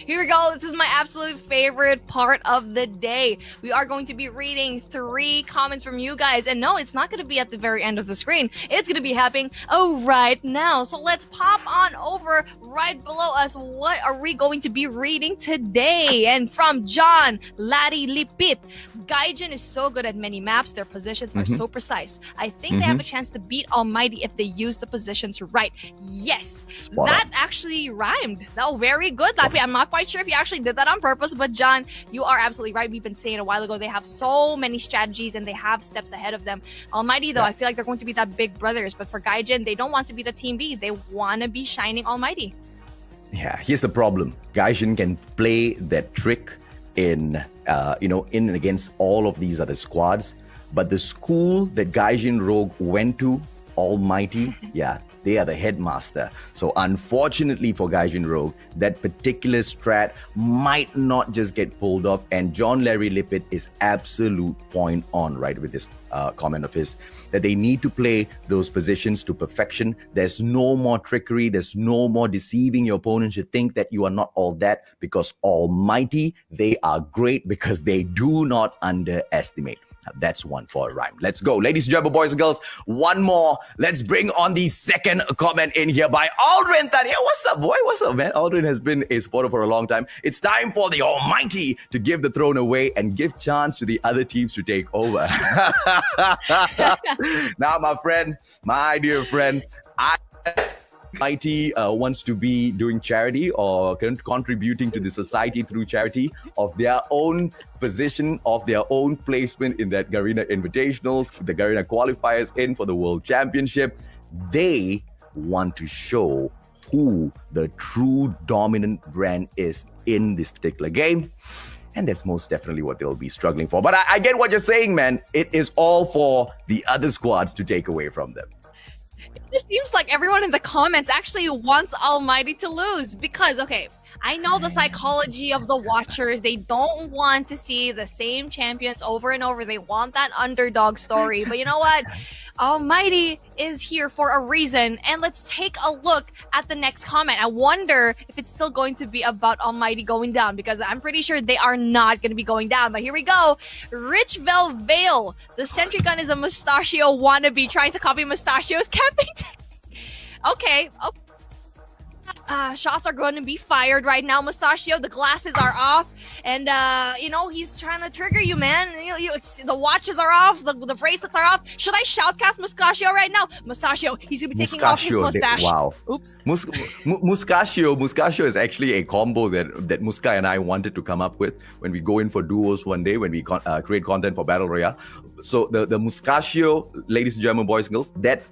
Here we go. This is my absolute favorite part of the day. We are going to be reading 3 comments from you guys. And no, it's not going to be at the very end of the screen. It's going to be happening right now. So let's pop on over right below us. What are we going to be reading today? And from John Laddie Lipit, Gaijin is so good at many maps. Their positions are so precise. I think they have a chance to beat Almighty if they use the positions right. Yes, that actually rhymed. That was very good, Lappy. I'm not quite sure if you actually did that on purpose, but John, you are absolutely right. We've been saying a while ago, they have so many strategies and they have steps ahead of them. Almighty, though, I feel like they're going to be that big brothers, but for Gaijin, they don't want to be the team B. They want to be shining Almighty. Yeah, here's the problem. Gaijin can play that trick in and against all of these other squads. But the school that Gaijin Rogue went to, ALMGHTY, yeah, they are the headmaster. So unfortunately for Gaijin Rogue, that particular strat might not just get pulled off. And John Larry Lippett is absolute point on, right, with this comment of his, that they need to play those positions to perfection. There's no more trickery. There's no more deceiving your opponents to think that you are not all that, because ALMGHTY, they are great because they do not underestimate. That's one for a rhyme. Let's go. Ladies and gentlemen, boys and girls, one more. Let's bring on the second comment in here by Aldrin Tan. Yeah, what's up, boy? What's up, man? Aldrin has been a supporter for a long time. It's time for the ALMGHTY to give the throne away and give chance to the other teams to take over. Now, my friend, my dear friend, ALMGHTY wants to be doing charity or contributing to the society through charity of their own position, of their own placement in that Garena Invitationals, the Garena qualifiers in for the World Championship. They want to show who the true dominant brand is in this particular game. And that's most definitely what they'll be struggling for. But I get what you're saying, man. It is all for the other squads to take away from them. It just seems like everyone in the comments actually wants ALMGHTY to lose because, okay, I know the psychology of the watchers. They don't want to see the same champions over and over. They want that underdog story. But you know what? ALMGHTY is here for a reason. And let's take a look at the next comment. I wonder if it's still going to be about ALMGHTY going down, because I'm pretty sure they are not going to be going down. But here we go. Rich Velvale. The sentry gun is a Mustachio wannabe trying to copy Mustachio's camping technique. Okay. Shots are going to be fired right now, Mustachio. The glasses are off, and you know, he's trying to trigger you, man. The watches are off, the bracelets are off. Should I shoutcast Mustachio right now? Mustachio, he's gonna be taking off his mustache. Wow. Oops. Mustachio is actually a combo that Muska and I wanted to come up with when we go in for duos one day, when we create content for Battle Royale. So the Mustachio, ladies and gentlemen, boys and girls, that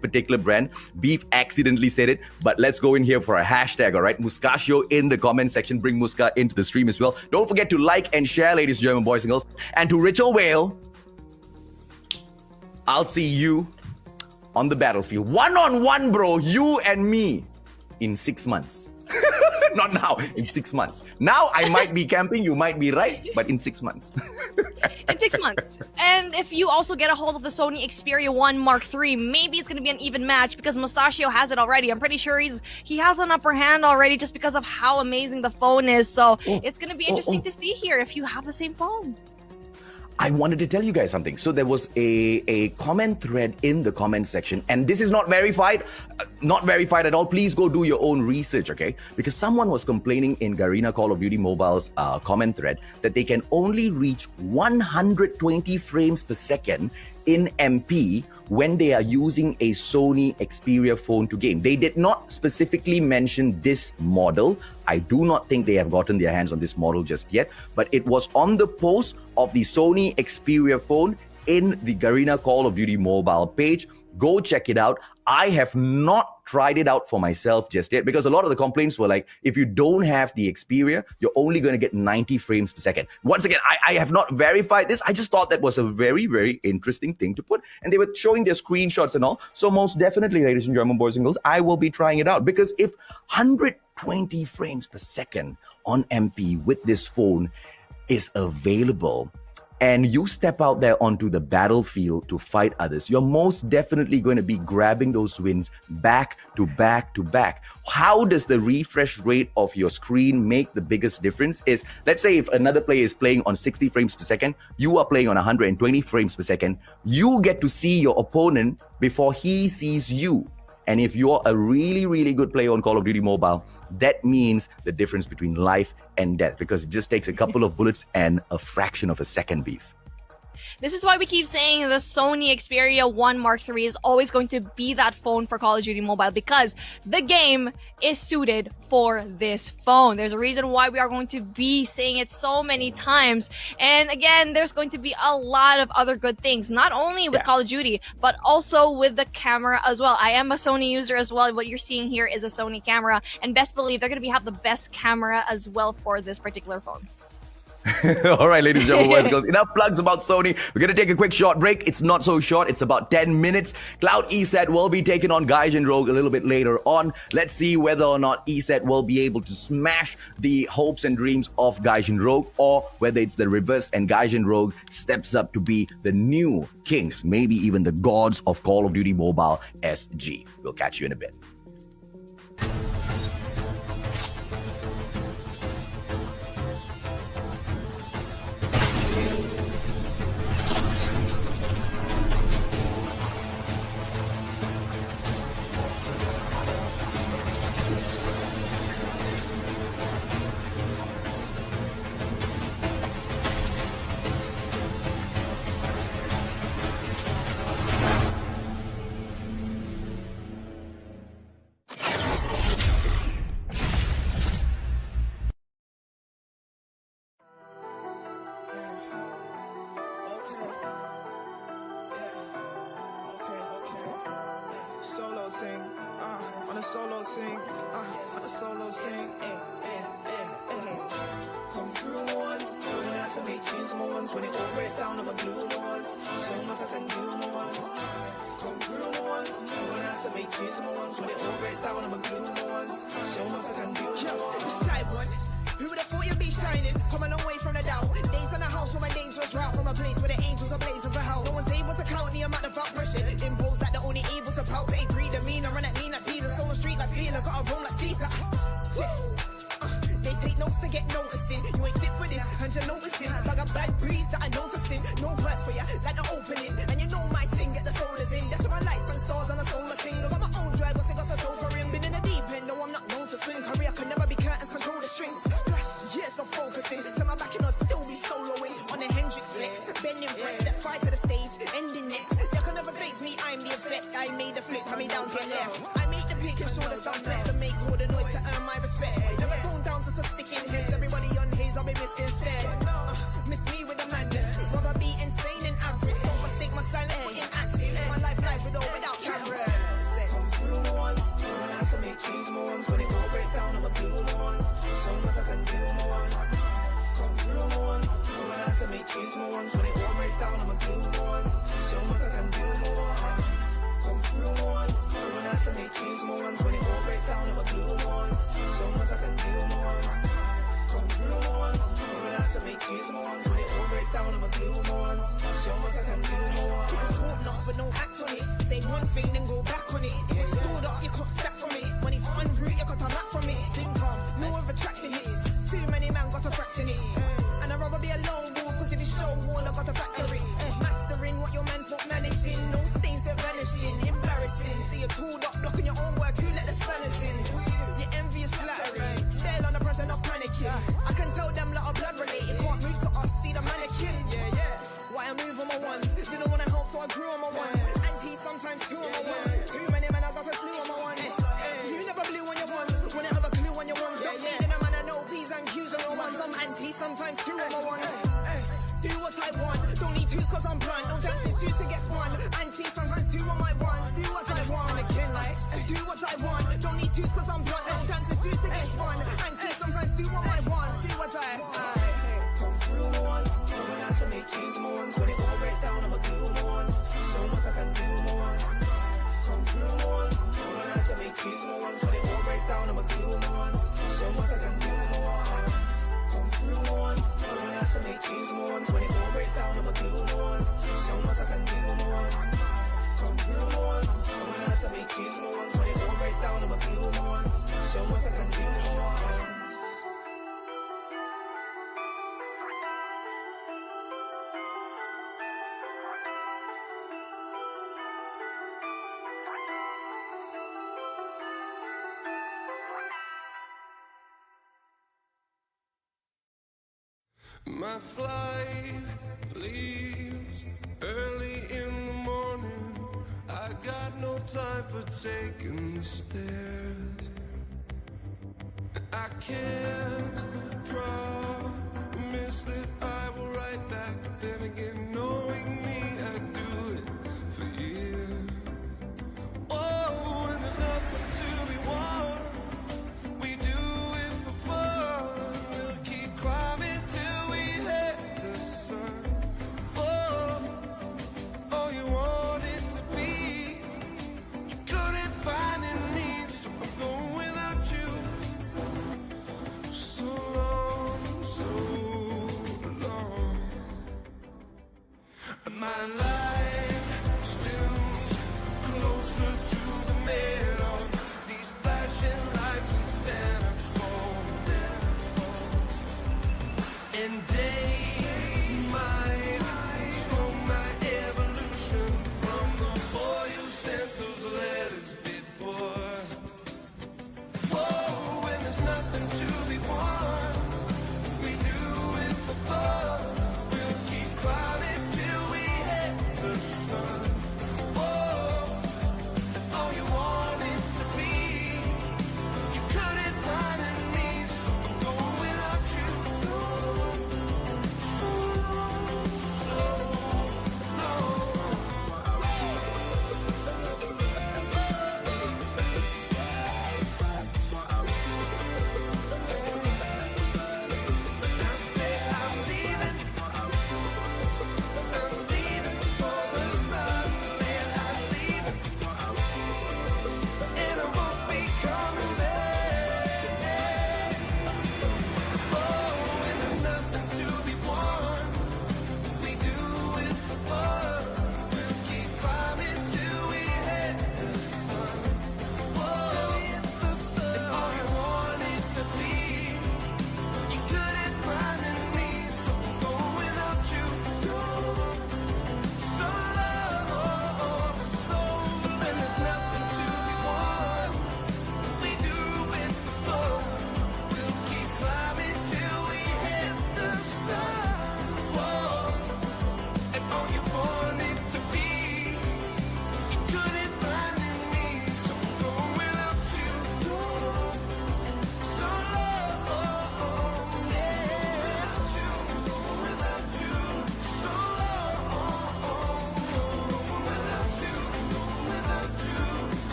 particular brand, Beef accidentally said it, but let's go in here for a hashtag, all right? Mustachio in the comment section. Bring Muska into the stream as well. Don't forget to like and share, ladies and gentlemen, boys and girls. And to Rachel Whale, I'll see you on the battlefield. One-on-one, bro, you and me in 6 months. Not now, in 6 months. Now I might be camping, you might be right, but in 6 months. In 6 months. And if you also get a hold of the Sony Xperia 1 Mark III, maybe it's going to be an even match because Mustachio has it already. I'm pretty sure he has an upper hand already just because of how amazing the phone is. So it's going to be interesting to see here if you have the same phone. I wanted to tell you guys something. So there was a comment thread in the comment section, and this is not verified at all. Please go do your own research, okay? Because someone was complaining in Garena Call of Duty Mobile's comment thread that they can only reach 120 frames per second in MP when they are using a Sony Xperia phone to game. They did not specifically mention this model. I do not think they have gotten their hands on this model just yet, but it was on the post of the Sony Xperia phone in the Garena Call of Duty Mobile page. Go check it out. I have not tried it out for myself just yet because a lot of the complaints were like, if you don't have the Xperia, you're only going to get 90 frames per second. Once again, I have not verified this. I just thought that was a very, very interesting thing to put. And they were showing their screenshots and all. So most definitely, ladies and gentlemen, boys and girls, I will be trying it out because if 120 frames per second on MP with this phone is available, and you step out there onto the battlefield to fight others, you're most definitely going to be grabbing those wins back to back to back. How does the refresh rate of your screen make the biggest difference? Is, let's say if another player is playing on 60 frames per second, you are playing on 120 frames per second, you get to see your opponent before he sees you. And if you're a really, really good player on Call of Duty Mobile, that means the difference between life and death, because it just takes a couple of bullets and a fraction of a second, Beef. This is why we keep saying the Sony Xperia 1 Mark III is always going to be that phone for Call of Duty Mobile because the game is suited for this phone. There's a reason why we are going to be saying it so many times. And again, there's going to be a lot of other good things, not only with Call of Duty, but also with the camera as well. I am a Sony user as well. What you're seeing here is a Sony camera, and best believe they're going to have the best camera as well for this particular phone. All right, ladies and gentlemen, boys and girls, enough plugs about Sony. We're going to take a quick short break. It's not so short. It's about 10 minutes. Cloud Esat will be taking on Gaijin Rogue a little bit later on. Let's see whether or not Esat will be able to smash the hopes and dreams of Gaijin Rogue, or whether it's the reverse and Gaijin Rogue steps up to be the new kings, maybe even the gods of Call of Duty Mobile SG. We'll catch you in a bit. Solo ting, on a solo ting, on a solo ting, come through once, going out to make tunes more once. When it all breaks down, I'ma glue more once. Show what I can do more once. Come through once, going out to make tunes more once. When it all breaks down, I'ma glue more once. Show what I can do more once. Shy one, who would have thought you'd be shining? Come a long way from the doubt. Days on the house from a dangerous route, from a place where the angels are blazing for hell. No one's able to count the amount of out pressure. Impose like the only able to palpate. Breathe demeanor, run at me like Peter. So on the street like feeler, got a roam like Caesar. They take notes to get noticing. You ain't fit for this, and you're noticing. Like a bad breeze that I'm noticing. No words for ya, like the opening. And you know my thing, get the sodas in. That's why my lights and stars on a solar thing. I got my own drive, but I got the soul for him. Been in the deep end, no I'm not known to swing. Career can never be curtains, control the strings. Splash, yes I'm focusing. To my back and I'll still be soloing. On the Hendrix flex, bending fresh, step right to the stage, ending next. You can never face me, I'm the effect. I made the flip, coming down to get left. I made the pick and show the sound blessed. And make all the noise to earn my respect. Never tone down just to stick in heads. Everybody on haze, I'll be missed instead. Miss me with the madness. Rather be insane and average. Don't mistake my silence for inactive. My life with or without cameras. Come through once, going out to make tunes more once. When it all breaks down, I'ma glue more once. Show what I can do more once. Come through once, going out to make tunes more once. When it all breaks down, I'ma glue more once. Show what I can do more once. Come through once, going out to make tunes more once. When it all breaks down, I'ma glue more once. Show what I can do more once. Come through once, going out to make tunes more once. When it all breaks down, I'ma glue more once. Show what I can do more once. People talk not, but no act on it. Say one thing, then go back on it. If it's stored up, you can't step from it. When it's en route, you got to map from it. Sing calm, no other traction hits. Too many man got a fraction it. And I'd rather be a lone wolf, cause if it's show wall, I got a factory. Mastering what your man's not managing. No stains, they're vanishing. Embarrassing. See you tooled up, blocking your own work. Who let the spanners in? Your envy is flattering. Stare on the pressure, not panicking. I can tell them like a blood related. Can't move to us, see the mannequin. Why I move on my ones? Didn't wanna help, so I grew on my ones. Anti sometimes two on my ones. Too many men, I got a slew on my ones. You never blew on your ones. Wanna have a clue on your ones. Don't need in a man, I know P's and Q's on your ones. I'm anti sometimes two on my ones. Do what I want, don't need twos cause I'm blunt. No dancing shoes to get spun. Anti sometimes two on my ones. Do what I want again, like do what I want. Don't need twos cause I'm blunt. No dancing shoes to get spun. Anti sometimes two on my ones. Do what I want. Come through once, going out to make cheese more once. When it all breaks down, I'ma glue more once. Show what I can do more once. Come through once, going out to make cheese more once. When it all breaks down, I'ma glue more once. Show what I can do more once. Come through once, going out to make cheese more once. When it all breaks down, I'ma glue more once. Show what I can do more once. Come through once, going out to make cheese more once. When it all breaks down, I'ma glue more once. Show what I can do more once. My flight leaves early in the morning. I got no time for taking the stairs. I can't promise that I will write back, but then again, knowing me, I'd do it for years. Oh, and there's nothing to be won. We do it for fun. We'll keep climbing till we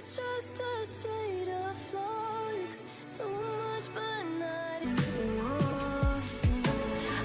It's just a state of flux. Too much, but not enough.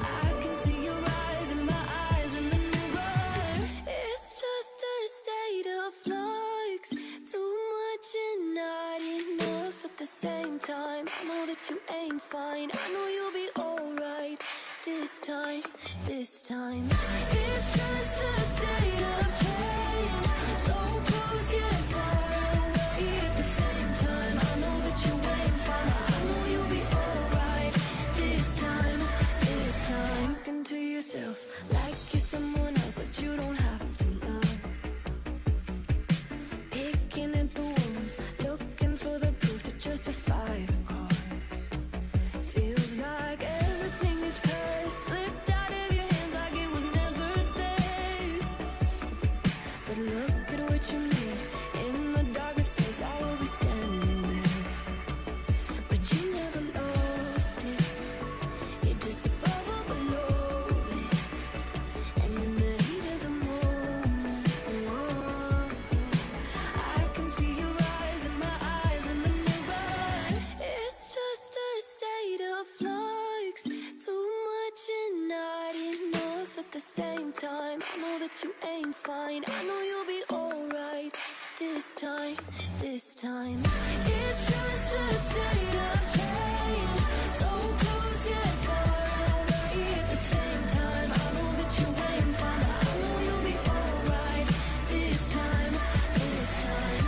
I can see your eyes in my eyes in the mirror. It's just a state of flux. Too much and not enough at the same time. I know that you ain't fine. I know you'll be alright this time, this time. It's just a state of change. So close yet far away at the same time. I know that you ain't fine. I know you'll be alright this time, this time. Talking to yourself like you're someone else that you don't have to love. Picking at the wounds, looking for the proof to justify the cause. Feels like everything is past, slipped out of your hands like it was never there. But look at what you made. In the darkest place I will be standing there. But you never lost it. You're just above or below it. And in the heat of the moment, I can see your eyes in my eyes in the mirror. It's just a state of flux. Too much and not enough at the same time. I know that you ain't fine. I know you'll be alright this time, this time. It's just a state of change. So close yet far away at the same time. I know that you ain't fine. I know you'll be alright this time, this time.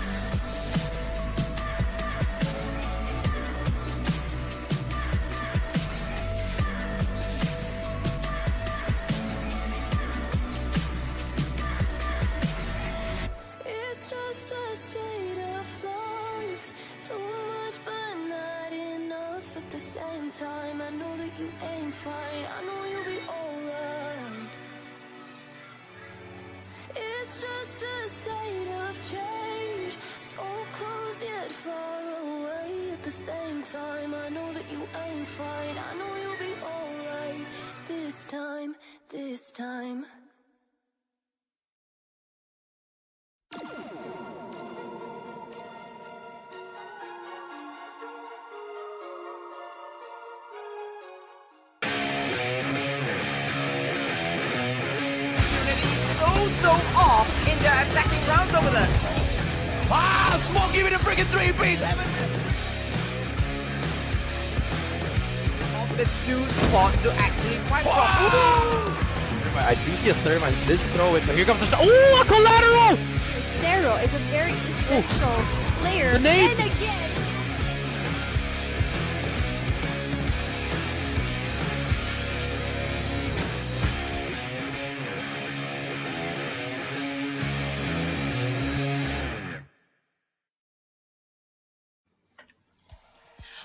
It's just a state of flux. Too much but not enough at the same time. I know that you ain't fine. I know you'll be alright. It's just a state of change. So close yet far away at the same time. I know that you ain't fine. I know you'll be alright this time, this time. So off in the attacking rounds over there. Ah, Smoke, give me the freaking 3-piece. Of the two spots to actually fight from. I do see a third man. This throw it. Here comes the shot. Oh, a collateral! Zero is a very essential player. The nade. And again,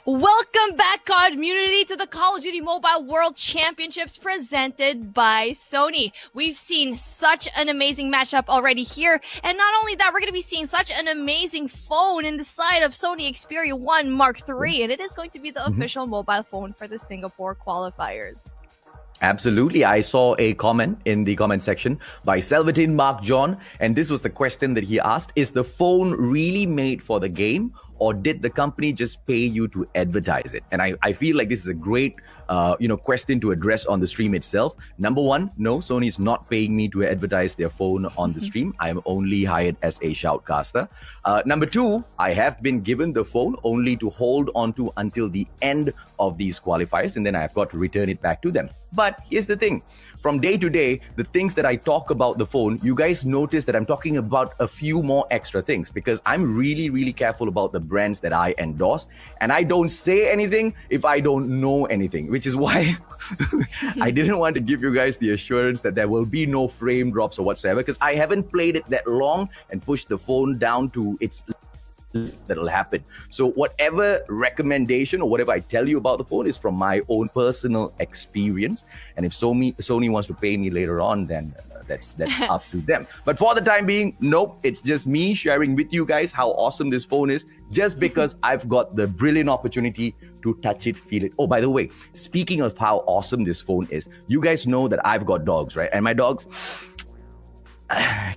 Welcome back, community, to the Call of Duty Mobile World Championships presented by Sony. We've seen such an amazing matchup already here, and not only that, we're going to be seeing such an amazing phone in the side of Sony Xperia 1 Mark III, and it is going to be the official mobile phone for the Singapore qualifiers. Absolutely. I saw a comment in the comment section by Salvatine Mark John, and this was the question that he asked. Is the phone really made for the game, or did the company just pay you to advertise it? And I feel like this is a great question to address on the stream itself. Number one, no, Sony is not paying me to advertise their phone on the stream. I am only hired as a shoutcaster. Number two, I have been given the phone only to hold on to until the end of these qualifiers, and then I've got to return it back to them. But here's the thing. From day to day, the things that I talk about the phone, you guys notice that I'm talking about a few more extra things because I'm really, really careful about the brands that I endorse. And I don't say anything if I don't know anything, which is why I didn't want to give you guys the assurance that there will be no frame drops or whatsoever, because I haven't played it that long and pushed the phone down to its that'll happen. So whatever recommendation or whatever I tell you about the phone is from my own personal experience. And if Sony wants to pay me later on, then that's up to them. But for the time being, nope, it's just me sharing with you guys how awesome this phone is, just because I've got the brilliant opportunity to touch it, feel it. Oh, by the way, speaking of how awesome this phone is, you guys know that I've got dogs, right? And my dogs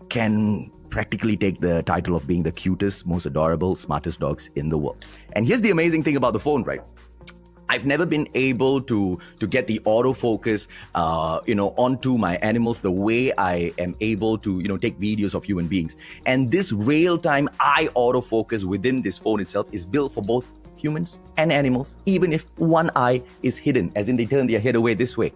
can practically take the title of being the cutest, most adorable, smartest dogs in the world. And here's the amazing thing about the phone, right? I've never been able to get the autofocus, onto my animals the way I am able to, take videos of human beings. And this real-time eye autofocus within this phone itself is built for both humans and animals, even if one eye is hidden, as in they turn their head away this way.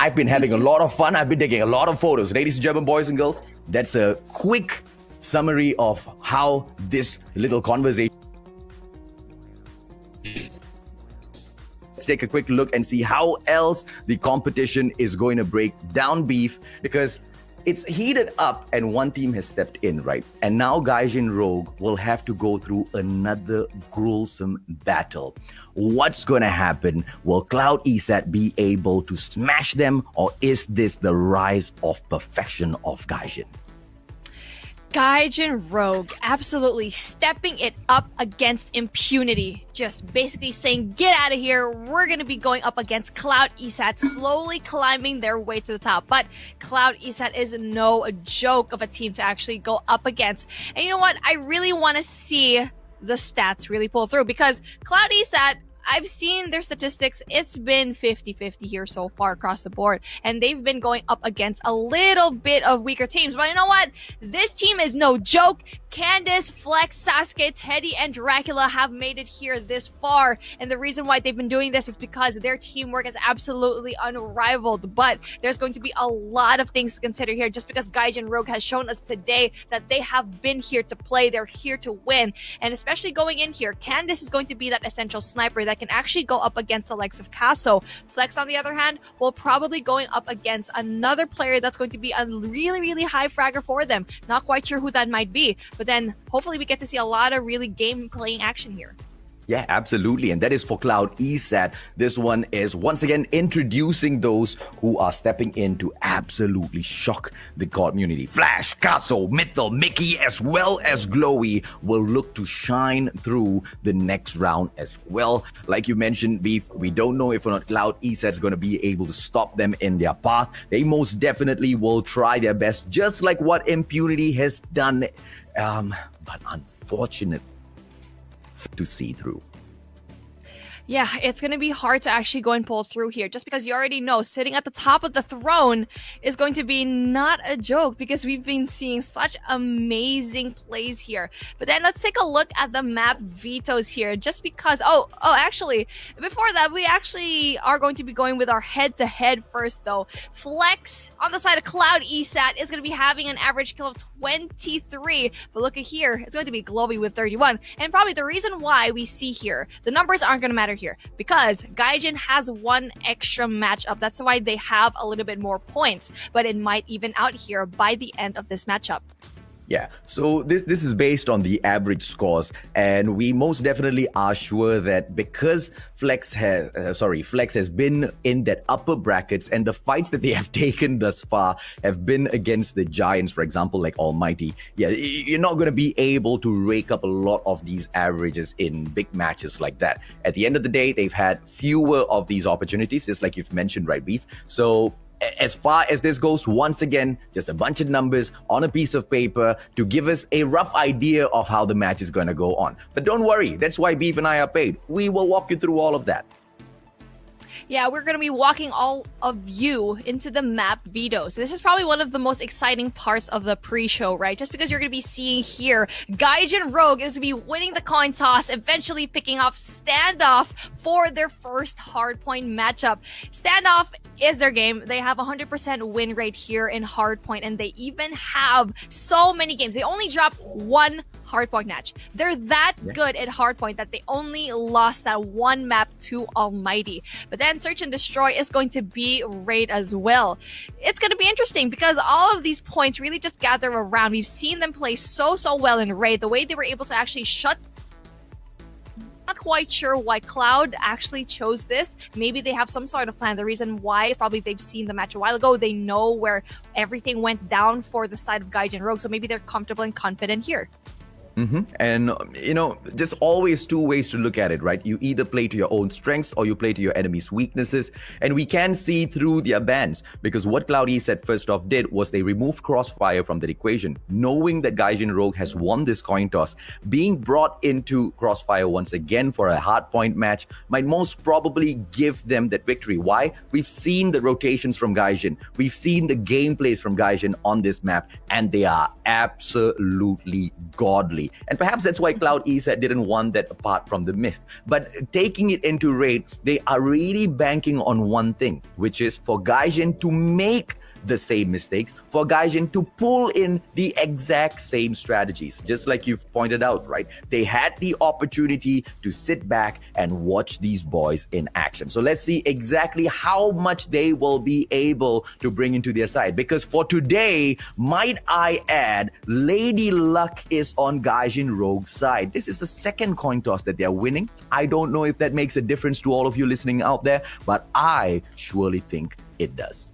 I've been having a lot of fun. I've been taking a lot of photos. Ladies and gentlemen, boys and girls, that's a quick summary of how this little conversation. Let's take a quick look and see how else the competition is going to break down, Beef, because it's heated up and one team has stepped in, right? And now Gaijin Rogue will have to go through another gruesome battle. What's going to happen? Will Cloud Esat be able to smash them, or is this the rise of perfection of Gaijin? Gaijin Rogue absolutely stepping it up against Impunity. Just basically saying, get out of here. We're going to be going up against Cloud Esat, slowly climbing their way to the top. But Cloud Esat is no joke of a team to actually go up against. And you know what? I really want to see the stats really pull through, because Cloud Esat, I've seen their statistics. It's been 50-50 here so far across the board. And they've been going up against a little bit of weaker teams. But you know what? This team is no joke. Candace, Flex, Sasuke, Teddy, and Dracula have made it here this far. And the reason why they've been doing this is because their teamwork is absolutely unrivaled. But there's going to be a lot of things to consider here, just because Gaijin Rogue has shown us today that they have been here to play. They're here to win. And especially going in here, Candace is going to be that essential sniper that can actually go up against the likes of Casso. Flex, on the other hand, will probably going up against another player that's going to be a really, really high fragger for them. Not quite sure who that might be, but then hopefully we get to see a lot of really game-playing action here. Yeah, absolutely. And that is for Cloud Esat. This one is once again introducing those who are stepping in to absolutely shock the community. Flash, Casso, Mythel, Mickey, as well as Glowy will look to shine through the next round as well. Like you mentioned, Beef, we don't know if or not Cloud Esat is going to be able to stop them in their path. They most definitely will try their best, just like what Impunity has done. But unfortunately, to see through. Yeah, it's going to be hard to actually go and pull through here, just because you already know sitting at the top of the throne is going to be not a joke, because we've been seeing such amazing plays here. But then let's take a look at the map vetoes here, just because, actually, before that, we actually are going to be going with our head-to-head first, though. Flex on the side of Cloud Esat is going to be having an average kill of 23, but look at here, it's going to be Glowy with 31. And probably the reason why we see here, the numbers aren't going to matter here, because Gaijin has one extra matchup. That's why they have a little bit more points, but it might even out here by the end of this matchup. Yeah, so this is based on the average scores, and we most definitely are sure that because Flex has been in that upper brackets, and the fights that they have taken thus far have been against the giants, for example, like ALMGHTY. Yeah, you're not going to be able to rake up a lot of these averages in big matches like that. At the end of the day, they've had fewer of these opportunities, just like you've mentioned, right, Beef? So as far as this goes, once again, just a bunch of numbers on a piece of paper to give us a rough idea of how the match is going to go on. But don't worry, that's why Beef and I are paid. We will walk you through all of that. Yeah, we're going to be walking all of you into the map vetoes. This is probably one of the most exciting parts of the pre-show, right? Just because you're going to be seeing here, Gaijin Rogue is going to be winning the coin toss, eventually picking off Standoff for their first hardpoint matchup. Standoff is their game. They have 100% win rate here in hardpoint, and they even have so many games. They only drop one hardpoint match. They're that good at hardpoint that they only lost that one map to ALMGHTY. But then Search and Destroy is going to be Raid as well. It's going to be interesting because all of these points really just gather around. We've seen them play so well in Raid. The way they were able to actually shut. Not quite sure why Cloud actually chose this. Maybe they have some sort of plan. The reason why is probably they've seen the match a while ago. They know where everything went down for the side of Gaijin Rogue, so maybe they're comfortable and confident here. And, just always two ways to look at it, right? You either play to your own strengths or you play to your enemy's weaknesses. And we can see through their bans, because what Cloud Esat first off did was they removed Crossfire from the equation, knowing that Gaijin Rogue has won this coin toss. Being brought into Crossfire once again for a hardpoint match might most probably give them that victory. Why? We've seen the rotations from Gaijin. We've seen the gameplays from Gaijin on this map, and they are absolutely godly. And perhaps that's why Cloud Esat didn't want that apart from the mist. But taking it into raid, they are really banking on one thing, which is for Gaijin to make the same mistakes, for Gaijin to pull in the exact same strategies. Just like you've pointed out, right? They had the opportunity to sit back and watch these boys in action. So let's see exactly how much they will be able to bring into their side. Because for today, might I add, Lady Luck is on Gaijin Rogue's side. This is the second coin toss that they're winning. I don't know if that makes a difference to all of you listening out there, but I surely think it does.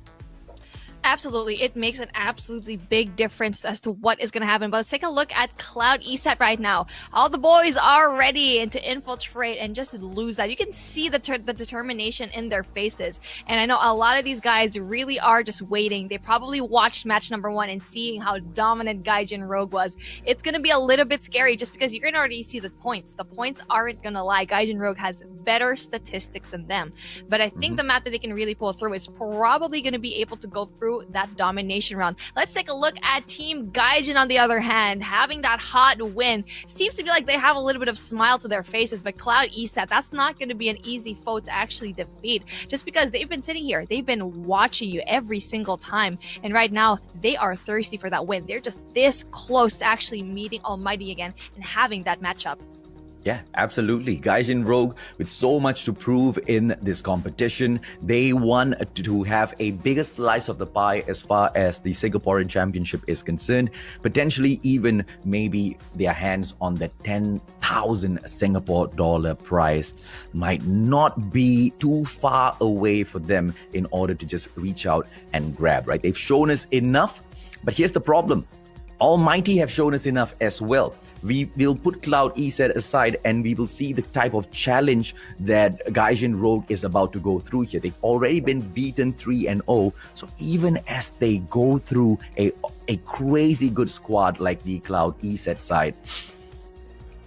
Absolutely. It makes an absolutely big difference as to what is going to happen. But let's take a look at Cloud Esat right now. All the boys are ready and to infiltrate and just lose that. You can see the determination in their faces. And I know a lot of these guys really are just waiting. They probably watched match number 1 and seeing how dominant Gaijin Rogue was. It's going to be a little bit scary just because you're going to already see the points. The points aren't going to lie. Gaijin Rogue has better statistics than them. But I think the map that they can really pull through is probably going to be able to go through that domination round. Let's take a look at Team Gaijin on the other hand. Having that hot win seems to be like they have a little bit of smile to their faces, but Cloud Esat, that's not going to be an easy foe to actually defeat just because they've been sitting here. They've been watching you every single time, and right now they are thirsty for that win. They're just this close to actually meeting ALMGHTY again and having that matchup. Yeah, absolutely. Gaijin Rogue, with so much to prove in this competition, they want to have a bigger slice of the pie as far as the Singaporean Championship is concerned. Potentially even maybe their hands on the 10,000 Singapore dollar prize might not be too far away for them in order to just reach out and grab, right? They've shown us enough, but here's the problem. ALMGHTY have shown us enough as well. We will put Cloud Esat aside and we will see the type of challenge that Gaijin Rogue is about to go through here. They've already been beaten 3-0. So even as they go through a crazy good squad like the Cloud Esat side,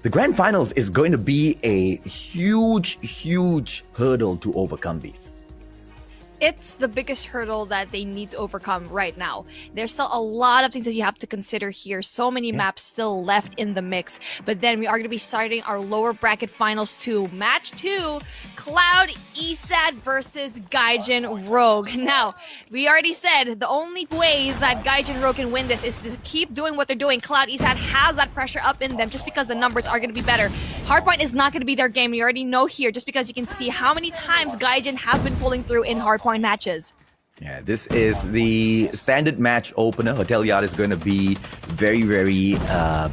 the grand finals is going to be a huge hurdle to overcome, Beef. It's the biggest hurdle that they need to overcome right now. There's still a lot of things that you have to consider here. So many maps still left in the mix. But then we are going to be starting our lower bracket finals 2. Match 2, Cloud Esat versus Gaijin Rogue. Now, we already said the only way that Gaijin Rogue can win this is to keep doing what they're doing. Cloud Esat has that pressure up in them just because the numbers are going to be better. Hardpoint is not going to be their game. We already know here just because you can see how many times Gaijin has been pulling through in hardpoint matches. Yeah, this is the standard match opener. Hotel Yard is going to be very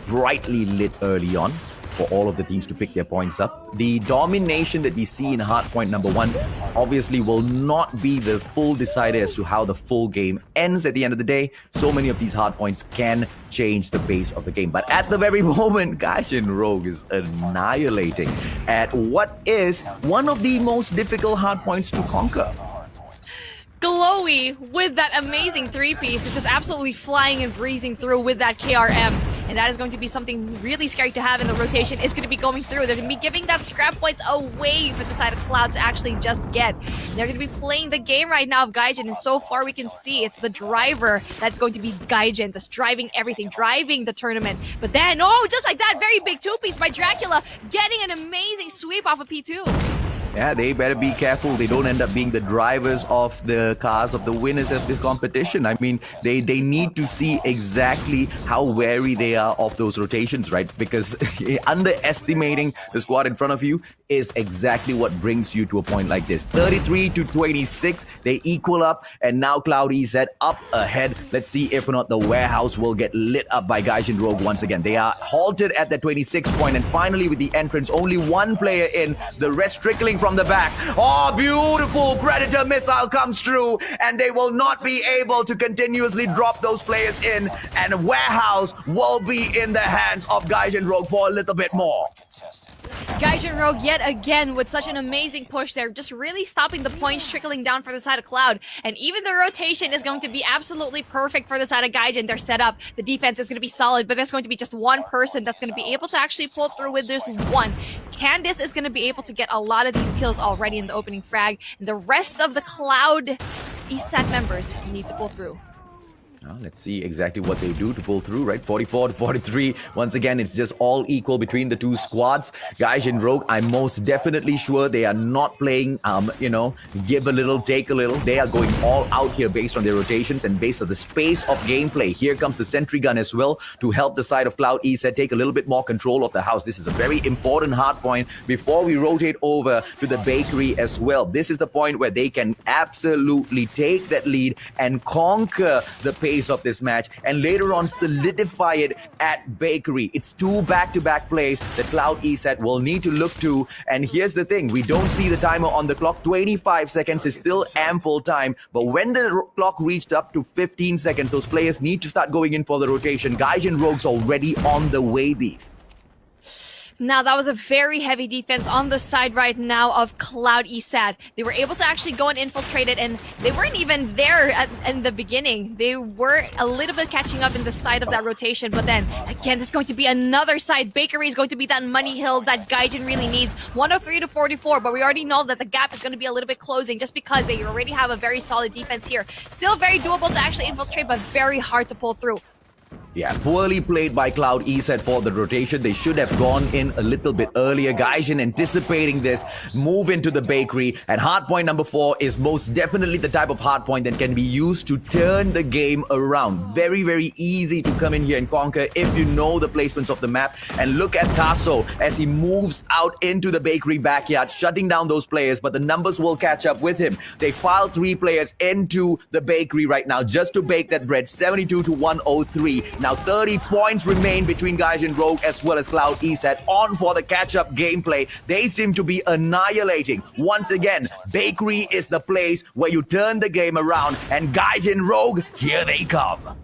brightly lit early on for all of the teams to pick their points up. The domination that we see in hardpoint number 1 obviously will not be the full decider as to how the full game ends at the end of the day. So many of these hardpoints can change the pace of the game. But at the very moment, Gaijin Rogue is annihilating at what is one of the most difficult hardpoints to conquer. Glowy with that amazing 3-piece. It's just absolutely flying and breezing through with that KRM. And that is going to be something really scary to have in the rotation. It's going to be going through. They're going to be giving that scrap points away for the side of Cloud to actually just get. They're going to be playing the game right now of Gaijin. And so far we can see it's the driver that's going to be Gaijin. That's driving everything, driving the tournament. But then, oh, just like that, very big 2-piece by Dracula, getting an amazing sweep off of P2. Yeah, they better be careful. They don't end up being the drivers of the cars of the winners of this competition. I mean, they need to see exactly how wary they are of those rotations, right? Because underestimating the squad in front of you is exactly what brings you to a point like this. 33-26, they equal up, and now Cloud Esat up ahead. Let's see if or not the warehouse will get lit up by Gaijin Rogue once again. They are halted at the 26 point, and finally with the entrance, only one player in, the rest trickling from the back. Oh, beautiful Predator missile comes through, and they will not be able to continuously drop those players in, and Warehouse will be in the hands of Gaijin Rogue for a little bit more. Gaijin Rogue yet again with such an amazing push there, just really stopping the points trickling down for the side of Cloud. And even the rotation is going to be absolutely perfect for the side of Gaijin. They're set up, the defense is going to be solid, but there's going to be just one person that's going to be able to actually pull through with this one. Candice is going to be able to get a lot of these kills already in the opening frag, and the rest of the Cloud Esat members need to pull through. Let's see exactly what they do to pull through, right? 44 to 43. Once again, it's just all equal between the two squads. Gaijin Rogue, I'm most definitely sure they are not playing, give a little, take a little. They are going all out here based on their rotations and based on the space of gameplay. Here comes the sentry gun as well to help the side of Cloud Esat take a little bit more control of the house. This is a very important hard point before we rotate over to the bakery as well. This is the point where they can absolutely take that lead and conquer the pace of this match, and later on solidify it at bakery. It's two back-to-back plays that Cloud Esat will need to look to, and here's the thing, we don't see the timer on the clock. 25 seconds is still ample time, but when the clock reached up to 15 seconds, those players need to start going in for the rotation. Gaijin Rogue's already on the way, Beef. Now, that was a very heavy defense on the side right now of Cloud Esat. They were able to actually go and infiltrate it, and they weren't even there in the beginning. They were a little bit catching up in the side of that rotation, but then, again, there's going to be another side. Bakery is going to be that money hill that Gaijin really needs. 103 to 44, but we already know that the gap is going to be a little bit closing just because they already have a very solid defense here. Still very doable to actually infiltrate, but very hard to pull through. Yeah, poorly played by Cloud Esat for the rotation. They should have gone in a little bit earlier. Gaijin anticipating this, move into the bakery. And hard point number 4 is most definitely the type of hard point that can be used to turn the game around. Very, very easy to come in here and conquer if you know the placements of the map. And look at Tasso as he moves out into the bakery backyard, shutting down those players, but the numbers will catch up with him. They pile 3 players into the bakery right now just to bake that bread. 72 to 103. Now 30 points remain between Gaijin Rogue as well as Cloud Esat on for the catch-up gameplay. They seem to be annihilating. Once again, Bakery is the place where you turn the game around, and Gaijin Rogue, here they come.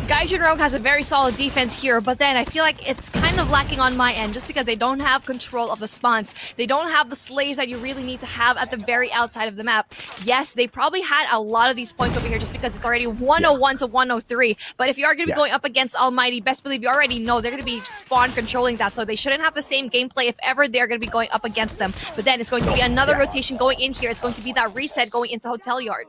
Gaijin Rogue has a very solid defense here, but then I feel like it's kind of lacking on my end just because they don't have control of the spawns. They don't have the slaves that you really need to have at the very outside of the map. Yes, they probably had a lot of these points over here just because it's already 101 to 103. But if you are going to be going up against ALMGHTY, best believe you already know they're going to be spawn controlling that, so they shouldn't have the same gameplay if ever they're going to be going up against them. But then it's going to be another rotation going in here. It's going to be that reset going into Hotel Yard.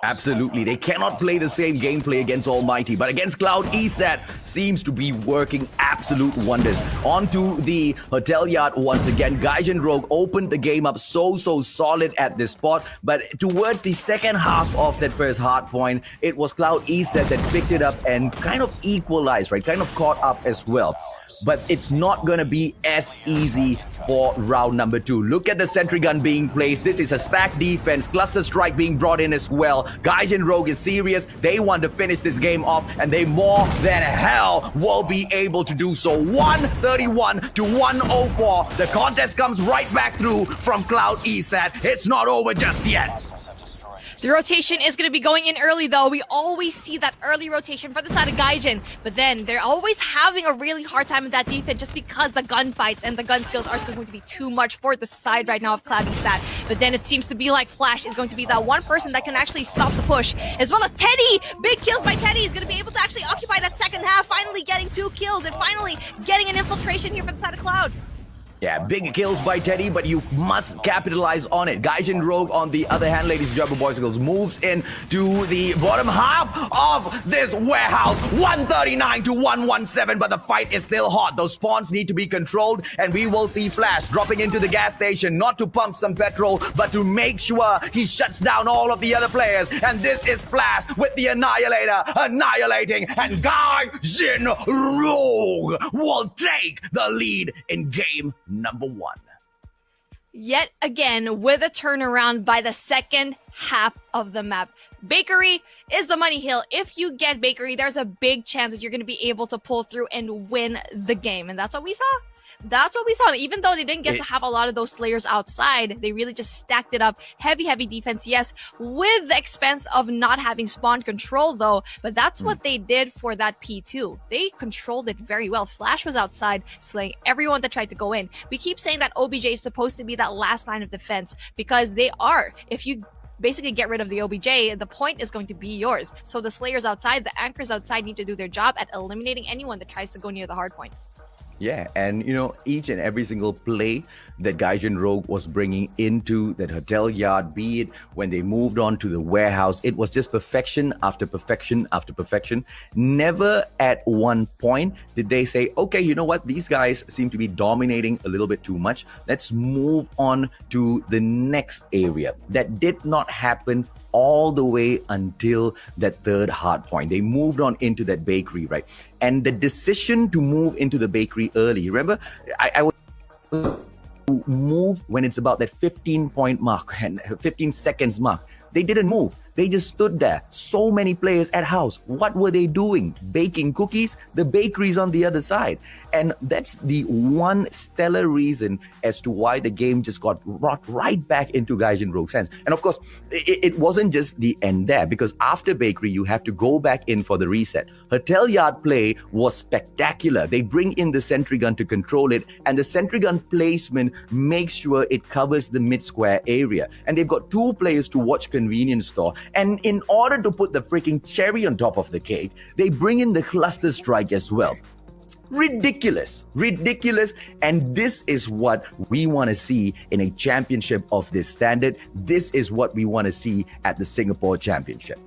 Absolutely. They cannot play the same gameplay against ALMGHTY, but against Cloud Esat seems to be working absolute wonders. Onto the Hotel Yard once again. Gaijin Rogue opened the game up so solid at this spot, but towards the second half of that first hard point, it was Cloud Esat that picked it up and kind of equalized, right? Kind of caught up as well. But it's not going to be as easy for round number 2. Look at the sentry gun being placed. This is a stack defense. Cluster strike being brought in as well. Gaijin Rogue is serious. They want to finish this game off, and they more than hell will be able to do so. 131 to 104. The contest comes right back through from Cloud Esat. It's not over just yet. The rotation is going to be going in early, though. We always see that early rotation for the side of Gaijin, but then they're always having a really hard time with that defense just because the gunfights and the gun skills are going to be too much for the side right now of Cloud Esat. But then it seems to be like Flash is going to be that one person that can actually stop the push, as well as Teddy. Big kills by Teddy is going to be able to actually occupy that second half, finally getting 2 kills and finally getting an infiltration here for the side of Cloud. Yeah, big kills by Teddy, but you must capitalize on it. Gaijin Rogue, on the other hand, ladies and gentlemen, boys and girls, moves in to the bottom half of this warehouse. 139 to 117, but the fight is still hot. Those spawns need to be controlled, and we will see Flash dropping into the gas station, not to pump some petrol, but to make sure he shuts down all of the other players. And this is Flash with the Annihilator, annihilating, and Gaijin Rogue will take the lead in game number 1. Yet again, with a turnaround by the second half of the map. Bakery is the money hill. If you get Bakery, there's a big chance that you're going to be able to pull through and win the game. And that's what we saw. That's what we saw. Even though they didn't get to have a lot of those slayers outside, they really just stacked it up. Heavy defense, yes, with the expense of not having spawn control though. But that's what they did for that P2. They controlled it very well. Flash was outside, slaying everyone that tried to go in. We keep saying that OBJ is supposed to be that last line of defense because they are. If you basically get rid of the OBJ, the point is going to be yours. So the slayers outside, the anchors outside need to do their job at eliminating anyone that tries to go near the hard point. Yeah, and you know, each and every single play that Gaijin Rogue was bringing into that hotel yard, be it when they moved on to the warehouse, it was just perfection after perfection after perfection. Never at one point did they say, okay, you know what, these guys seem to be dominating a little bit too much. Let's move on to the next area. That did not happen all the way until that third hard point. They moved on into that bakery, right? And the decision to move into the bakery early, remember, I was move when it's about that 15-point mark and 15 seconds mark. They didn't move. They just stood there. So many players at house. What were they doing? Baking cookies? The bakery's on the other side. And that's the one stellar reason as to why the game just got brought right back into Gaijin Rogue's hands. And of course, it wasn't just the end there, because after bakery, you have to go back in for the reset. Hotel yard play was spectacular. They bring in the sentry gun to control it, and the sentry gun placement makes sure it covers the mid-square area. And they've got 2 players to watch convenience store. And in order to put the freaking cherry on top of the cake, they bring in the cluster strike as well. Ridiculous. And this is what we want to see in a championship of this standard. This is what we want to see at the Singapore Championship.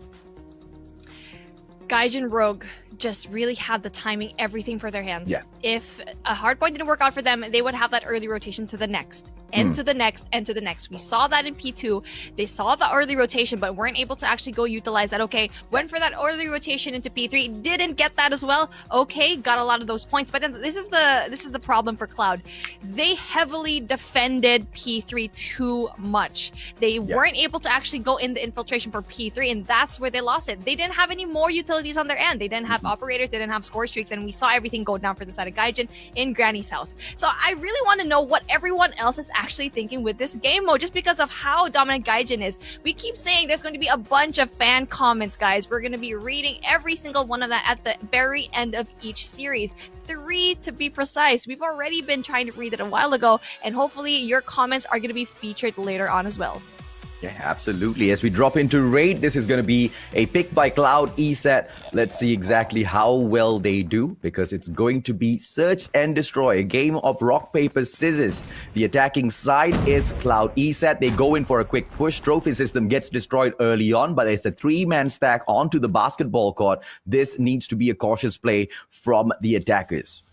Gaijin Rogue just really had the timing, everything for their hands. Yeah. If a hard point didn't work out for them, they would have that early rotation to the next, and to the next, and to the next. We saw that in P2. They saw the early rotation, but weren't able to actually go utilize that. Okay, went for that early rotation into P3, didn't get that as well. Okay, got a lot of those points, but then this is the problem for Cloud. They heavily defended P3 too much. They weren't able to actually go in the infiltration for P3, and that's where they lost it. They didn't have any more utilities on their end. They didn't have operators, they didn't have score streaks, and we saw everything go down for the side of Gaijin in Granny's house. So I really want to know what everyone else is actually thinking with this game mode, just because of how dominant Gaijin is. We keep saying there's going to be a bunch of fan comments, guys. We're going to be reading every single one of that at the very end of each series. 3 to be precise. We've already been trying to read it a while ago, and hopefully your comments are going to be featured later on as well. Yeah, absolutely. As we drop into raid, this is going to be a pick by Cloud Esat. Let's see exactly how well they do, because it's going to be search and destroy, a game of rock, paper, scissors. The attacking side is Cloud Esat. They go in for a quick push. Trophy system gets destroyed early on, but it's a 3-man stack onto the basketball court. This needs to be a cautious play from the attackers.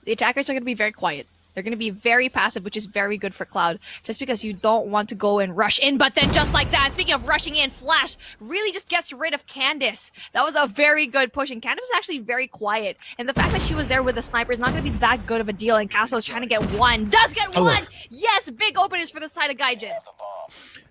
The attackers are going to be very quiet. They're going to be very passive, which is very good for Cloud, just because you don't want to go and rush in. But then just like that, speaking of rushing in, Flash really just gets rid of Candice. That was a very good push, and Candice was actually very quiet. And the fact that she was there with the sniper is not going to be that good of a deal, and Castle is trying to get one. Does get one! Yes, big openers for the side of Gaijin.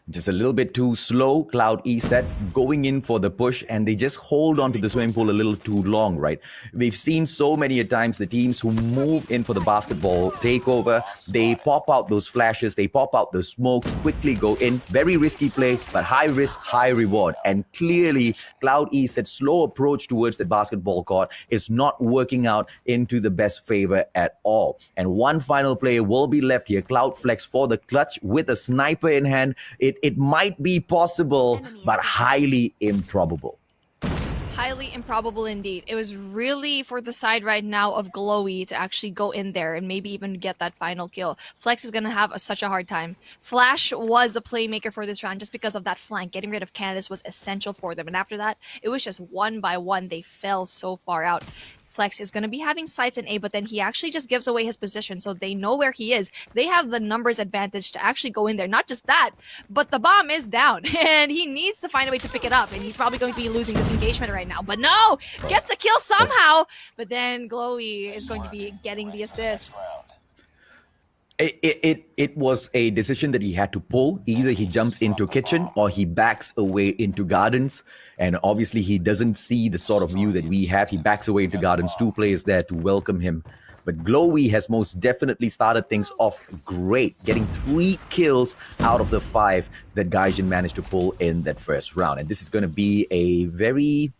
Just a little bit too slow, Cloud Esat going in for the push, and they just hold on to the swimming pool a little too long, right? We've seen so many times the teams who move in for the basketball takeover, they pop out those flashes, they pop out the smokes, quickly go in. Very risky play, but high risk, high reward. And clearly, Cloud Esat's slow approach towards the basketball court is not working out into the best favor at all. And one final player will be left here. Cloud Flex for the clutch with a sniper in hand. It might be possible, but highly improbable. Highly improbable indeed. It was really for the side right now of Glowy to actually go in there and maybe even get that final kill. Flex is going to have such a hard time. Flash was the playmaker for this round just because of that flank. Getting rid of Candice was essential for them. And after that, it was just one by one. They fell so far out. Flex is going to be having sights in A, but then he actually just gives away his position, so they know where he is. They have the numbers advantage to actually go in there. Not just that, but the bomb is down, and he needs to find a way to pick it up, and he's probably going to be losing this engagement right now. But no! Gets a kill somehow! But then Glowy is going to be getting the assist. It was a decision that he had to pull. Either he jumps into kitchen or he backs away into gardens. And obviously he doesn't see the sort of view that we have. He backs away into gardens. 2 players there to welcome him. But Glowy has most definitely started things off great, getting 3 kills out of the 5 that Gaijin managed to pull in that first round. And this is going to be a very...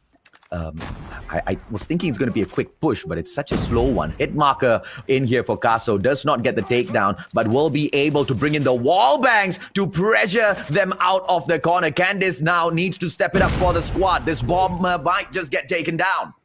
I was thinking it's going to be a quick push, but it's such a slow one. Hit marker in here for Caso. Does not get the takedown, but will be able to bring in the wall bangs to pressure them out of the corner. Candice now needs to step it up for the squad. This bomber might just get taken down.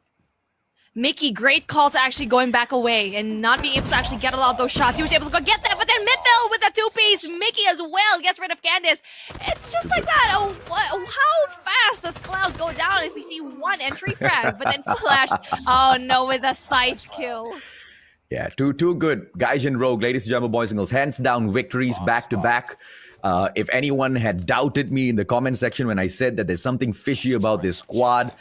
Mickey, great call to actually going back away and not being able to actually get a lot of those shots. He was able to go get that, but then Mythil with the 2-piece. Mickey as well gets rid of Candice. It's just like that. Oh, how fast does Cloud go down if we see one entry frag? But then Flash, oh no, with a side kill. Yeah, too good. Gaijin Rogue, ladies and gentlemen, boys and girls, hands down victories back to back. If anyone had doubted me in the comment section when I said that there's something fishy about this squad,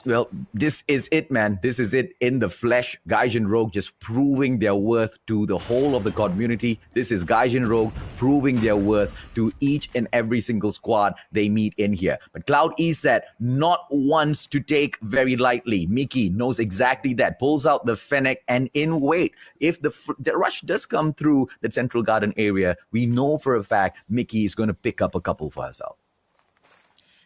well, this is it, man. This is it in the flesh. Gaijin Rogue just proving their worth to the whole of the community. This is Gaijin Rogue proving their worth to each and every single squad they meet in here. But Cloud Esat not once to take very lightly. Mickey knows exactly that. Pulls out the Fennec and in wait. If the rush does come through the Central Garden area, we know for a fact Mickey is going to pick up a couple for herself.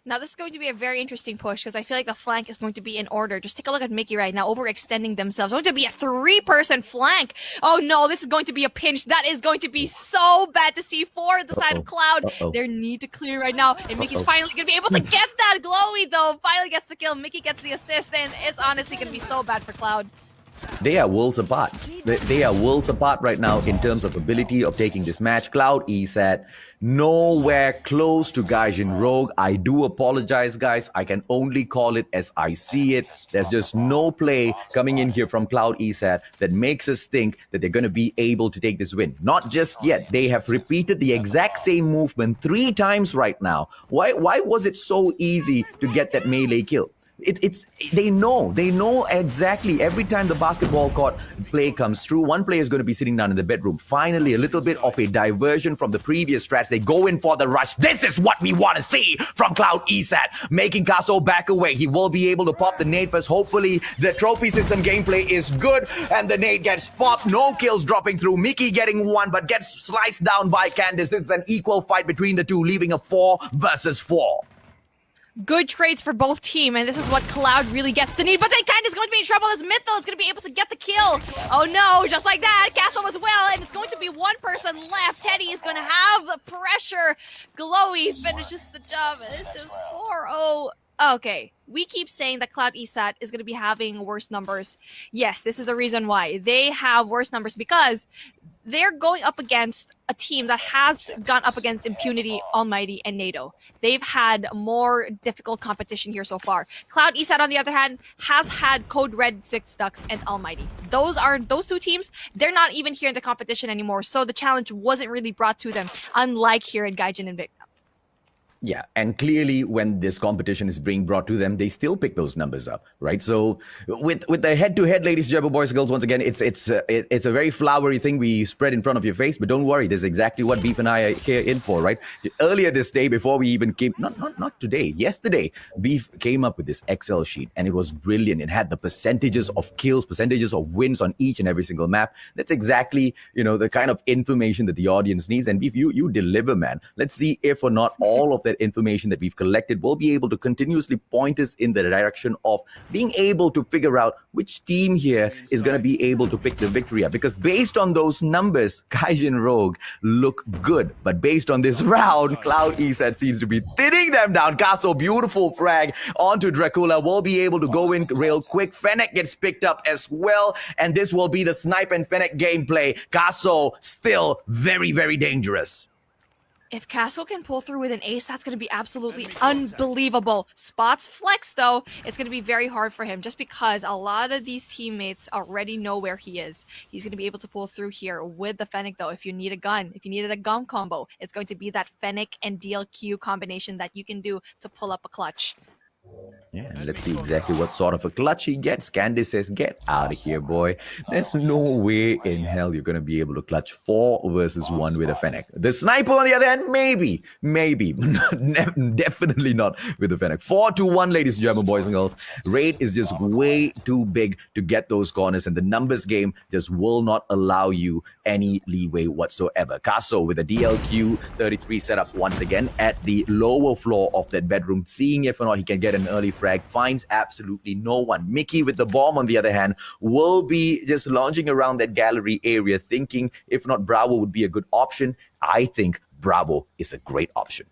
Now, this is going to be a very interesting push because I feel like the flank is going to be in order. Just take a look at Mickey right now, overextending themselves. It's going to be a 3-person flank. Oh no, this is going to be a pinch. That is going to be so bad to see for the side of Cloud. They need to clear right now. And Mickey's finally going to be able to get that Glowy, though. Finally gets the kill. Mickey gets the assist, and it's honestly going to be so bad for Cloud. They are worlds apart. They are worlds apart right now in terms of ability of taking this match. Cloud Esat nowhere close to Gaijin Rogue. I do apologize, guys. I can only call it as I see it. There's just no play coming in here from Cloud Esat that makes us think that they're going to be able to take this win. Not just yet. They have repeated the exact same movement 3 times right now. Why was it so easy to get that melee kill? They know exactly every time the basketball court play comes through, one player is going to be sitting down in the bedroom. Finally, a little bit of a diversion from the previous strats. They go in for the rush. This is what we want to see from Cloud Esat, making Caso back away. He will be able to pop the nade first. Hopefully, the trophy system gameplay is good, and the nade gets popped. No kills dropping through. Mickey getting 1, but gets sliced down by Candice. This is an equal fight between the two, leaving a 4 versus 4. Good trades for both team, and this is what Cloud really gets to need. But then Candice is going to be in trouble as Mythil is going to be able to get the kill. Oh no, just like that, Castle as well, and it's going to be 1 person left. Teddy is going to have the pressure. Glowy finishes the job, and it's just 4-0. Okay, we keep saying that Cloud Esat is going to be having worse numbers. Yes, this is the reason why. They have worse numbers because they're going up against a team that has gone up against Impunity, ALMGHTY, and NATO. They've had more difficult competition here so far. Cloud Esat, on the other hand, has had Code Red, Six Ducks, and ALMGHTY. Those 2 teams, they're not even here in the competition anymore, so the challenge wasn't really brought to them, unlike here in Gaijin and Vic. Yeah, and clearly when this competition is being brought to them, they still pick those numbers up, right? So with the head-to-head, ladies and gentlemen, boys and girls, once again, it's a very flowery thing we spread in front of your face, but don't worry, this is exactly what Beef and I are here in for, right? Earlier this day, before we even came, not today, yesterday, Beef came up with this Excel sheet, and it was brilliant. It had the percentages of kills, percentages of wins on each and every single map. That's exactly, the kind of information that the audience needs, and Beef, you deliver, man. Let's see if or not all of that information that we've collected will be able to continuously point us in the direction of being able to figure out which team here is going to be able to pick the victory up. Because based on those numbers, Gaijin Rogue look good. But based on this round, Cloud Esat seems to be thinning them down. Caso, beautiful frag onto Dracula, will be able to go in real quick. Fennec gets picked up as well. And this will be the Snipe and Fennec gameplay. Caso still very, very dangerous. If Castle can pull through with an ace, that's going to be absolutely unbelievable. Spots flex, though, it's going to be very hard for him just because a lot of these teammates already know where he is. He's going to be able to pull through here with the Fennec, though. If you need a gun, if you needed a gun combo, it's going to be that Fennec and DLQ combination that you can do to pull up a clutch. Yeah, and let's see exactly what sort of a clutch he gets. Candice says, get out of here, boy. There's no way in hell you're going to be able to clutch 4 versus 1 with a Fennec. The sniper, on the other hand, maybe, but definitely not with the Fennec. 4-1, ladies and gentlemen, boys and girls. Raid is just way too big to get those corners, and the numbers game just will not allow you any leeway whatsoever. Caso with a DLQ 33 setup once again at the lower floor of that bedroom, seeing if or not he can get an early frag, finds absolutely no one. Mickey with the bomb, on the other hand, will be just lounging around that gallery area, thinking if not Bravo would be a good option. I think Bravo is a great option.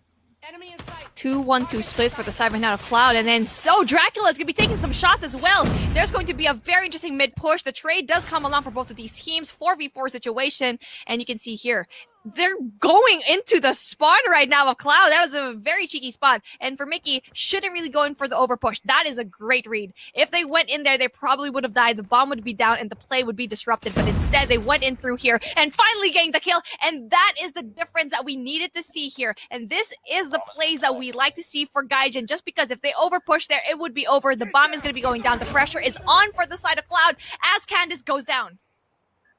2-1-2 split for the side right now of Cloud, and then Dracula's gonna be taking some shots as well. There's going to be a very interesting mid push. The trade does come along for both of these teams, 4v4 situation, and you can see here they're going into the spawn right now of Cloud. That was a very cheeky spot, and for Mickey, shouldn't really go in for the overpush. That is a great read. If they went in there, they probably would have died. The bomb would be down, and the play would be disrupted, but instead they went in through here and finally getting the kill, and that is the difference that we needed to see here. And this is the plays that we like to see for Gaijin, just because if they overpush there, it would be over. The bomb is going to be going down. The pressure is on for the side of Cloud as Candice goes down.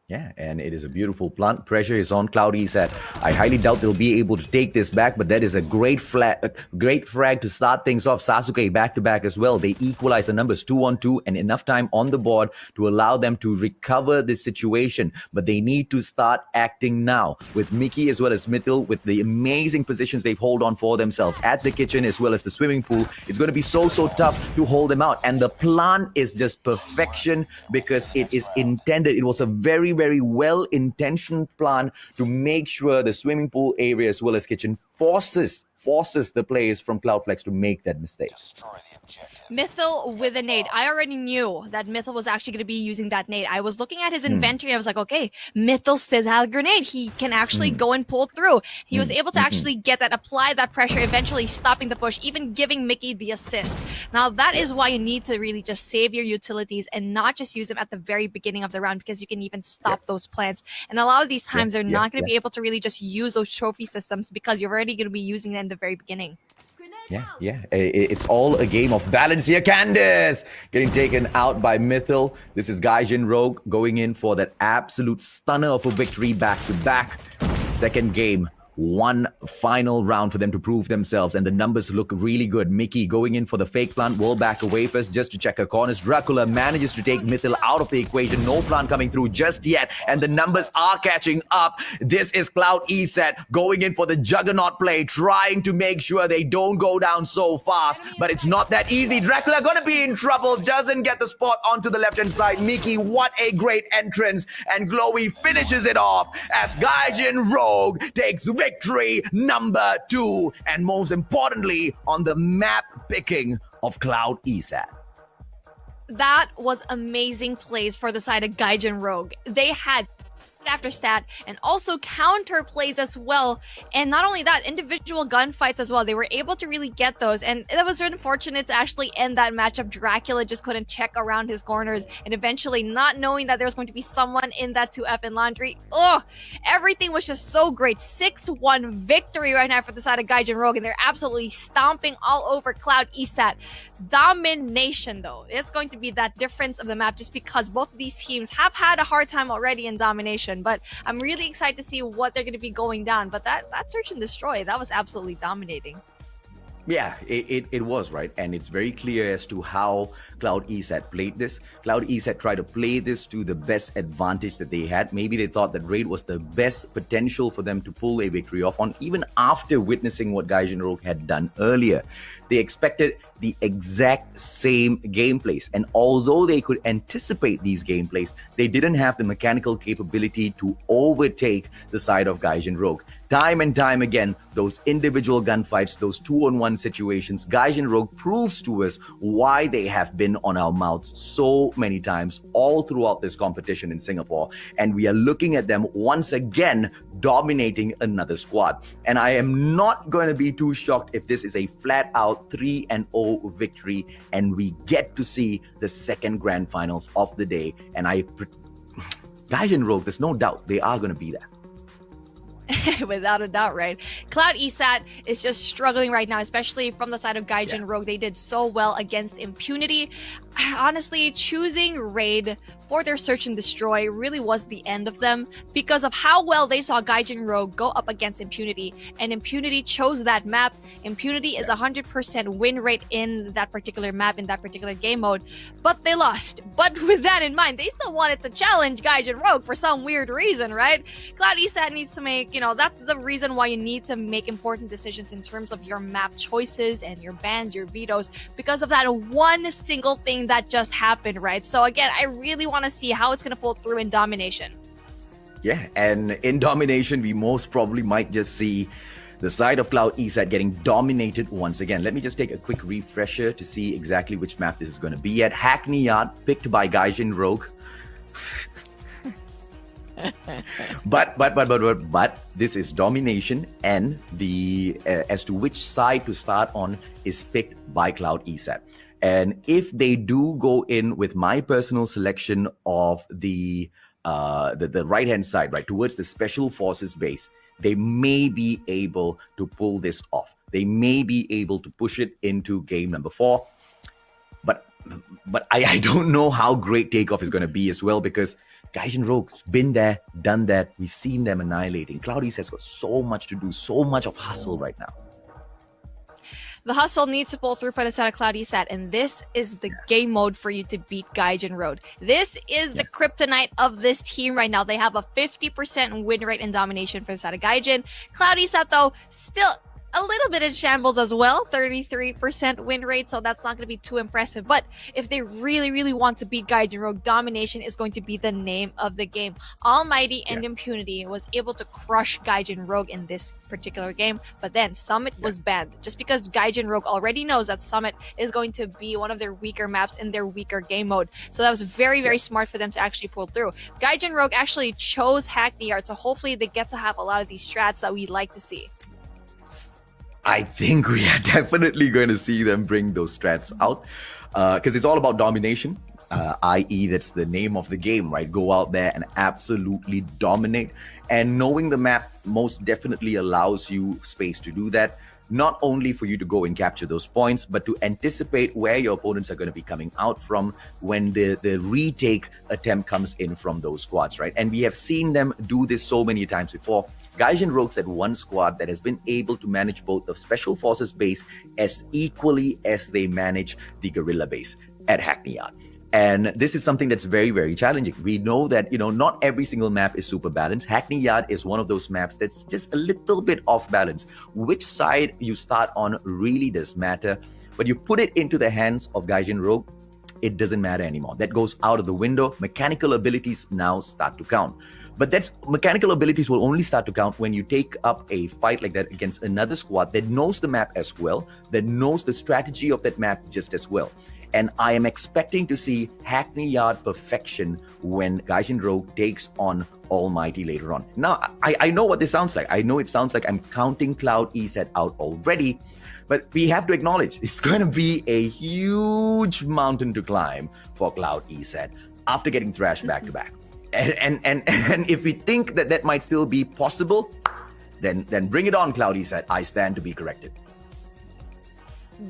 Yeah, and it is a beautiful plant. Pressure is on Cloud Esat. I highly doubt they'll be able to take this back, but that is a great frag to start things off. Sasuke back-to-back as well. They equalize the numbers 2-on-2 and enough time on the board to allow them to recover this situation. But they need to start acting now with Mickey as well as Mithil with the amazing positions they've hold on for themselves at the kitchen as well as the swimming pool. It's going to be so tough to hold them out. And the plan is just perfection because it is intended. It was a very well-intentioned plan to make sure the swimming pool area as well as kitchen forces the players from Cloudflex to make that mistake. Mithil with a nade. I already knew that Mithil was actually going to be using that nade. I was looking at his inventory. I was like, okay, Mithil still has a grenade. He can actually go and pull through. He was able to actually get that, apply that pressure, eventually stopping the push, even giving Mickey the assist. Now, that is why you need to really just save your utilities and not just use them at the very beginning of the round, because you can even stop those plants. And a lot of these times, they're not going to be able to really just use those trophy systems because you're already going to be using them at the very beginning. Yeah. It's all a game of balance here. Candice getting taken out by Mithil. This is Gaijin Rogue going in for that absolute stunner of a victory back-to-back. Second game. One final round for them to prove themselves, and the numbers look really good. Mickey going in for the fake plant, will back away first just to check her corners. Dracula manages to take Mithil out of the equation. No plant coming through just yet, and the numbers are catching up. This is Cloud Esat going in for the juggernaut play, trying to make sure they don't go down so fast, but it's not that easy. Dracula gonna be in trouble, doesn't get the spot onto the left-hand side. Mickey, what a great entrance, and Glowy finishes it off as Gaijin Rogue takes victory number 2, and most importantly, on the map picking of Cloud Esat. That was amazing plays for the side of Gaijin Rogue. They had after stat and also counter plays as well, and not only that, individual gunfights as well. They were able to really get those, and it was unfortunate to actually end that matchup. Dracula just couldn't check around his corners, and eventually, not knowing that there was going to be someone in that 2F in laundry, everything was just so great. 6-1 victory right now for the side of Gaijin Rogue, and they're absolutely stomping all over Cloud Esat. Domination, though, it's going to be that difference of the map, just because both of these teams have had a hard time already in domination. But I'm really excited to see what they're going to be going down. But that search and destroy, that was absolutely dominating. Yeah, it was, right? And it's very clear as to how Cloud Esat played this. Cloud Esat tried to play this to the best advantage that they had. Maybe they thought that Raid was the best potential for them to pull a victory off on, even after witnessing what Gaijin Rogue had done earlier. They expected the exact same gameplays. And although they could anticipate these gameplays, they didn't have the mechanical capability to overtake the side of Gaijin Rogue. Time and time again, those individual gunfights, those 2-on-1 situations, Gaijin Rogue proves to us why they have been on our mouths so many times all throughout this competition in Singapore. And we are looking at them once again dominating another squad. And I am not going to be too shocked if this is a flat-out 3-0 victory and we get to see the second grand finals of the day. And Gaijin Rogue, there's no doubt they are going to be there. Without a doubt, right? Cloud Esat is just struggling right now, especially from the side of Gaijin Rogue. They did so well against Impunity. Honestly, choosing Raid for their Search and Destroy really was the end of them because of how well they saw Gaijin Rogue go up against Impunity. And Impunity chose that map. Impunity is 100% win rate in that particular map, in that particular game mode. But they lost. But with that in mind, they still wanted to challenge Gaijin Rogue for some weird reason, right? Cloud Esat needs to make, that's the reason why you need to make important decisions in terms of your map choices and your bans, your vetoes, because of that one single thing that just happened, right? So again, I really want to see how it's going to pull through in Domination. Yeah, and in Domination, we most probably might just see the side of Cloud Esat getting dominated once again. Let me just take a quick refresher to see exactly which map this is going to be at. Hackney Yard, picked by Gaijin Rogue. but this is Domination, and the as to which side to start on is picked by Cloud Esat. And if they do go in with my personal selection of the right hand side, right, towards the Special Forces base, they may be able to pull this off. They may be able to push it into game number 4. But I don't know how great takeoff is going to be as well, because Gaijin Rogue's been there, done that. We've seen them annihilating. Cloud Esat's got so much to do, so much of hustle right now. The hustle needs to pull through for the side of Cloud Esat, and this is the game mode for you to beat Gaijin Rogue. This is the kryptonite of this team right now. They have a 50% win rate in Domination for the side of Gaijin. Cloud Esat, though, still a little bit in shambles as well, 33% win rate, so that's not going to be too impressive. But if they really, really want to beat Gaijin Rogue, Domination is going to be the name of the game. Almighty and Impunity was able to crush Gaijin Rogue in this particular game, but then Summit was banned just because Gaijin Rogue already knows that Summit is going to be one of their weaker maps in their weaker game mode. So that was very, very smart for them to actually pull through. Gaijin Rogue actually chose Hackney Yard, so hopefully they get to have a lot of these strats that we'd like to see. I think we are definitely going to see them bring those strats out, because it's all about domination, i.e. that's the name of the game, right? Go out there and absolutely dominate. And knowing the map most definitely allows you space to do that, not only for you to go and capture those points, but to anticipate where your opponents are going to be coming out from when the retake attempt comes in from those squads, right? And we have seen them do this so many times before. Gaijin Rogue's that one squad that has been able to manage both the Special Forces base as equally as they manage the Guerrilla base at Hackney Yard. And this is something that's very, very challenging. We know that, not every single map is super balanced. Hackney Yard is one of those maps that's just a little bit off balance. Which side you start on really does matter. But you put it into the hands of Gaijin Rogue, it doesn't matter anymore. That goes out of the window. Mechanical abilities now start to count. But mechanical abilities will only start to count when you take up a fight like that against another squad that knows the map as well, that knows the strategy of that map just as well. And I am expecting to see Hackney Yard perfection when Gaijin Rogue takes on Almighty later on. Now, I know what this sounds like. I know it sounds like I'm counting Cloud Esat out already, but we have to acknowledge it's going to be a huge mountain to climb for Cloud Esat after getting thrashed back to back. And if we think that might still be possible, then bring it on, Cloud Esat. I stand to be corrected.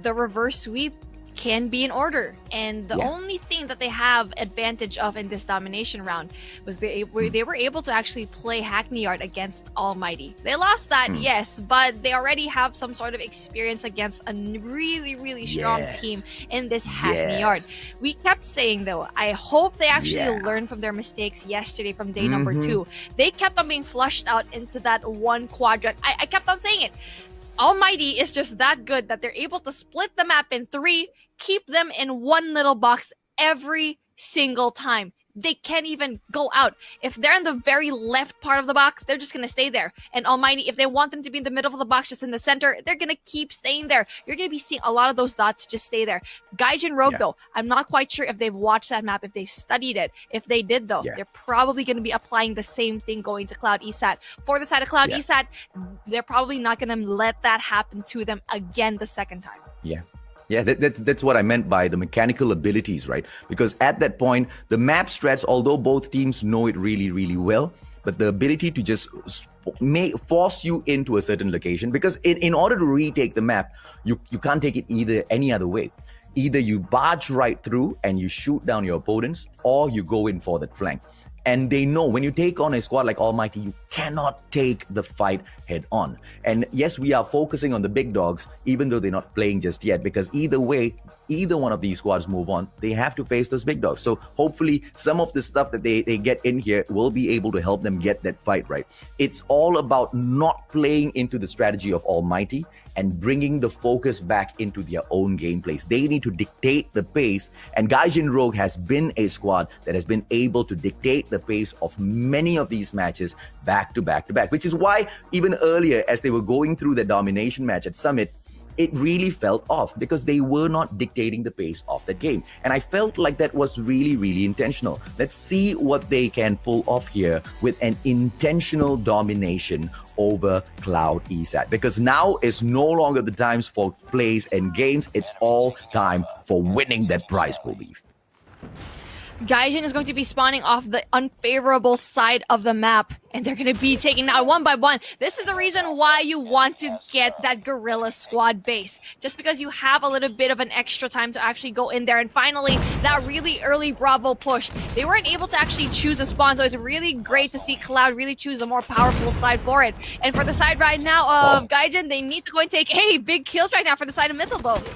The reverse sweep can be in order, and the only thing that they have advantage of in this domination round was they were able to actually play Hackney Yard against Almighty. They lost that, yes, but they already have some sort of experience against a really, really strong team in this Hackney Yard. We kept saying, though, I hope they actually learned from their mistakes yesterday from day number 2. They kept on being flushed out into that one quadrant. I kept on saying it. Almighty is just that good that they're able to split the map in 3, keep them in one little box every single time. They can't even go out. If they're in the very left part of the box, they're just going to stay there. And Almighty, if they want them to be in the middle of the box, just in the center, they're going to keep staying there. You're going to be seeing a lot of those dots just stay there. Gaijin Rogue, though, I'm not quite sure if they've watched that map, if they studied it. If they did, though, they're probably going to be applying the same thing going to Cloud Esat. For the side of Cloud Esat, they're probably not going to let that happen to them again the second time. Yeah, that's what I meant by the mechanical abilities, right? Because at that point, the map strats, although both teams know it really, really well, but the ability to just force you into a certain location, because in order to retake the map, you can't take it either any other way. Either you barge right through and you shoot down your opponents, or you go in for that flank. And they know when you take on a squad like Almighty, you cannot take the fight head on. And yes, we are focusing on the big dogs, even though they're not playing just yet, because either way, either one of these squads move on, they have to face those big dogs. So hopefully some of the stuff that they get in here will be able to help them get that fight right. It's all about not playing into the strategy of Almighty and bringing the focus back into their own gameplays. They need to dictate the pace, and Gaijin Rogue has been a squad that has been able to dictate the pace of many of these matches back to back to back, which is why even earlier, as they were going through the domination match at Summit, it really felt off because they were not dictating the pace of the game. And I felt like that was really, really intentional. Let's see what they can pull off here with an intentional domination over Cloud Esat, because now is no longer the times for plays and games. It's all time for winning that prize pool beef. Gaijin is going to be spawning off the unfavorable side of the map, and they're going to be taking out one by one. This is the reason why you want to get that Gorilla Squad base, just because you have a little bit of an extra time to actually go in there. And finally, that really early Bravo push, they weren't able to actually choose a spawn, so it's really great to see Cloud really choose the more powerful side for it. And for the side right now of Gaijin, they need to go and take big kills right now for the side of Mythil though.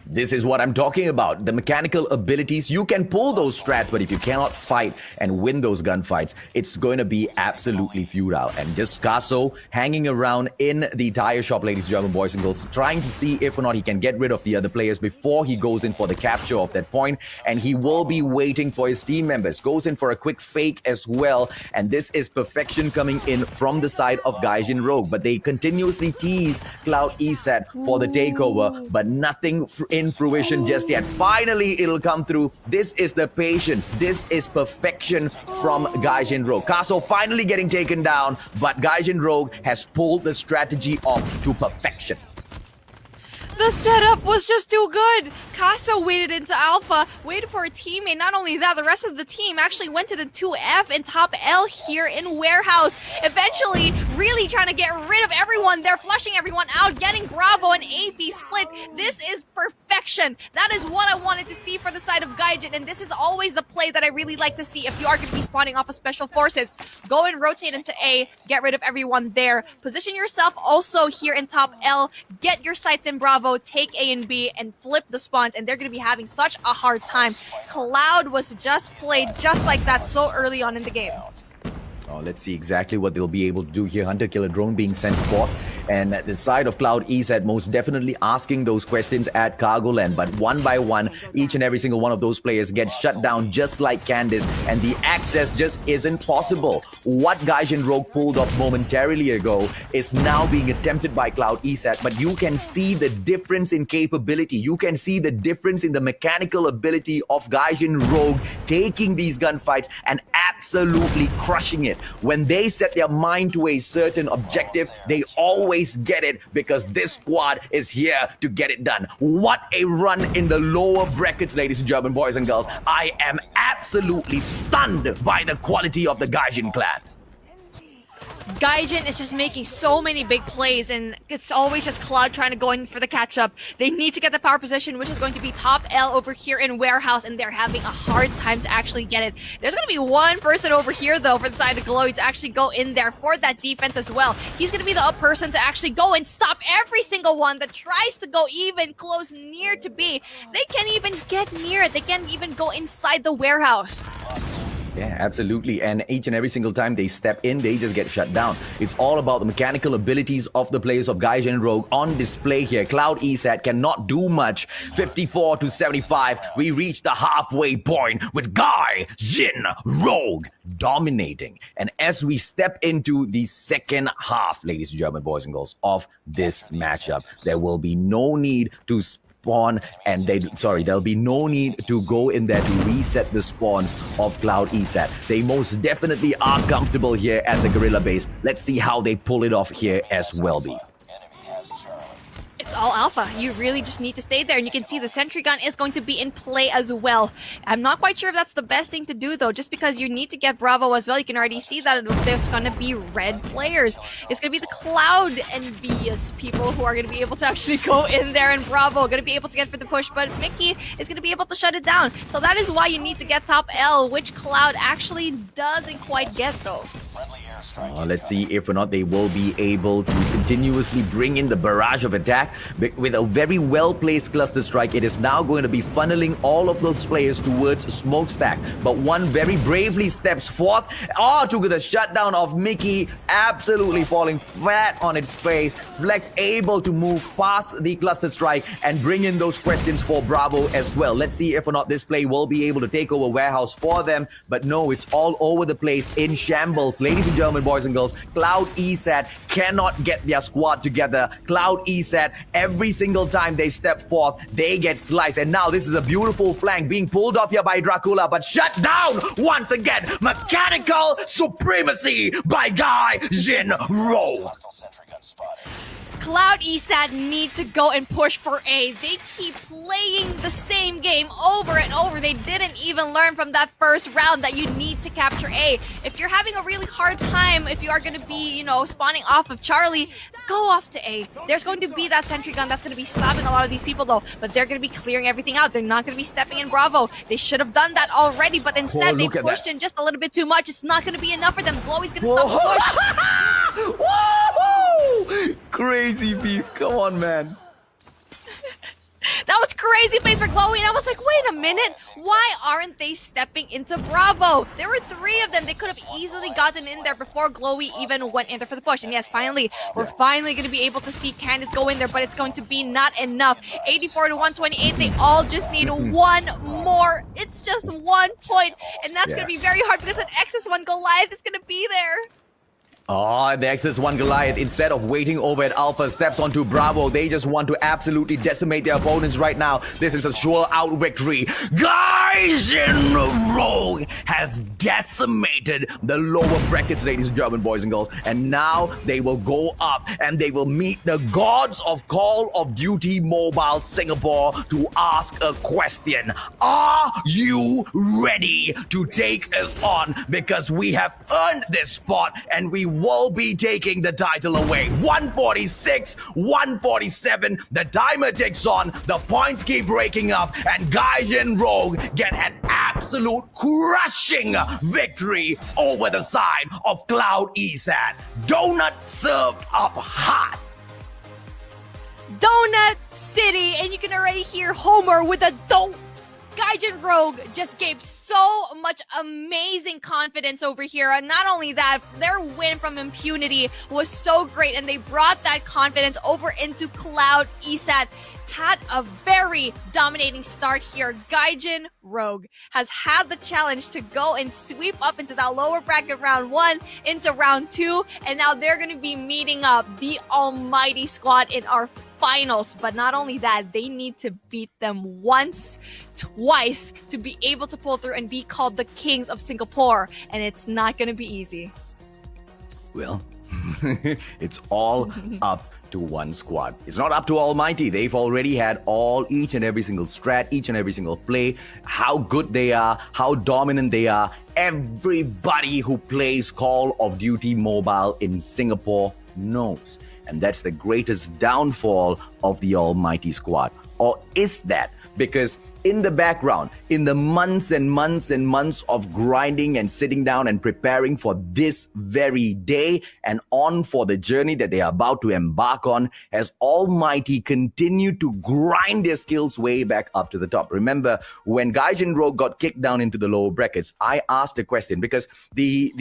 This is what I'm talking about. The mechanical abilities, you can pull those strats, but if you cannot fight and win those gunfights, it's going to be absolutely futile. And just Kaso hanging around in the tire shop, ladies and gentlemen, boys and girls, trying to see if or not he can get rid of the other players before he goes in for the capture of that point. And he will be waiting for his team members. Goes in for a quick fake as well. And this is perfection coming in from the side of Gaijin Rogue. But they continuously tease Cloud Esat for the takeover, but nothing in fruition just yet. Finally, it'll come through. This is the patience. This is perfection from Gaijin Rogue. Kaso finally getting taken down, but Gaijin Rogue has pulled the strategy off to perfection. The setup was just too good. Casa waited into Alpha, waited for a teammate. Not only that, the rest of the team actually went to the 2F and top L here in Warehouse. Eventually, really trying to get rid of everyone. They're flushing everyone out, getting Bravo and AP split. This is perfection. That is what I wanted to see for the side of Gaijin, and this is always the play that I really like to see if you are going to be spawning off of Special Forces. Go and rotate into A, get rid of everyone there. Position yourself also here in top L, get your sights in Bravo, take A and B, and flip the spawns, and they're going to be having such a hard time. Cloud was just played just like that so early on in the game. Oh, let's see exactly what they'll be able to do here. Hunter Killer Drone being sent forth. And at the side of Cloud Esat, most definitely asking those questions at Cargoland. But one by one, each and every single one of those players gets shut down just like Candice. And the access just isn't possible. What Gaijin Rogue pulled off momentarily ago is now being attempted by Cloud Esat. But you can see the difference in capability. You can see the difference in the mechanical ability of Gaijin Rogue taking these gunfights and absolutely crushing it. When they set their mind to a certain objective, they always get it because this squad is here to get it done. What a run in the lower brackets, ladies and gentlemen, boys and girls. I am absolutely stunned by the quality of the Gaijin clan. Gaijin is just making so many big plays, and it's always just Cloud trying to go in for the catch-up. They need to get the power position, which is going to be top L over here in Warehouse, and they're having a hard time to actually get it. There's going to be one person over here, though, for the side of Glowy to actually go in there for that defense as well. He's going to be the person to actually go and stop every single one that tries to go even close near to B. They can't even get near it. They can't even go inside the Warehouse. Yeah, absolutely. And each and every single time they step in, they just get shut down. It's all about the mechanical abilities of the players of Gaijin Rogue on display here. Cloud Esat cannot do much. 54 to 75. We reach the halfway point with Gaijin Rogue dominating. And as we step into the second half, ladies and gentlemen, boys and girls, of this matchup, there will be no need to spawn, and there'll be no need to go in there to reset the spawns of Cloud Esat. They most definitely are comfortable here at the Gorilla base. Let's see how they pull it off here as well, Beef. It's all alpha. You really just need to stay there, and you can see the sentry gun is going to be in play as well. I'm not quite sure if that's the best thing to do though, just because you need to get Bravo as well. You can already see that there's gonna be red players. It's gonna be the Cloud envious people who are gonna be able to actually go in there, and Bravo gonna be able to get for the push, but Mickey is gonna be able to shut it down. So that is why you need to get top L, which Cloud actually doesn't quite get though. Let's see if or not they will be able to continuously bring in the barrage of attack. With a very well-placed cluster strike, it is now going to be funneling all of those players towards smokestack. But one very bravely steps forth. Took the shutdown of Mickey, absolutely falling flat on its face. Flex able to move past the cluster strike and bring in those questions for Bravo as well. Let's see if or not this play will be able to take over warehouse for them. But no, it's all over the place in shambles. Ladies and gentlemen, boys and girls, Cloud Esat cannot get their squad together. Cloud Esat, every single time they step forth, they get sliced. And now this is a beautiful flank being pulled off here by Dracula, but shut down once again. Mechanical supremacy by Gaijin Rogue. Cloud Esat need to go and push for A. They keep playing the same game over and over. They didn't even learn from that first round that you need to capture A. If you're having a really hard time, if you are going to be, you know, spawning off of Charlie, go off to A. There's going to be that sentry gun that's going to be slapping a lot of these people though, but they're going to be clearing everything out. They're not going to be stepping in Bravo. They should have done that already, but instead they pushed in just a little bit too much. It's not going to be enough for them. Glowy's going to stop the push. Woohoo! Crazy beef, come on, man. That was crazy pace for Glowy, and I was like, wait a minute, why aren't they stepping into Bravo? There were 3 of them. They could have easily gotten in there before Glowy even went in there for the push. And yes, finally, we're finally going to be able to see Candace go in there, but it's going to be not enough. 84 to 128, they all just need one more. It's just 1 point, and that's going to be very hard because an XS1 Goliath is going to be there. The XS1 Goliath, instead of waiting over at Alpha, steps onto Bravo. They just want to absolutely decimate their opponents right now. This is a sure out victory. Gaijin Rogue has decimated the lower brackets, ladies and gentlemen, boys and girls. And now they will go up and they will meet the gods of Call of Duty Mobile Singapore to ask a question. Are you ready to take us on? Because we have earned this spot and we will be taking the title away. 146, 147. The timer ticks on. The points keep breaking up. And Gaijin Rogue get an absolute crushing victory over the side of Cloud Esat. Donut served up hot. Donut City, and you can already hear Homer with a don't. Gaijin Rogue just gave so much amazing confidence over here. And not only that, their win from Impunity was so great, and they brought that confidence over into Cloud Esat. Had a very dominating start here. Gaijin Rogue has had the challenge to go and sweep up into that lower bracket round 1, into round 2, and now they're going to be meeting up the Almighty squad in our finals. But not only that, they need to beat them once, twice to be able to pull through and be called the Kings of Singapore, and it's not going to be easy. Well, it's all up to one squad. It's not up to Almighty. They've already had each and every single strat, each and every single play, how good they are, how dominant they are. Everybody who plays Call of Duty Mobile in Singapore knows. And that's the greatest downfall of the Almighty squad. Or is that? Because in the background, in the months and months and months of grinding and sitting down and preparing for this very day and on for the journey that they are about to embark on, has Almighty continued to grind their skills way back up to the top. Remember, when Gaijin Rogue got kicked down into the lower brackets, I asked a question because the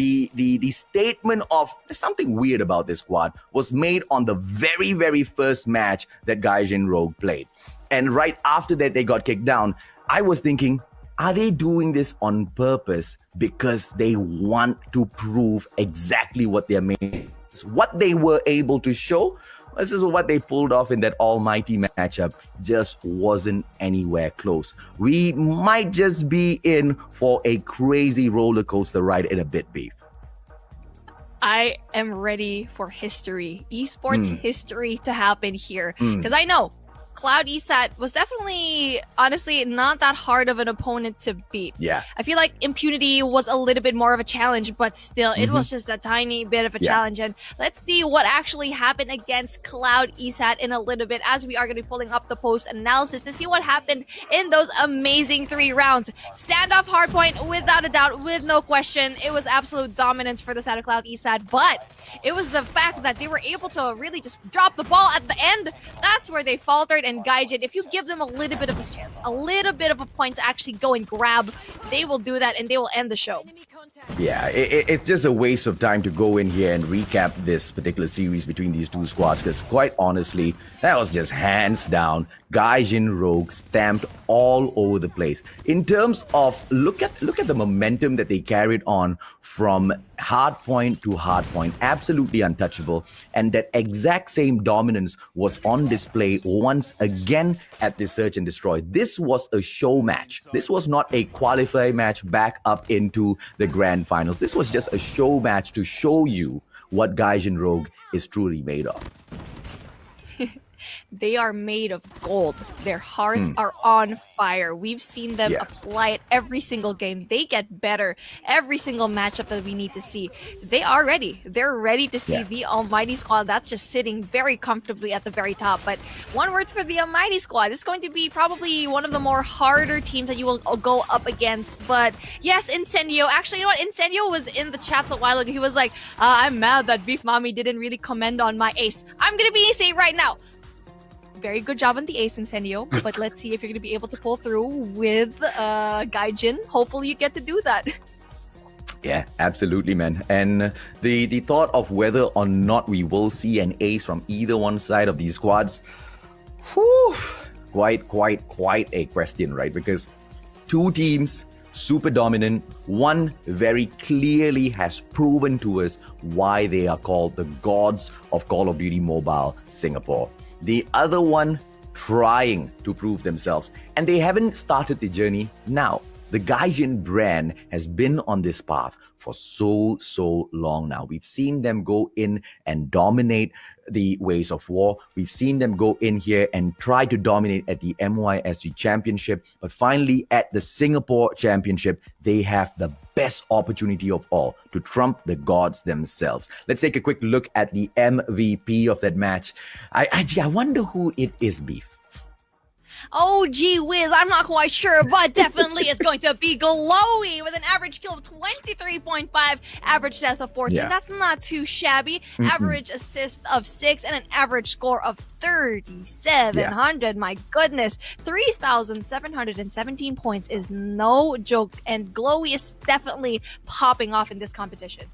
statement of there's something weird about this squad was made on the very, very first match that Gaijin Rogue played. And right after that, they got kicked down. I was thinking, are they doing this on purpose because they want to prove exactly what they're made? What they were able to show, this is what they pulled off in that Almighty matchup, just wasn't anywhere close. We might just be in for a crazy roller coaster ride in a bit, Beef. I am ready for history, esports history to happen here. Because I know Cloud Esat was definitely, honestly, not that hard of an opponent to beat. Yeah. I feel like Impunity was a little bit more of a challenge, but still, it was just a tiny bit of a challenge. And let's see what actually happened against Cloud Esat in a little bit, as we are going to be pulling up the post-analysis to see what happened in those amazing 3 rounds. Standoff hardpoint, without a doubt, with no question. It was absolute dominance for the side of Cloud Esat, but it was the fact that they were able to really just drop the ball at the end. That's where they faltered. And Gaijin, if you give them a little bit of a chance, a little bit of a point to actually go and grab, they will do that and they will end the show. Yeah, it's just a waste of time to go in here and recap this particular series between these two squads, because quite honestly, that was just hands down Gaijin Rogue stamped all over the place. In terms of look at the momentum that they carried on from hardpoint to hardpoint, absolutely untouchable, and that exact same dominance was on display once again at the Search and Destroy. This was a show match. This was not a qualify match back up into the grand finals. This was just a show match to show you what Gaijin Rogue is truly made of. They are made of gold. Their hearts are on fire. We've seen them apply it every single game. They get better every single matchup that we need to see. They are ready. They're ready to see the Almighty Squad that's just sitting very comfortably at the very top. But one word for the Almighty Squad. This is going to be probably one of the more harder teams that you will go up against. But yes, Incendio. Actually, you know what? Incendio was in the chats a while ago. He was like, I'm mad that Beef Mommy didn't really commend on my ace. I'm going to be ace right now. Very good job on the ace, Incendio, but let's see if you're going to be able to pull through with Gaijin. Hopefully you get to do that. Yeah, absolutely, man. And the thought of whether or not we will see an ace from either one side of these squads, whew, quite a question, right? Because two teams, super dominant. One very clearly has proven to us why they are called the gods of Call of Duty Mobile Singapore. The other one trying to prove themselves, and they haven't started the journey now. The Gaijin brand has been on this path for so long now. We've seen them go in and dominate the Ways of War. We've seen them go in here and try to dominate at the SG Championship. But finally, at the Singapore Championship, they have the best opportunity of all to trump the gods themselves. Let's take a quick look at the MVP of that match. I wonder who it is, Beef. Oh, gee whiz, I'm not quite sure, but definitely it's going to be Glowy with an average kill of 23.5, average death of 14. That's not too shabby. Average assist of 6 and an average score of 3,700. My goodness, 3,717 points is no joke, and Glowy is definitely popping off in this competition.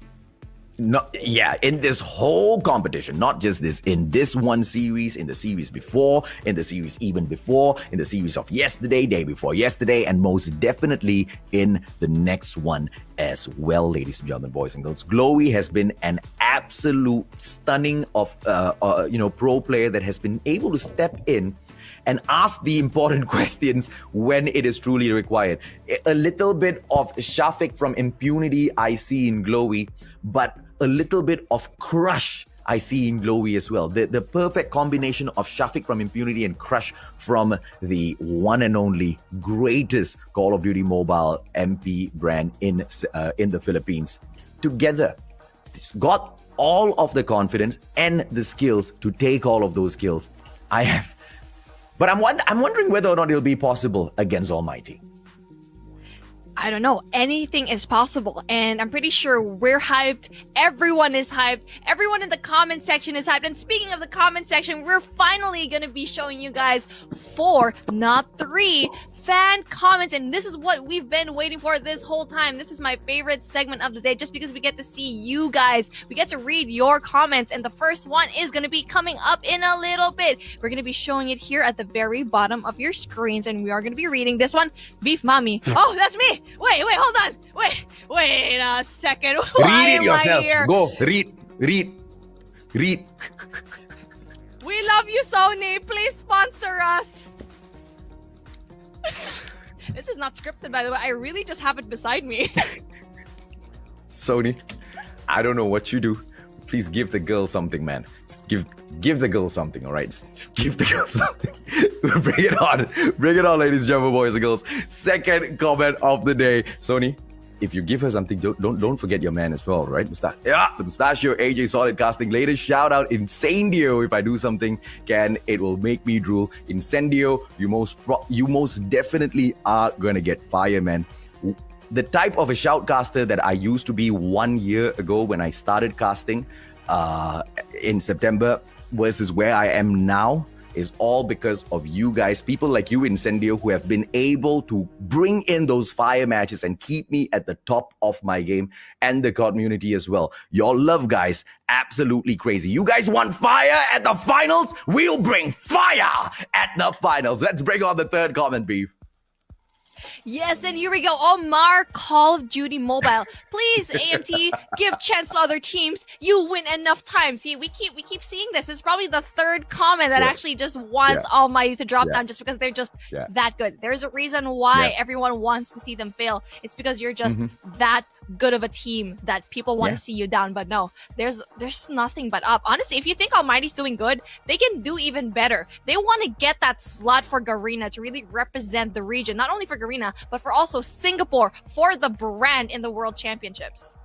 No, yeah, in this whole competition, not just this, in this one series, in the series before, in the series even before, in the series of yesterday, day before yesterday, and most definitely in the next one as well, ladies and gentlemen, boys and girls. Glowy has been an absolute stunning of pro player that has been able to step in and ask the important questions when it is truly required. A little bit of Shafiq from Impunity I see in Glowy, but a little bit of Crush I see in Glowy as well. The perfect combination of Shafiq from Impunity and Crush from the one and only greatest Call of Duty Mobile MP brand in the Philippines. Together, it's got all of the confidence and the skills to take all of those skills. But I'm wondering whether or not it'll be possible against Almighty. I don't know. Anything is possible. And I'm pretty sure we're hyped. Everyone is hyped. Everyone in the comment section is hyped. And speaking of the comment section, we're finally going to be showing you guys 4, not 3 fan comments, and this is what we've been waiting for this whole time. This is my favorite segment of the day, just because we get to see you guys. We get to read your comments, and the first one is going to be coming up in a little bit. We're going to be showing it here at the very bottom of your screens, and we are going to be reading this one. Beef Mommy. Oh, that's me. Wait, hold on. Wait a second. Why read it yourself. Here? Go, read. We love you, Sony. Please sponsor us. This is not scripted, by the way. I really just have it beside me. Sony, I don't know what you do. Please give the girl something, man. Just give the girl something, all right? Just give the girl something. Bring it on. Bring it on, ladies and gentlemen, boys and girls. Second comment of the day. Sony, if you give her something, don't forget your man as well, right? The Mustachio AJ Solid Casting. Latest shout out, Incendio. If I do something, it will make me drool. Incendio, you most definitely are gonna get fire, man. The type of a shoutcaster that I used to be 1 year ago when I started casting in September versus where I am now is all because of you guys, people like you, Incendio, who have been able to bring in those fire matches and keep me at the top of my game, and the community as well. Your love, guys, absolutely crazy. You guys want fire at the finals? We'll bring fire at the finals. Let's bring on the third comment, Beef. Yes, and here we go. Omar, Call of Duty Mobile. Please, AMT, give chance to other teams. You win enough times. See, we keep seeing this. It's probably the third comment that actually just wants Almighty to drop down just because they're just that good. There's a reason why everyone wants to see them fail. It's because you're just that good of a team that people want to see you down. But no, there's nothing but up. Honestly, if you think Almighty's doing good, they can do even better. They want to get that slot for Garena to really represent the region, not only for Garena, but for also Singapore, for the brand in the World Championships.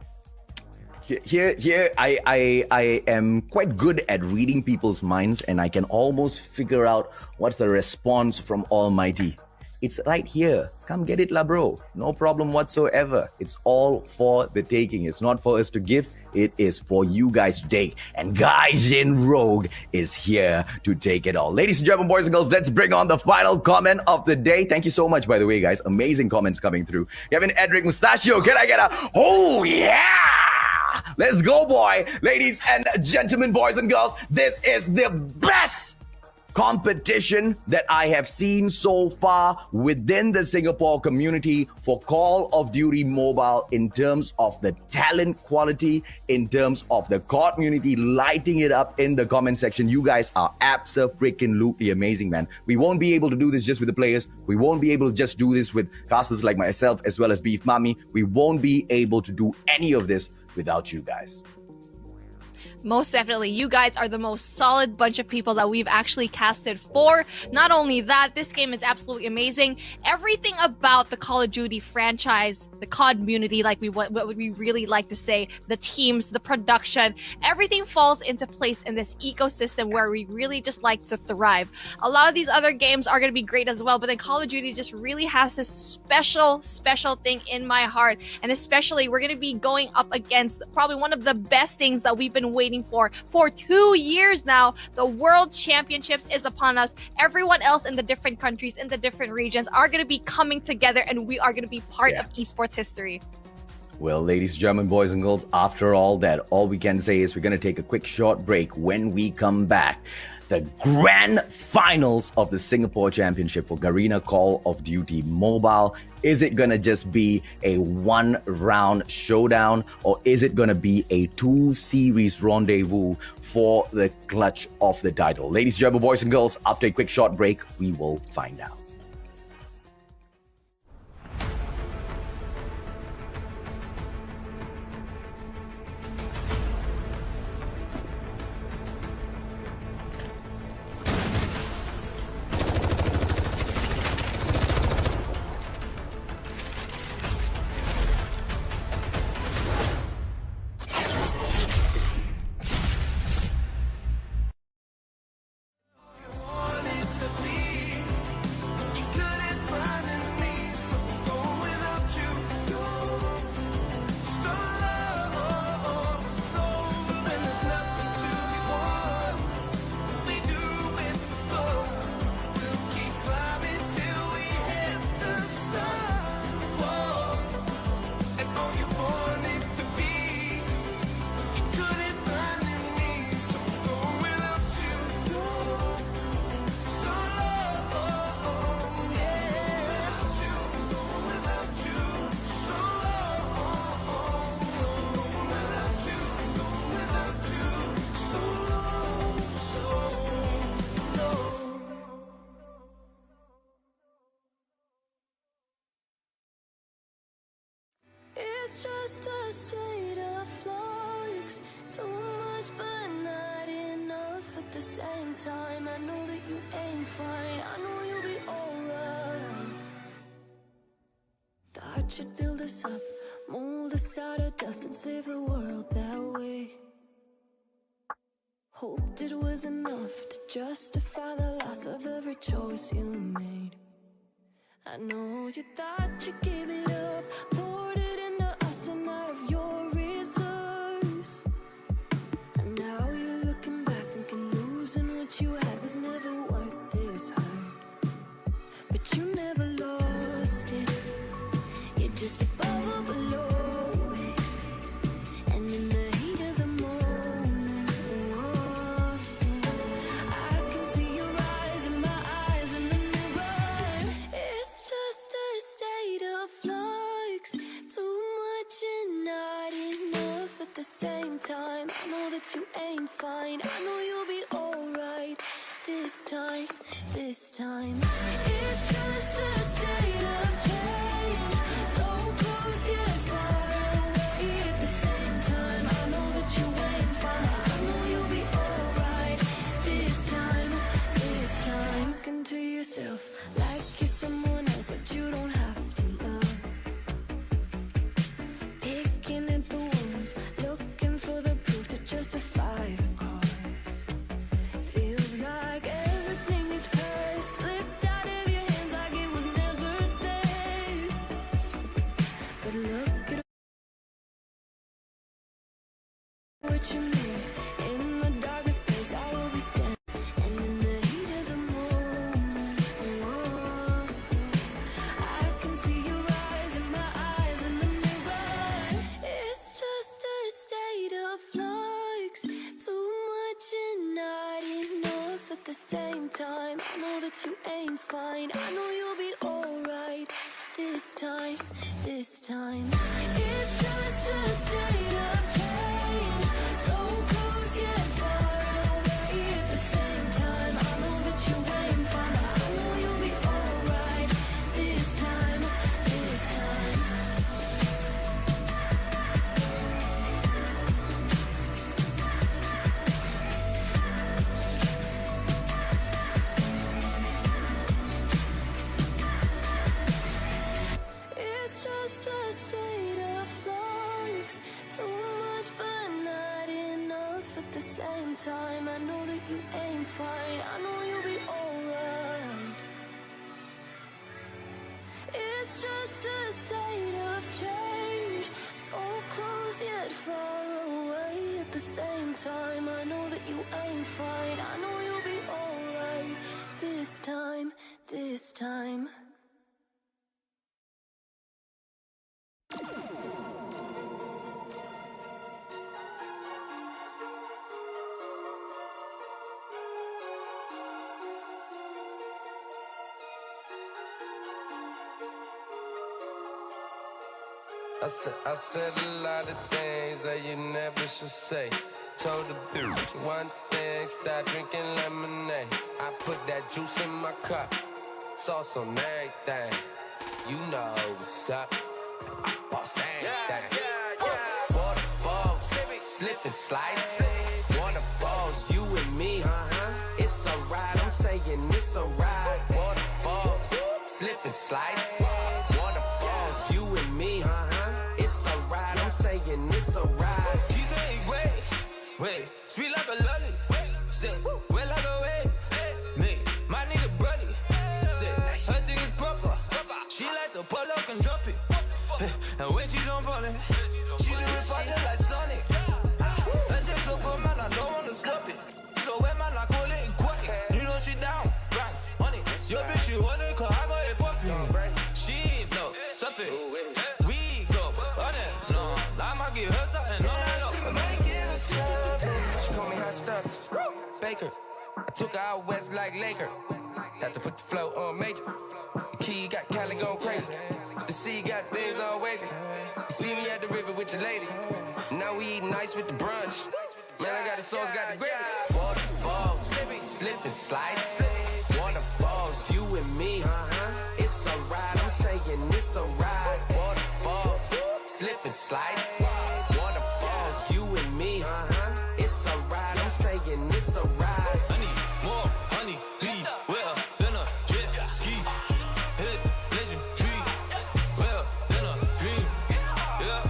Here, I am quite good at reading people's minds, and I can almost figure out what's the response from Almighty. It's right here. Come get it, la bro. No problem whatsoever. It's all for the taking. It's not for us to give. It is for you guys to take. And Gaijin Rogue is here to take it all. Ladies and gentlemen, boys and girls, let's bring on the final comment of the day. Thank you so much, by the way, guys. Amazing comments coming through. Kevin Edric Mustachio, can I get a, oh yeah! Let's go, boy. Ladies and gentlemen, boys and girls, this is the best competition that I have seen so far within the Singapore community for Call of Duty Mobile, in terms of the talent quality, in terms of the community lighting it up in the comment section. You guys are abso-freaking-lutely amazing, man. We won't be able to do this just with the players. We won't be able to just do this with casters like myself as well as Beef Mami. We won't be able to do any of this without you guys. Most definitely. You guys are the most solid bunch of people that we've actually casted for. Not only that, this game is absolutely amazing. Everything about the Call of Duty franchise, the COD community, like what we really like to say, the teams, the production, everything falls into place in this ecosystem where we really just like to thrive. A lot of these other games are going to be great as well, but then Call of Duty just really has this special thing in my heart. And especially, we're going to be going up against probably one of the best things that we've been waiting for 2 years now. The World Championships is upon us. Everyone else in the different countries, in the different regions, are going to be coming together, and we are going to be part of esports history. Well, ladies and gentlemen, boys and girls, after all that, all we can say is we're going to take a quick short break. When we come back, the grand finals of the Singapore Championship for Garena Call of Duty Mobile. Is it going to just be a one-round showdown, or is it going to be a two-series rendezvous for the clutch of the title? Ladies and gentlemen, boys and girls, after a quick short break, we will find out. It's just a state of flux. flux. Too much but not enough at the same time. I know that you ain't fine, I know you'll be alright. Thought you'd build us up, mold us out of dust and save the world that way. Hoped it was enough to justify the loss of every choice you made. I know you thought you gave it up, poured it into us and out of your reserves. And now you're looking back thinking losing what you had was never worth this hurt. But you never lost it, you're just above or below it. And in the heat of the moment, whoa, I can see your eyes in my eyes in the mirror. It's just a state of flux, too much and not enough at the same time. I know that you ain't fine, I know you'll be alright this time, this time. It's just a state of change, so close yet far away at the same time. I know that you ain't fine, I know you'll be alright this time, this time. Look into yourself like you're someone else that you don't have to love. Picking at the wounds, looking for the proof to justify the cause. Feels like everything is past, slipped out of your hands like it was never there. But look at what you made. In the darkest place I will be standing, and in the heat of the moment, whoa, I can see your eyes in my eyes in the mirror. It's just a state of flux, too much and not enough at the same time. I know that you ain't fine, I know you'll be alright this time, this time. It's just a state of change, so close yet far away at the same time. I know that you ain't fine, I know you'll be alright this time, this time. It's just a state of flux, too much but not enough at the same time. I know that you ain't fine, I know you'll be alright. It's just a state of change, so close yet far away at the same time. I know that you ain't fine, I know you'll be alright this time, this time. I said a lot of things that you never should say. Told the bitch one thing, start drinking lemonade. I put that juice in my cup, sauce on everything. You know what's up, I boss everything. Waterfalls, slip and slide. Waterfalls, you and me, it's alright, I'm saying it's alright. Waterfalls, slip and slide. Waterfalls, you and me, it's alright, I'm saying it's alright. She say, wait, sweet like a lolly. Say, wet like a wave. Me, my nigga brother. Say, her thing is proper. She like to pull up and drop it. And when she's on falling, she do it party like Sonic. And just so good, man, I don't wanna stop it. So when man, I call it quack it. You know she down, right, on it. Your bitch, she want it, cause I got it poppin'. She no, stop it. We go, on it, no. I might give her something, no, no, no. She call me hot stuff, Baker. I took her out west like Laker. Had to put the flow on major. The key got Cali going crazy. The sea got things all wavy. You see me at the river with your lady. Now we eating ice with the brunch. Man, I got the sauce, got the gravy. Waterfalls, slip and slide. Waterfalls, you and me, it's alright, I'm saying it's alright. Waterfalls, slip and slide. Waterfalls, you and me, it's a ride. I need more honey, be well than a jet ski. Hit legendary, well than a dream. Yeah,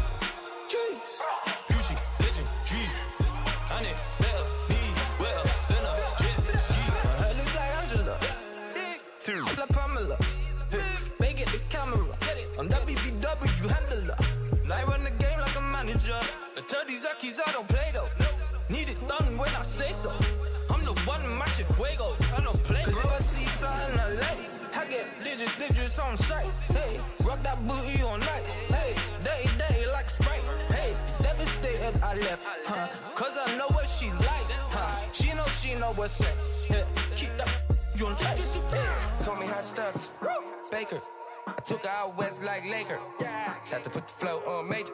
jeez, Gucci legendary. I need better, be well than a jet ski. My hair looks like Angela, like Pamela. Make it the camera. I'm that BBW handler. I run the game like a manager. I tell these Akis I don't play though. Need it done when I say so. I'm the one in my shit fuego. I don't play. Cause if I see something I like, I get digits on sight. Hey, rock that booty on night. Hey, day like Sprite. Hey, devastated I left, huh? Cause I know what she like, huh? She know what's next. Yeah, keep that you on ice. Hey, call me hot stuff, Baker. I took her out west like Laker. Had to put the flow on major.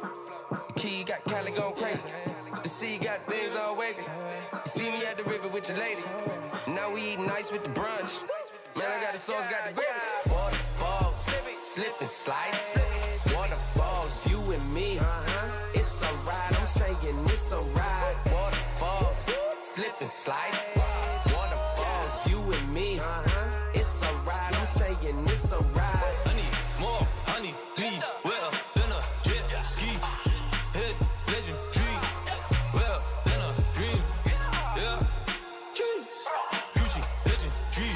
The key got Cali going crazy. The sea got things all wavy. You see me at the river with your lady. Now we eating ice with the brunch. Man, I got the sauce, got the gravy. Waterfalls, slip and slide. Waterfalls, you and me. It's a ride, I'm saying it's a ride. Waterfalls, slip and slide. Waterfalls, you and me. It's a ride, I'm saying it's a ride. I need more honey, be well than a jet ski. Hit legendary, well than a dream. Yeah, jeez, Gucci legendary.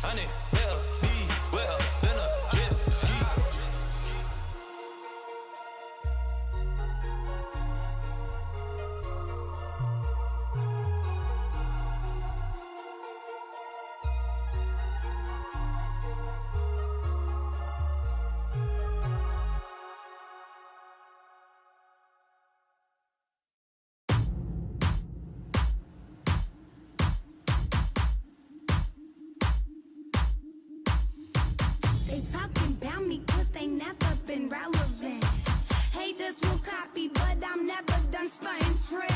I need better, be well than a jet ski. They talking about me cause they never been relevant. Haters will copy, but I'm never done stunting trick.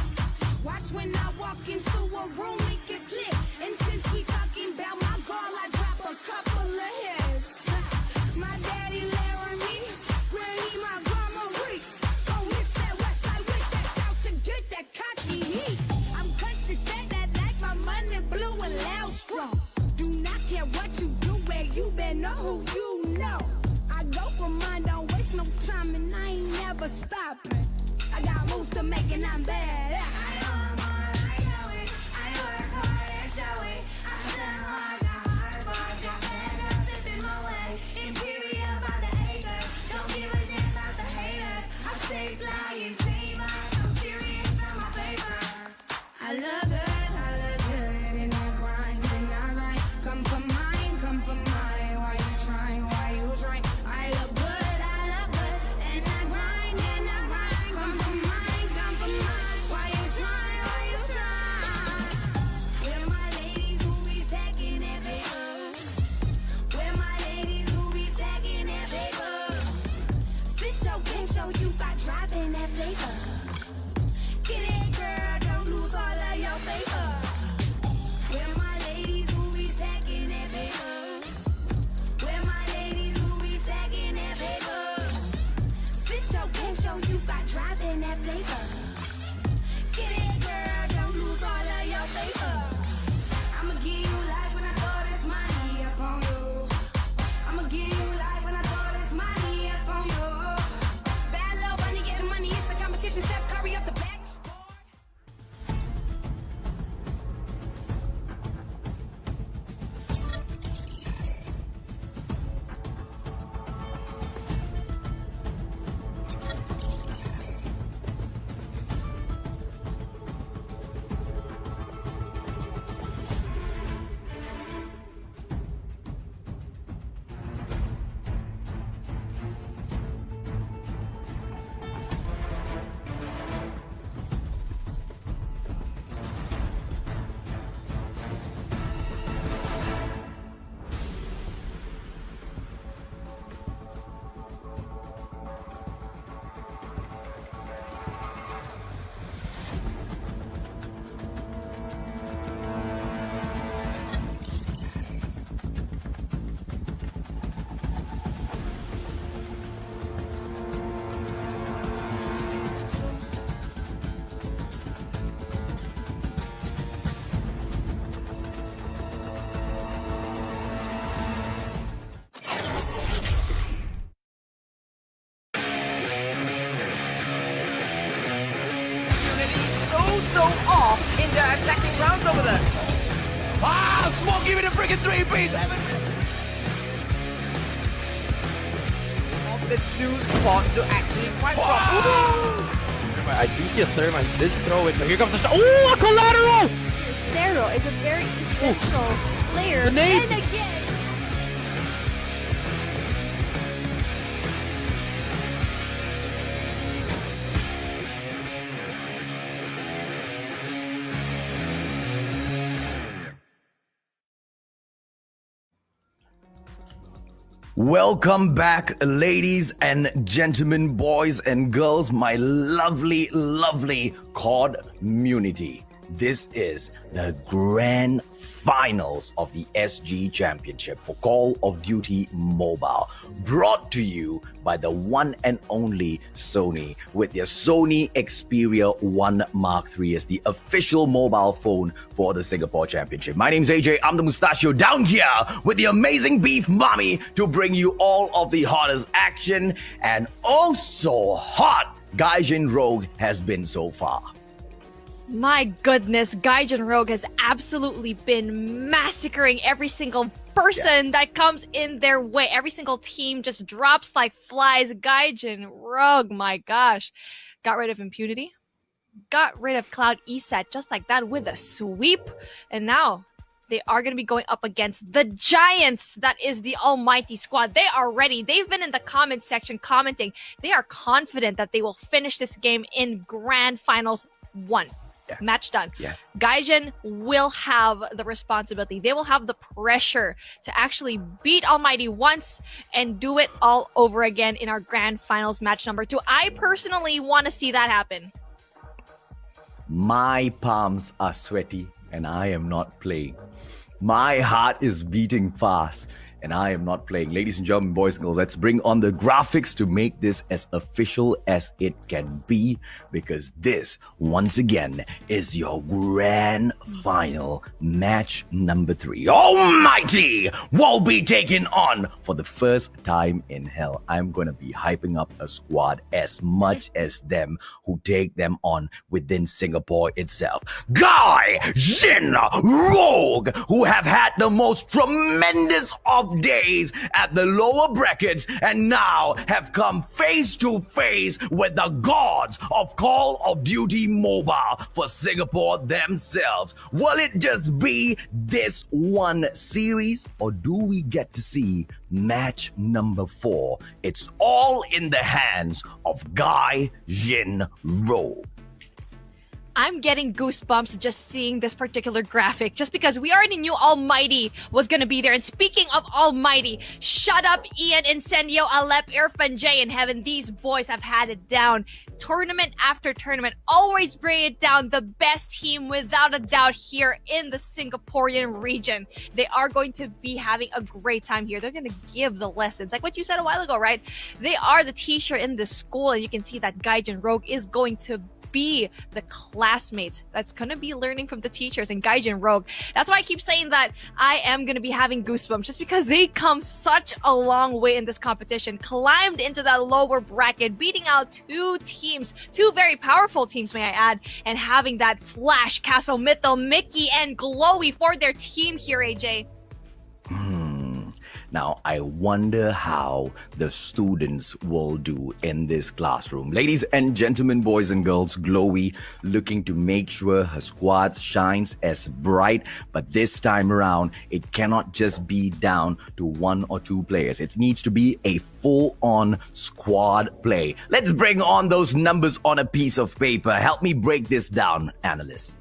Watch when I walk into a room, it get lit. And since we talking about my girl, I drop a couple of hits. My daddy Laramie, granny my grandma Reek. Go mix that west side with that south to get that cocky heat. I'm country fat that like my money blue and loud strong. Do not care what you do, where you been or who you know. I go for mine, don't waste no time, and I ain't never stopping. I got moves to make and I'm bad. I don't wanna show it. I work hard and show it. I sell hard, got hard bars, got bad girls sipping my way. Imperial by the acre, don't give a damn about the haters. I stay fly and famous, I'm serious about my paper. I look good in that grind, and I grind. Come for mine, why you trying, I look good, and I grind, come for mine, why you trying, Where my ladies who be stacking that paper? Where my ladies who be stacking that paper? Spit your game, show you got drive in that paper. Get it, girl, don't lose all of your paper. Where my ladies who be stacking that paper? Where my ladies who be stacking that paper? Spit your game, show you got drive in that paper. Get it, girl, don't lose all of your paper. I'ma give you life when I throw this money up on you. I'ma give you life when I throw this money up on you. Bad little bunny getting money, it's a competition. Steph Curry up the backboard. so off in their attacking rounds over there. Ah, Smoke giving a freaking 3-piece. Of the two spots to actually fight from. I do see a third man. This throw it. Here comes the shot. Oh, a collateral! Zero is a very essential player. The nade. And again. Welcome back, ladies and gentlemen, boys and girls, my lovely, lovely community. This is the grand finals of the SG Championship for Call of Duty Mobile, brought to you by the one and only Sony, with their Sony Xperia 1 Mark III as the official mobile phone for the Singapore Championship. My name's AJ, I'm the Mustachio down here with the amazing Beef Mommy to bring you all of the hottest action, and also hot Gaijin Rogue has been so far. My goodness, Gaijin Rogue has absolutely been massacring every single person that comes in their way. Every single team just drops like flies. Gaijin Rogue, my gosh. Got rid of Impunity. Got rid of Cloud Esat just like that with a sweep. And now they are going to be going up against the Giants. That is the almighty squad. They are ready. They've been in the comment section commenting. They are confident that they will finish this game in Grand Finals 1. Yeah. Match done. Yeah. Gaijin will have the responsibility. They will have the pressure to actually beat Almighty once and do it all over again in our Grand Finals match number 2. I personally want to see that happen. My palms are sweaty and I am not playing. My heart is beating fast and I am not playing. Ladies and gentlemen, boys and girls, let's bring on the graphics to make this as official as it can be, because this, once again, is your grand final match number 3. Almighty will be taken on for the first time in hell. I'm going to be hyping up a squad as much as them who take them on within Singapore itself. Gaijin Rogue, who have had the most tremendous of days at the lower brackets and now have come face to face with the gods of Call of Duty Mobile for Singapore themselves. Will it just be this one series, or do we get to see match number 4? It's all in the hands of Gaijin Rogue. I'm getting goosebumps just seeing this particular graphic, just because we already knew Almighty was going to be there. And speaking of Almighty, shut up, Ian, Incendio, Alep, Irfan, Jay, and Heaven. These boys have had it down. Tournament after tournament, always bring it down. The best team, without a doubt, here in the Singaporean region. They are going to be having a great time here. They're going to give the lessons, like what you said a while ago, right? They are the teacher in this school, and you can see that Gaijin Rogue is going to be the classmates that's gonna be learning from the teachers in Gaijin Rogue. That's why I keep saying that I am gonna be having goosebumps, just because they come such a long way in this competition, climbed into that lower bracket, beating out 2 teams, 2 very powerful teams, may I add, and having that Flash, Castle Mythel, Mickey, and Glowy for their team here, AJ. Now, I wonder how the students will do in this classroom. Ladies and gentlemen, boys and girls, Glowy looking to make sure her squad shines as bright, but this time around, it cannot just be down to 1 or 2 players. It needs to be a full-on squad play. Let's bring on those numbers on a piece of paper. Help me break this down, analyst.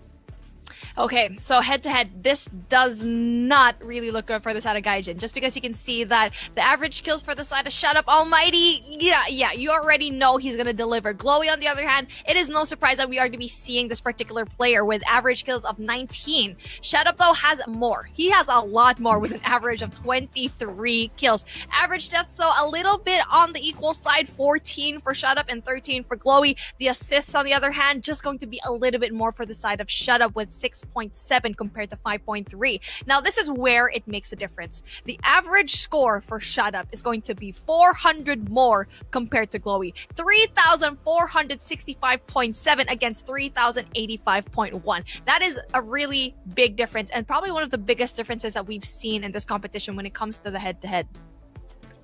Okay, so head-to-head, this does not really look good for the side of Gaijin, just because you can see that the average kills for the side of Shut Up Almighty, yeah, you already know he's going to deliver. Glowy, on the other hand, it is no surprise that we are going to be seeing this particular player with average kills of 19. Shut Up, though, has more. He has a lot more with an average of 23 kills. Average deaths, though, a little bit on the equal side, 14 for Shut Up and 13 for Glowy. The assists, on the other hand, just going to be a little bit more for the side of Shut Up with 6 6.7 compared to 5.3. Now, this is where it makes a difference. The average score for Shut Up is going to be 400 more compared to Glowy. 3,465.7 against 3,085.1. That is a really big difference, and probably one of the biggest differences that we've seen in this competition when it comes to the head-to-head.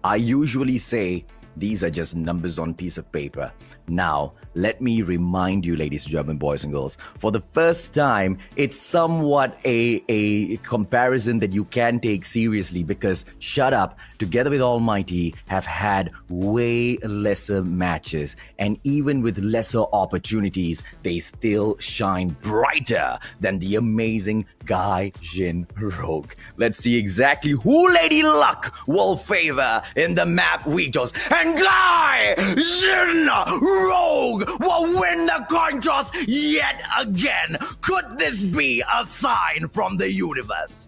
I usually say these are just numbers on piece of paper. Now, let me remind you, ladies and gentlemen, boys and girls, for the first time, it's somewhat a comparison that you can take seriously, because Shut Up, together with Almighty, have had way lesser matches. And even with lesser opportunities, they still shine brighter than the amazing Gaijin Rogue. Let's see exactly who Lady Luck will favor in the map we chose. And Gaijin Rogue will win the coin toss yet again. Could this be a sign from the universe?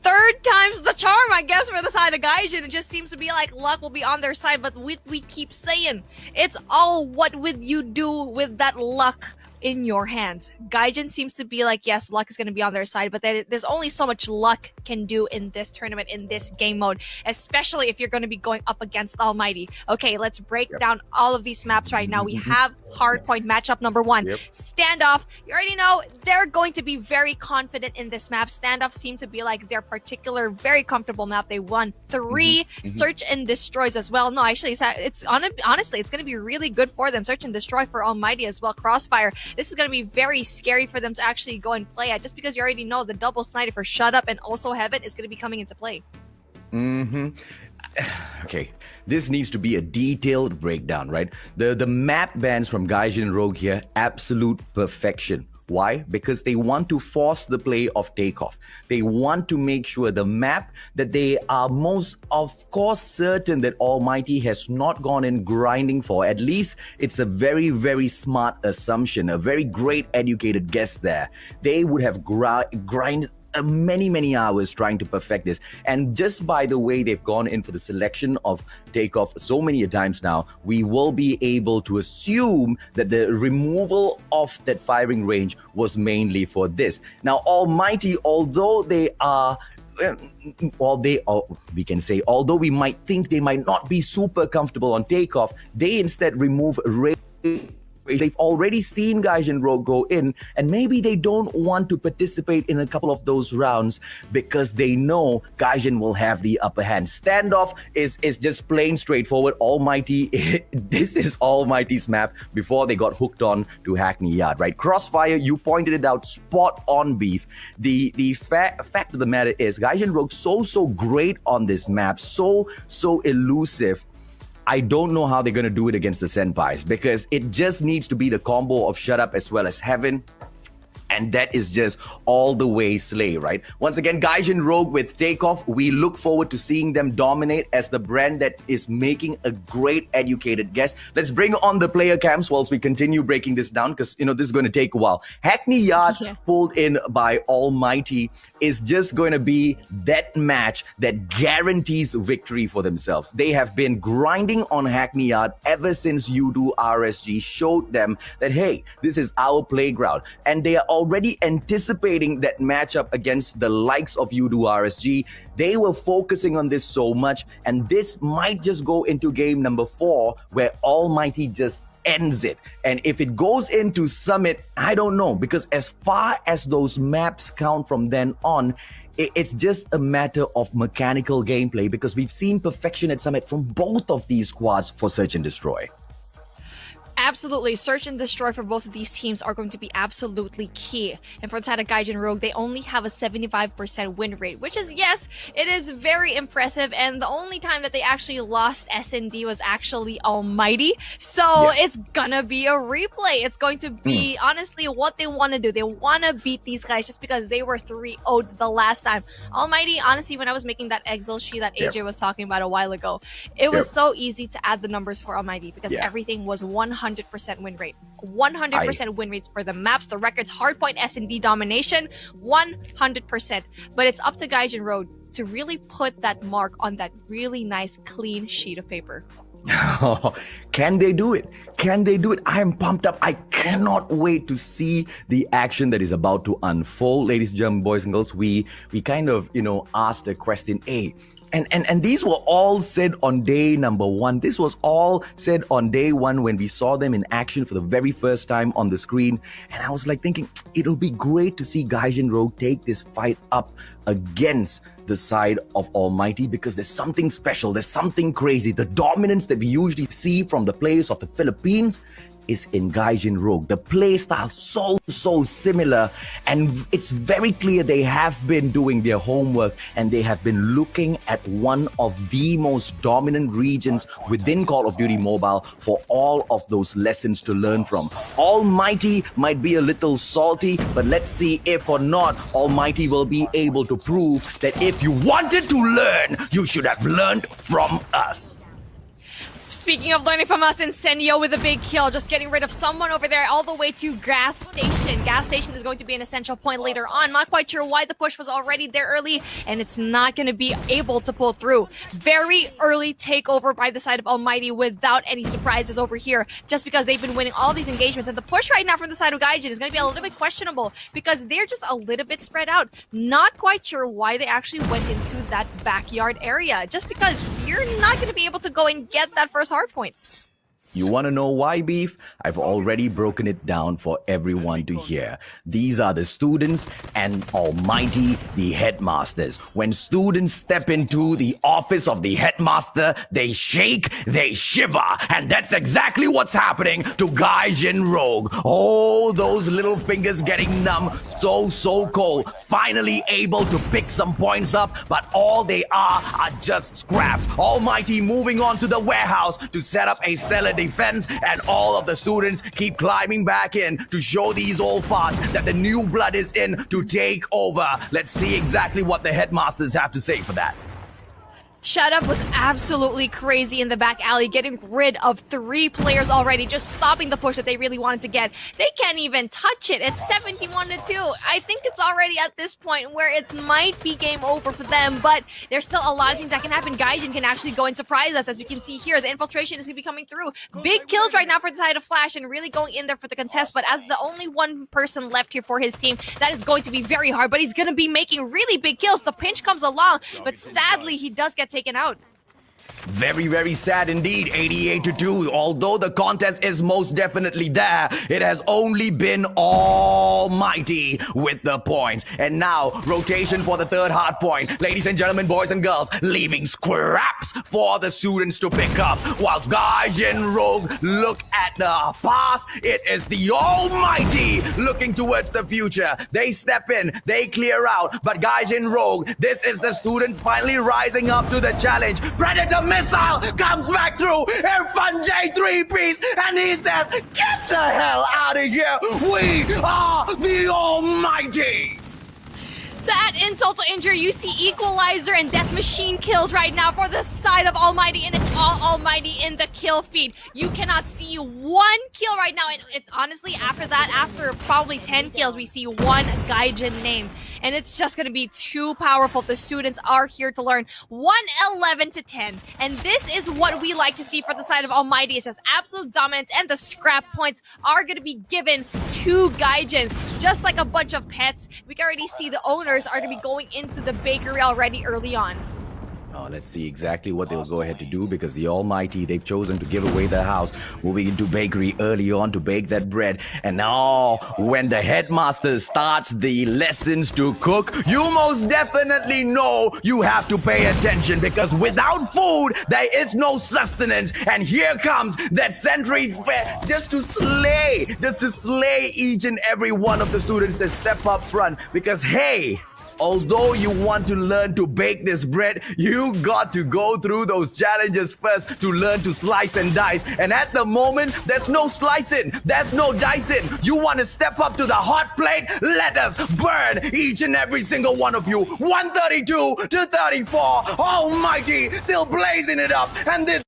Third time's the charm, I guess, for the side of Gaijin. It just seems to be like luck will be on their side, but we keep saying it's all what would you do with that luck in your hands. Gaijin seems to be like, yes, luck is going to be on their side, but there's only so much luck can do in this tournament, in this game mode, especially if you're going to be going up against Almighty. Okay, let's break down all of these maps right now. We have hardpoint matchup number 1. Standoff, you already know they're going to be very confident in this map. Standoff seem to be like their particular, very comfortable map. They won 3 search and destroys as well. No, actually, honestly, it's going to be really good for them. Search and destroy for Almighty as well. Crossfire. This is going to be very scary for them to actually go and play at, just because you already know the double sniper for Shut Up and also Heaven is going to be coming into play. Okay, this needs to be a detailed breakdown, right? The map bans from Gaijin Rogue here, absolute perfection. Why? Because they want to force the play of takeoff. They want to make sure the map that they are most, of course, certain that Almighty has not gone in grinding for. At least it's a very, very smart assumption, a very great educated guess there. They would have grinded many hours trying to perfect this. And just by the way they've gone in for the selection of takeoff so many times now, we will be able to assume that the removal of that firing range was mainly for this. Now, Almighty, although they are we can say, although we might think they might not be super comfortable on takeoff, they instead remove range. They've already seen Gaijin Rogue go in, and maybe they don't want to participate in a couple of those rounds because they know Gaijin will have the upper hand. Standoff is just plain straightforward. Almighty, this is Almighty's map before they got hooked on to Hackney Yard, right? Crossfire, you pointed it out, spot on, Beef. The fact of the matter is, Gaijin Rogue so great on this map, so elusive. I don't know how they're going to do it against the Senpais, because it just needs to be the combo of Shut Up as well as Heaven. And that is just all the way slay, right? Once again, Gaijin Rogue with takeoff. We look forward to seeing them dominate as the brand that is making a great educated guess. Let's bring on the player cams whilst we continue breaking this down, because, you know, this is going to take a while. Hackney Yard pulled in by Almighty is just going to be that match that guarantees victory for themselves. They have been grinding on Hackney Yard ever since Udo RSG showed them that, hey, this is our playground. And they are already anticipating that matchup against the likes of Udo RSG. They were focusing on this so much, and this might just go into game number 4 where Almighty just ends it. And if it goes into Summit, I don't know, because as far as those maps count from then on, it's just a matter of mechanical gameplay, because we've seen perfection at Summit from both of these squads for Search and Destroy. Absolutely. Search and destroy for both of these teams are going to be absolutely key. And for the side of Gaijin Rogue, they only have a 75% win rate, which is, yes, it is very impressive. And the only time that they actually lost S&D was actually Almighty. So it's gonna be a replay. It's going to be, honestly, what they want to do. They want to beat these guys just because they were 3-0'd the last time. Almighty, honestly, when I was making that Excel sheet that AJ was talking about a while ago, it was so easy to add the numbers for Almighty because everything was 100% win rate. 100% win rates for the maps, the records, hardpoint S&D domination, 100%. But it's up to Gaijin Road to really put that mark on that really nice, clean sheet of paper. Can they do it? Can they do it? I am pumped up. I cannot wait to see the action that is about to unfold. Ladies and gentlemen, boys and girls, we kind of, asked a question, A. And these were all said on day number 1. This was all said on day 1 when we saw them in action for the very first time on the screen. And I was like thinking, it'll be great to see Gaijin Rogue take this fight up against the side of Almighty, because there's something special, there's something crazy. The dominance that we usually see from the players of the Philippines is in Gaijin Rogue. The play style so similar, and it's very clear they have been doing their homework and they have been looking at one of the most dominant regions within Call of Duty Mobile for all of those lessons to learn from. Almighty might be a little salty, but let's see if or not Almighty will be able to prove that if you wanted to learn, you should have learned from us. Speaking of learning from us, Incendio with a big kill, just getting rid of someone over there all the way to Gas Station. Gas Station is going to be an essential point later on. Not quite sure why the push was already there early, and it's not going to be able to pull through. Very early takeover by the side of Almighty without any surprises over here, just because they've been winning all these engagements. And the push right now from the side of Gaijin is going to be a little bit questionable because they're just a little bit spread out. Not quite sure why they actually went into that backyard area, just because you're not going to be able to go and get that first hard point. You want to know why, Beef? I've already broken it down for everyone to hear. These are the students and Almighty, the headmasters. When students step into the office of the headmaster, they shake, they shiver. And that's exactly what's happening to Gaijin Rogue. Oh, those little fingers getting numb, so cold. Finally able to pick some points up, but all they are just scraps. Almighty moving on to the warehouse to set up a stellar defense, and all of the students keep climbing back in to show these old farts that the new blood is in to take over. Let's see exactly what the headmasters have to say for that. Shut Up was absolutely crazy in the back alley, getting rid of 3 players already, just stopping the push that they really wanted to get. They can't even touch it. It's 71-2. I think it's already at this point where it might be game over for them, but there's still a lot of things that can happen. Gaijin can actually go and surprise us, as we can see here. The infiltration is going to be coming through. Big kills right now for the side of Flash and really going in there for the contest, but as the only one person left here for his team, that is going to be very hard, but he's going to be making really big kills. The pinch comes along, but sadly, he does get taken out. Very sad indeed, 88-2. Although the contest is most definitely there, it has only been Almighty with the points. And now, rotation for the third hard point. Ladies and gentlemen, boys and girls, leaving scraps for the students to pick up. Whilst Gaijin Rogue look at the past, it is the Almighty looking towards the future. They step in, they clear out, but Gaijin Rogue, this is the students finally rising up to the challenge. Predator missile comes back through. Irfan J 3-piece, and he says, "Get the hell out of here. We are the Almighty." To add insult to injury, you see Equalizer and Death Machine kills right now for the side of Almighty, and it's all Almighty in the kill feed. You cannot see one kill right now, and it's honestly, after that, after probably 10 kills, we see one Gaijin name. And it's just going to be too powerful. The students are here to learn. 111-10. And this is what we like to see for the side of Almighty. It's just absolute dominance, and the scrap points are going to be given to Gaijin. Just like a bunch of pets, we can already see the owners are to be going into the bakery already early on. Oh, let's see exactly what they'll go ahead to do, because the Almighty, they've chosen to give away their house, moving into bakery early on to bake that bread. And now, when the headmaster starts the lessons to cook, you most definitely know you have to pay attention, because without food, there is no sustenance. And here comes that sentry just to slay each and every one of the students that step up front. Because, hey, although you want to learn to bake this bread, you got to go through those challenges first to learn to slice and dice. And at the moment, there's no slicing, there's no dicing. You want to step up to the hot plate? Let us burn each and every single one of you. 132-34. Almighty still blazing it up. And this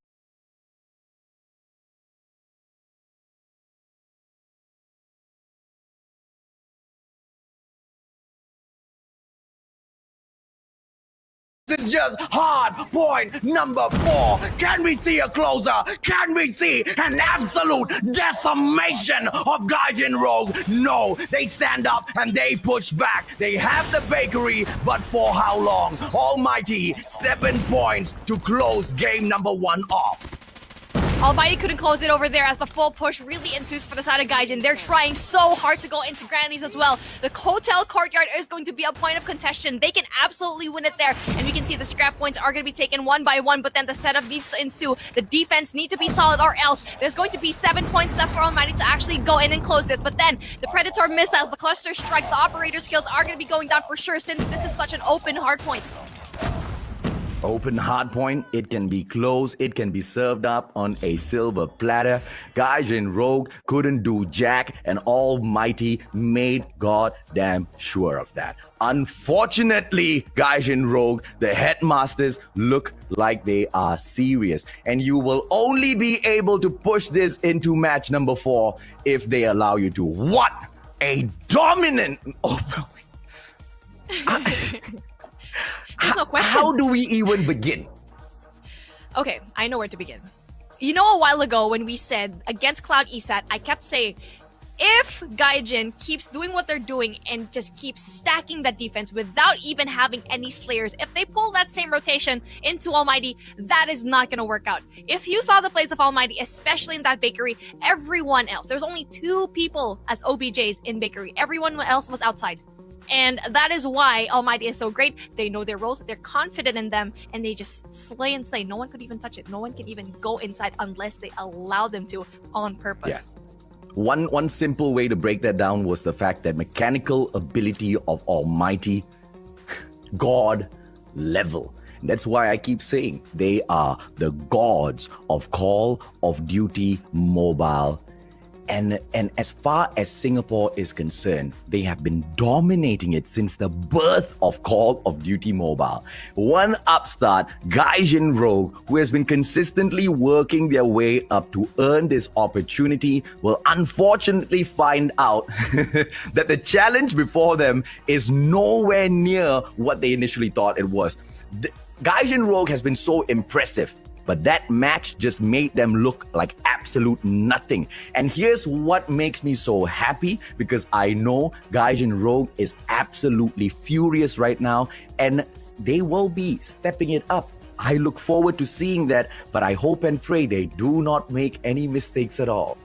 is just hard point number 4. Can we see a closer? Can we see an absolute decimation of Gaijin Rogue? No, they stand up and they push back. They have the bakery, but for how long? Almighty, 7 points to close game number 1 off. Almighty couldn't close it over there as the full push really ensues for the side of Gaijin. They're trying so hard to go into Grannies as well. The hotel courtyard is going to be a point of contention. They can absolutely win it there. And we can see the scrap points are going to be taken one by one, but then the setup needs to ensue. The defense need to be solid or else there's going to be 7 points left for Almighty to actually go in and close this. But then the Predator missiles, the cluster strikes, the operator skills are going to be going down for sure since this is such an open hard point. Open hard point, it can be closed, it can be served up on a silver platter. Gaijin Rogue couldn't do jack, and Almighty made goddamn sure of that. Unfortunately, Gaijin Rogue, the headmasters look like they are serious, and you will only be able to push this into match number 4 if they allow you to. What a dominant... There's no question. How do we even begin? Okay, I know where to begin. You know, a while ago when we said against Cloud Esat, I kept saying, if Gaijin keeps doing what they're doing and just keeps stacking that defense without even having any slayers, if they pull that same rotation into Almighty, that is not going to work out. If you saw the plays of Almighty, especially in that bakery, everyone else, there's only 2 people as OBJs in bakery. Everyone else was outside. And that is why Almighty is so great. They know their roles, they're confident in them, and they just slay and slay. No one could even touch it. No one can even go inside unless they allow them to on purpose. Yeah. One simple way to break that down was the fact that mechanical ability of Almighty, God level. That's why I keep saying they are the gods of Call of Duty Mobile. And as far as Singapore is concerned, they have been dominating it since the birth of Call of Duty Mobile. One upstart, Gaijin Rogue, who has been consistently working their way up to earn this opportunity, will unfortunately find out that the challenge before them is nowhere near what they initially thought it was. Gaijin Rogue has been so impressive, but that match just made them look like absolute nothing. And here's what makes me so happy, because I know Gaijin Rogue is absolutely furious right now, and they will be stepping it up. I look forward to seeing that, but I hope and pray they do not make any mistakes at all.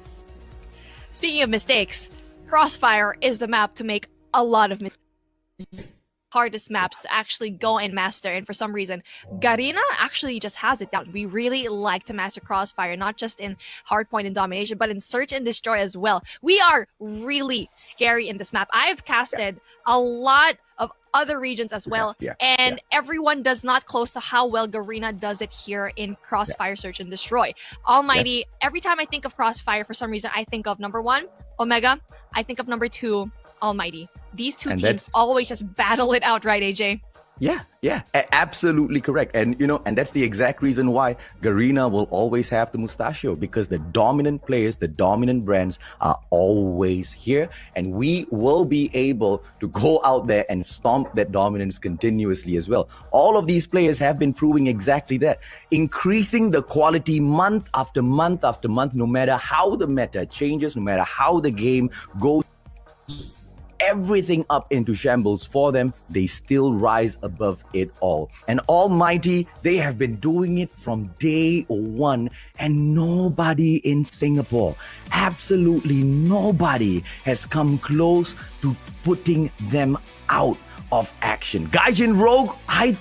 Speaking of mistakes, Crossfire is the map to make a lot of mistakes. Hardest maps to actually go and master, and for some reason Garena actually just has it down. We really like to master Crossfire, not just in hardpoint and domination, but in search and destroy as well. We are really scary in this map. I've casted a lot of other regions as well, and everyone does not close to how well Garena does it here in Crossfire Search and Destroy. Almighty, every time I think of Crossfire, for some reason I think of number 1, Omega, I think of number 2, Almighty. These two teams always just battle it out, right, AJ? Yeah, absolutely correct. And and that's the exact reason why Garena will always have the mustachio, because the dominant players, the dominant brands are always here, and we will be able to go out there and stomp that dominance continuously as well. All of these players have been proving exactly that, increasing the quality month after month after month, no matter how the meta changes, no matter how the game goes everything up into shambles for them, they still rise above it all. And Almighty, they have been doing it from day 1, and nobody in Singapore, absolutely nobody, has come close to putting them out of action. Gaijin Rogue, I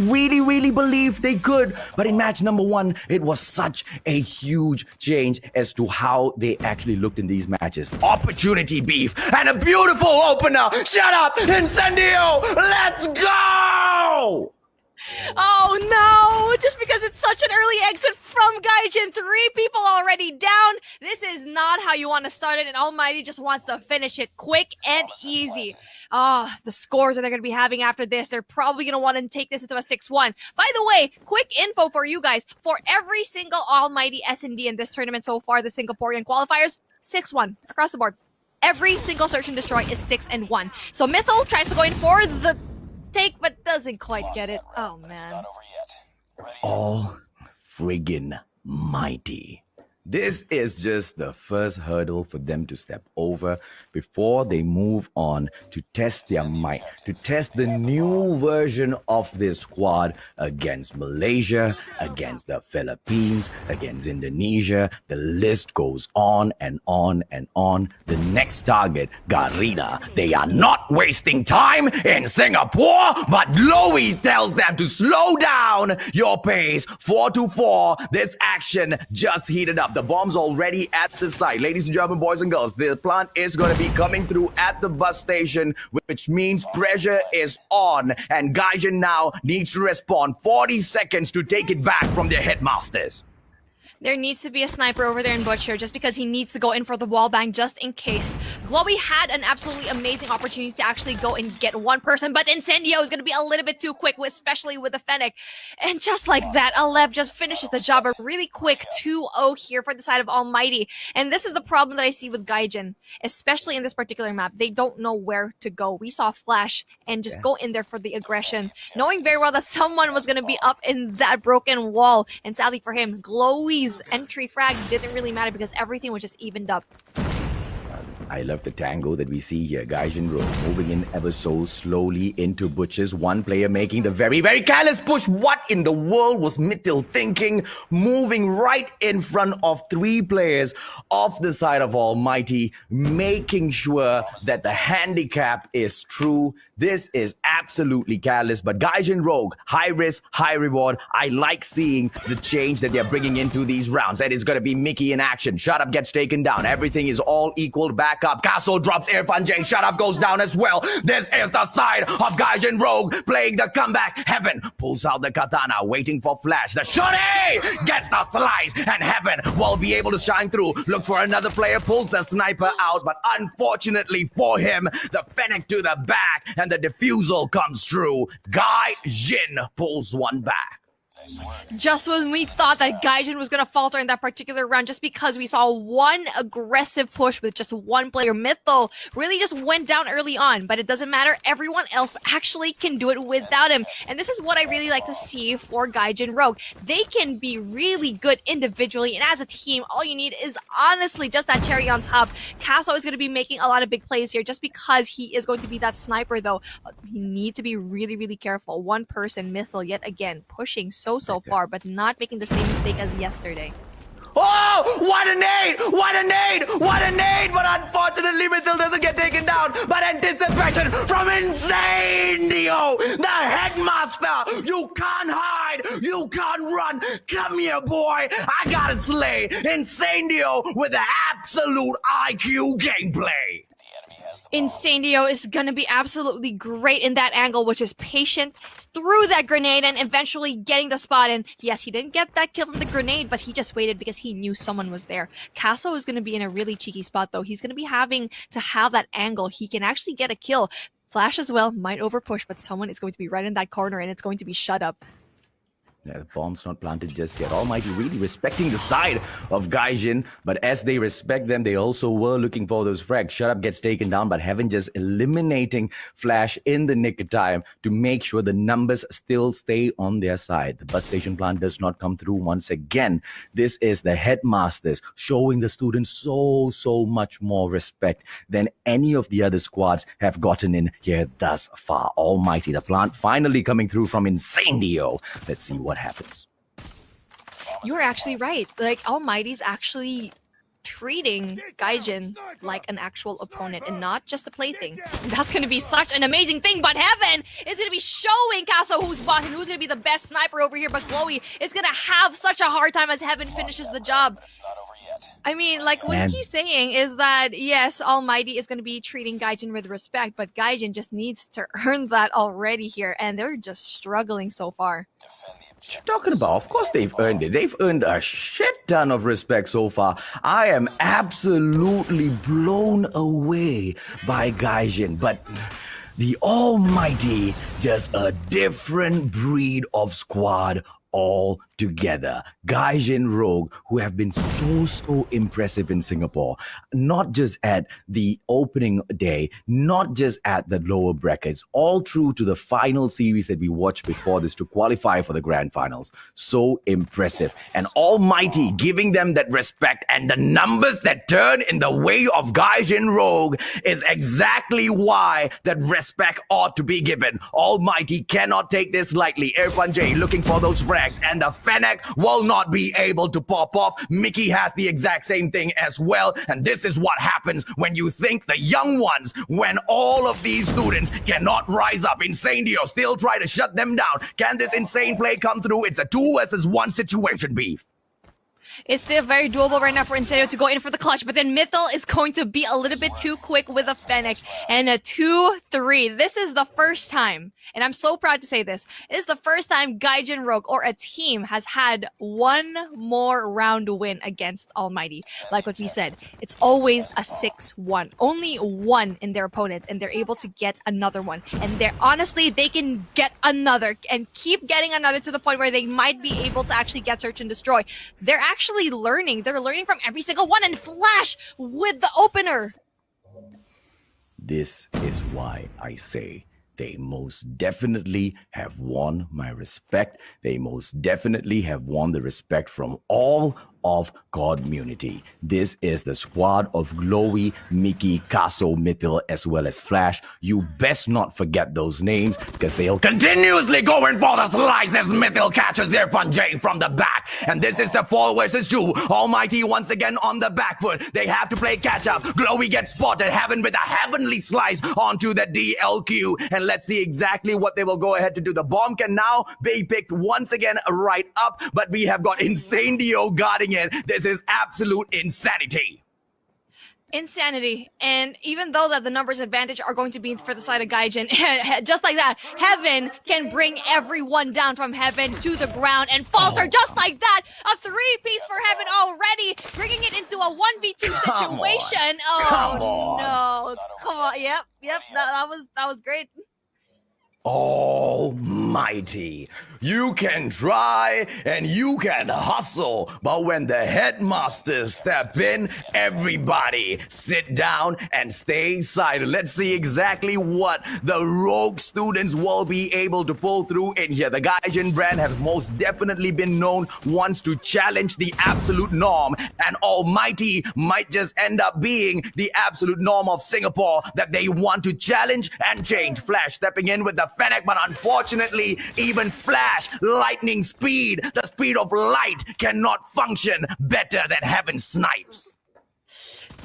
really believed they could, but in match number 1, it was such a huge change as to how they actually looked in these matches. Opportunity beef and a beautiful opener. Shut up, Incendio! Let's go! Oh no! Just because it's such an early exit from Gaijin, 3 people already down. This is not how you want to start it, and Almighty just wants to finish it quick and easy. The scores that they're going to be having after this, they're probably going to want to take this into a 6-1. By the way, quick info for you guys. For every single Almighty S&D in this tournament so far, the Singaporean qualifiers, 6-1 across the board. Every single search and destroy is 6-1. So Mythal tries to go in for the take, but doesn't quite get it. Oh, man. All friggin' mighty. This is just the first hurdle for them to step over before they move on to test their might, to test the new version of this squad against Malaysia, against the Philippines, against Indonesia. The list goes on and on and on. The next target, Garina. They are not wasting time in Singapore, but Lowy tells them to slow down your pace. 4-4. This action just heated up. The bomb's already at the site. Ladies and gentlemen, boys and girls, the plant is going to be coming through at the bus station, which means pressure is on. And Gaijin now needs to respond 40 seconds to take it back from their headmasters. There needs to be a sniper over there in Butcher just because he needs to go in for the wall bang just in case. Glowy had an absolutely amazing opportunity to actually go and get one person, but Incendio is going to be a little bit too quick, especially with the Fennec. And just like that, Aleb just finishes the job. A really quick 2-0 here for the side of Almighty. And this is the problem that I see with Gaijin, especially in this particular map. They don't know where to go. We saw Flash and just go in there for the aggression, knowing very well that someone was going to be up in that broken wall. And sadly for him, Glowy's entry frag didn't really matter because everything was just evened up. I love the tango that we see here. Gaijin Road moving in ever so slowly into Butchers. One player making the very, very careless push. What in the world was Mittil thinking? Moving right in front of 3 players off the side of Almighty, making sure that the handicap is true. This is absolutely careless, but Gaijin Rogue, high risk, high reward. I like seeing the change that they're bringing into these rounds. That is going to be Mickey in action. Shut Up gets taken down. Everything is all equal back up. Castle drops Irfan Jane. Shut Up goes down as well. This is the side of Gaijin Rogue playing the comeback. Heaven pulls out the katana, waiting for Flash. The Shorty gets the slice, and Heaven will be able to shine through. Looks for another player, pulls the sniper out, but unfortunately for him, the Fennec to the back, and the defusal comes through. Gaijin pulls one back. Just when we thought that Gaijin was going to falter in that particular round, just because we saw one aggressive push with just one player, Mythal really just went down early on, but it doesn't matter. Everyone else actually can do it without him. And this is what I really like to see for Gaijin Rogue. They can be really good individually, and as a team, all you need is honestly just that cherry on top. Casso is going to be making a lot of big plays here just because he is going to be that sniper, though. You need to be really, really careful. One person, Mythal, yet again, pushing so far, but not making the same mistake as yesterday. Oh, what a nade! What a nade! What a nade! But unfortunately, Mythal doesn't get taken down. But anticipation from Incendio, the headmaster. You can't hide. You can't run. Come here, boy. I gotta slay Incendio with the absolute IQ gameplay. Incendio is going to be absolutely great in that angle, which is patient through that grenade and eventually getting the spot. And yes, he didn't get that kill from the grenade, but he just waited because he knew someone was there. Casso is going to be in a really cheeky spot, though. He's going to be having to have that angle. He can actually get a kill. Flash as well might overpush, but someone is going to be right in that corner, and it's going to be Shut Up. Yeah, the bomb's not planted just yet. Almighty really respecting the side of Gaijin, but as they respect them, they also were looking for those frags. Shut Up gets taken down, but Heaven just eliminating Flash in the nick of time to make sure the numbers still stay on their side. The bus station plant does not come through once again. This is the headmasters showing the students so much more respect than any of the other squads have gotten in here thus far. Almighty, the plant finally coming through from Incendio. Let's see what happens. You're actually right. Like, Almighty's actually treating Gaijin like an actual opponent and not just a plaything. That's going to be such an amazing thing, but Heaven is going to be showing Casso who's boss and who's going to be the best sniper over here, but Glowy is going to have such a hard time as Heaven finishes the job. I mean, like, what you keep saying is that, yes, Almighty is going to be treating Gaijin with respect, but Gaijin just needs to earn that already here, and they're just struggling so far. What you talking about? Of course they've earned it. They've earned a shit ton of respect so far. I am absolutely blown away by Gaijin, but the Almighty, just a different breed of squad all together. Gaijin Rogue, who have been so impressive in Singapore, not just at the opening day, not just at the lower brackets, all through to the final series that we watched before this to qualify for the grand finals. So impressive. And Almighty giving them that respect, and the numbers that turn in the way of Gaijin Rogue is exactly why that respect ought to be given. Almighty cannot take this lightly. Irfan J looking for those frags, and the Fennec will not be able to pop off. Mickey has the exact same thing as well, and this is what happens when you think the young ones, when all of these students cannot rise up. Insane Dio still try to shut them down. Can this insane play come through? It's a 2 versus 1 situation, Beef. It's still very doable right now for Incendio to go in for the clutch, but then Mythil is going to be a little bit too quick with a Fennec and a 2-3. This is the first time, and I'm so proud to say this, is the first time Gaijin Rogue or a team has had one more round win against Almighty. Like what we said, it's always a 6-1. Only one in their opponents, and they're able to get another one. And they're honestly, they can get another and keep getting another to the point where they might be able to actually get Search and Destroy. They're actually learning. They're learning from every single one, and Flash with the opener. This is why I say they most definitely have won my respect. They most definitely have won the respect from all of CODMunity. This is the squad of Glowy, Mickey, Kaso, Mythil, as well as Flash. You best not forget those names, because they'll continuously go in for the slices. Mythil catches Irfan J from the back, and this is the 4 versus 2. Almighty once again on the back foot. They have to play catch up. Glowy gets spotted, Heaven with a heavenly slice onto the DLQ, and let's see exactly what they will go ahead to do. The bomb can now be picked once again right up, but we have got Insane Dio guarding it. This is absolute insanity. Insanity. And even though that the numbers advantage are going to be for the side of Gaijin, just like that, Heaven can bring everyone down from Heaven to the ground and falter just like that. A 3-piece for Heaven already, bringing it into a 1v2 situation. Oh no. Come on. Yep. That was great. Almighty, you can try and you can hustle, but when the headmasters step in, everybody sit down and stay silent. Let's see exactly what the Rogue students will be able to pull through in here. The Gaijin brand has most definitely been known once to challenge the absolute norm, and Almighty might just end up being the absolute norm of Singapore that they want to challenge and change. Flash stepping in with the Fennec, but unfortunately, even Flash, lightning speed, the speed of light, cannot function better than Heaven snipes.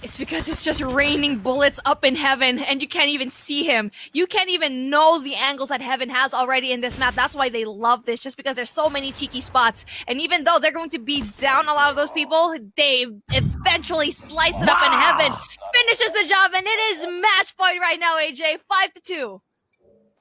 It's because it's just raining bullets up in Heaven, and you can't even see him. You can't even know the angles that Heaven has already in this map. That's why they love this, just because there's so many cheeky spots. And even though they're going to be down a lot of those people, they eventually slice it up in Heaven, finishes the job, and it is match point right now, AJ, 5-2.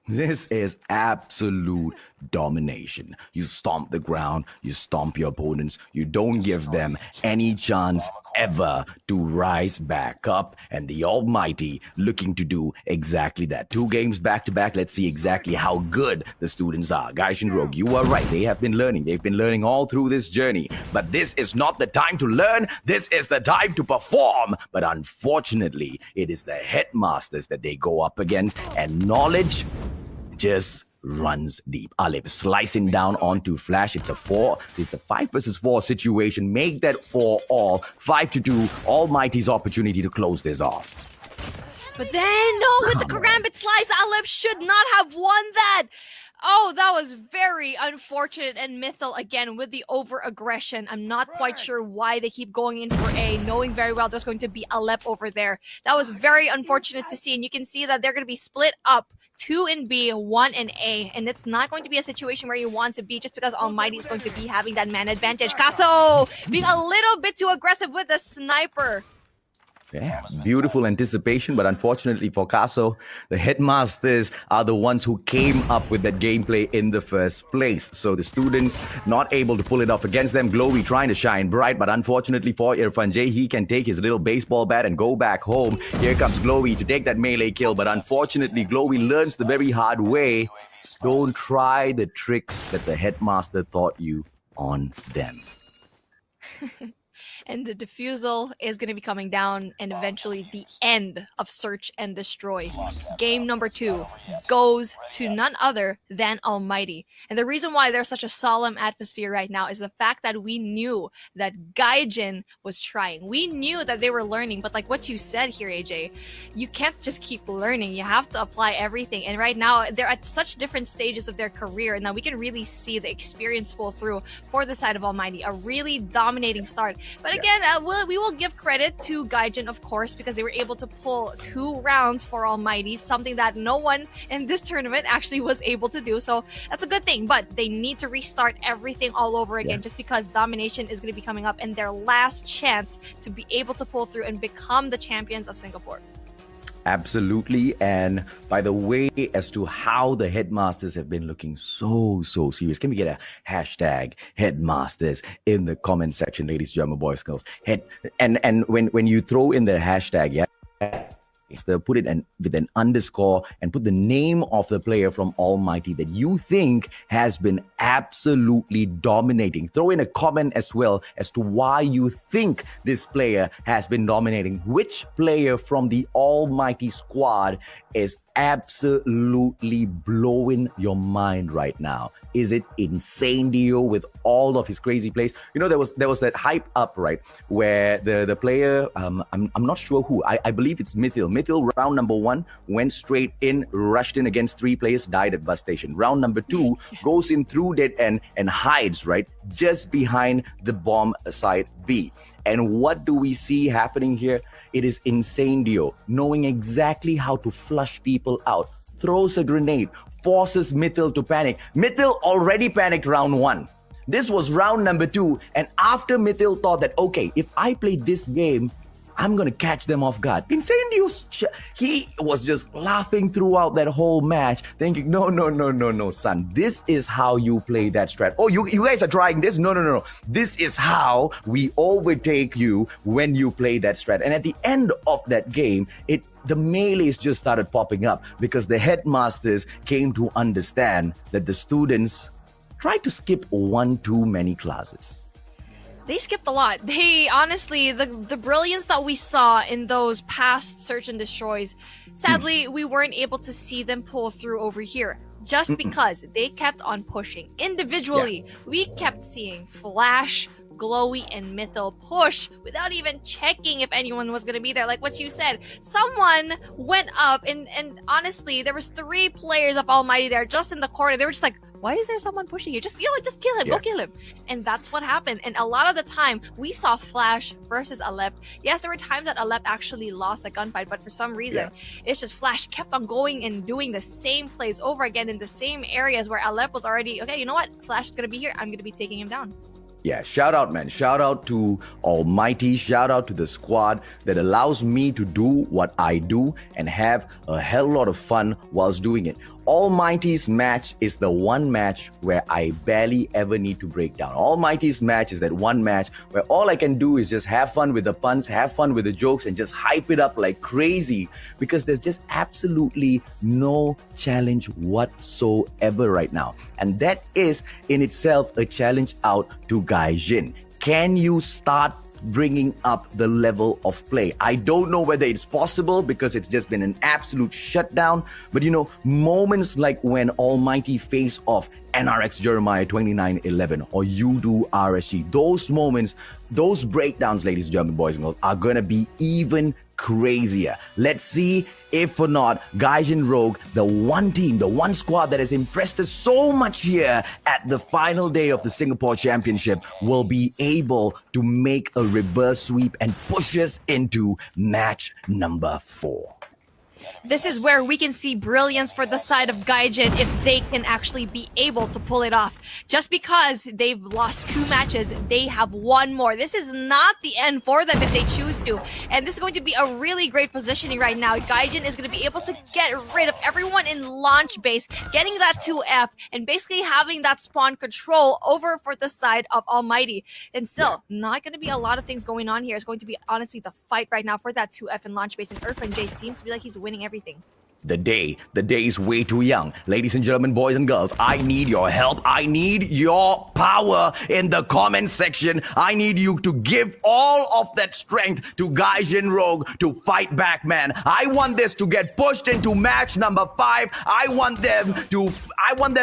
This is absolute domination. You stomp the ground, you stomp your opponents, you don't give them any chance ever to rise back up, and the Almighty looking to do exactly that. 2 games back to back. Let's see exactly how good the students are. Gaijin Rogue, you are right. They have been learning. They've been learning all through this journey, but this is not the time to learn. This is the time to perform. But unfortunately, it is the headmasters that they go up against, and knowledge just runs deep. Alif slicing down onto Flash. It's a 5 versus 4 situation. Make that 4 all. 5-2. Almighty's opportunity to close this off. But then, no, with the Karambit slice, Alif should not have won that. Oh, that was very unfortunate. And Mythil again with the over-aggression. I'm not quite sure why they keep going in for A, knowing very well there's going to be Alep over there. That was very unfortunate to see. And you can see that they're going to be split up. 2 in B, 1 in A, and it's not going to be a situation where you want to be just because Almighty is going to be having that man advantage. Kaso being a little bit too aggressive with the sniper. Yeah, beautiful anticipation, but unfortunately for Kaso, the headmasters are the ones who came up with that gameplay in the first place. So the students not able to pull it off against them. Glowy trying to shine bright, but unfortunately for Irfan J, he can take his little baseball bat and go back home. Here comes Glowy to take that melee kill, but unfortunately Glowy learns the very hard way. Don't try the tricks that the headmaster taught you on them. And the defusal is going to be coming down, and eventually the end of Search and Destroy. Game number 2 goes to none other than Almighty. And the reason why there's such a solemn atmosphere right now is the fact that we knew that Gaijin was trying. We knew that they were learning, but like what you said here, AJ, you can't just keep learning. You have to apply everything. And right now, they're at such different stages of their career. And now we can really see the experience pull through for the side of Almighty. A really dominating start. But again, we will give credit to Gaijin, of course, because they were able to pull 2 rounds for Almighty, something that no one in this tournament actually was able to do. So that's a good thing, but they need to restart everything all over again just because domination is going to be coming up and their last chance to be able to pull through and become the champions of Singapore. Absolutely. And by the way, as to how the headmasters have been looking so serious, can we get a hashtag headmasters in the comment section, ladies, gentlemen, boys, girls? And when you throw in the hashtag, is to put it with an underscore and put the name of the player from Almighty that you think has been absolutely dominating. Throw in a comment as well as to why you think this player has been dominating. Which player from the Almighty squad is absolutely blowing your mind right now? Is it Insane Dio with all of his crazy plays? You know, there was that hype up, right, where the player, I'm not sure who, I believe it's Mythil. Mythil, round number 1, went straight in, rushed in against 3 players, died at bus station. Round number 2, goes in through dead end and hides, right, just behind the bomb side B. And what do we see happening here? It is Insane Dio, knowing exactly how to flush people out, throws a grenade, forces Mythil to panic. Mythil already panicked round 1. This was round number 2. And after Mythil thought that, okay, if I play this game, I'm going to catch them off guard. Insane Dio, he was just laughing throughout that whole match, thinking, no, son. This is how you play that strat. Oh, you guys are trying this? No. This is how we overtake you when you play that strat. And at the end of that game, the melees just started popping up because the headmasters came to understand that the students tried to skip one too many classes. They skipped a lot. They honestly, the brilliance that we saw in those past Search and Destroys, sadly, we weren't able to see them pull through over here. Just because they kept on pushing. Individually, we kept seeing Flash, Glowy, and Mythil push without even checking if anyone was going to be there. Like what you said, someone went up and honestly, there was 3 players of Almighty there just in the corner. They were just like, why is there someone pushing you? Just, just kill him. Go kill him. And that's what happened. And a lot of the time, we saw Flash versus Alep. Yes, there were times that Alep actually lost a gunfight, but for some reason, it's just Flash kept on going and doing the same plays over again in the same areas where Alep was already, okay, you know what? Flash is going to be here. I'm going to be taking him down. Yeah, shout out, man. Shout out to Almighty. Shout out to the squad that allows me to do what I do and have a hell lot of fun whilst doing it. Almighty's match is the one match where I barely ever need to break down. Almighty's match is that one match where all I can do is just have fun with the puns, have fun with the jokes, and just hype it up like crazy because there's just absolutely no challenge whatsoever right now. And that is in itself a challenge out to Gaijin. Can you start bringing up the level of play? I don't know whether it's possible because it's just been an absolute shutdown, but moments like when Almighty face off NRX Jeremiah 2911 or you do RSG, those moments, those breakdowns, ladies and gentlemen, boys and girls, are gonna be even crazier. Let's see if or not Gaijin Rogue, the one team, the one squad that has impressed us so much here at the final day of the Singapore Championship, will be able to make a reverse sweep and push us into match number 4. This is where we can see brilliance for the side of Gaijin if they can actually be able to pull it off. Just because they've lost 2 matches, they have 1 more. This is not the end for them if they choose to. And this is going to be a really great positioning right now. Gaijin is going to be able to get rid of everyone in launch base, getting that 2F, and basically having that spawn control over for the side of Almighty. And still, not going to be a lot of things going on here. It's going to be honestly the fight right now for that 2F in launch base. And Irfan J seems to be like he's winning everything. The day is way too young. Ladies and gentlemen, boys and girls, I need your help. I need your power in the comment section. I need you to give all of that strength to Gaijin Rogue to fight back, man. I want this to get pushed into match number 5. I want them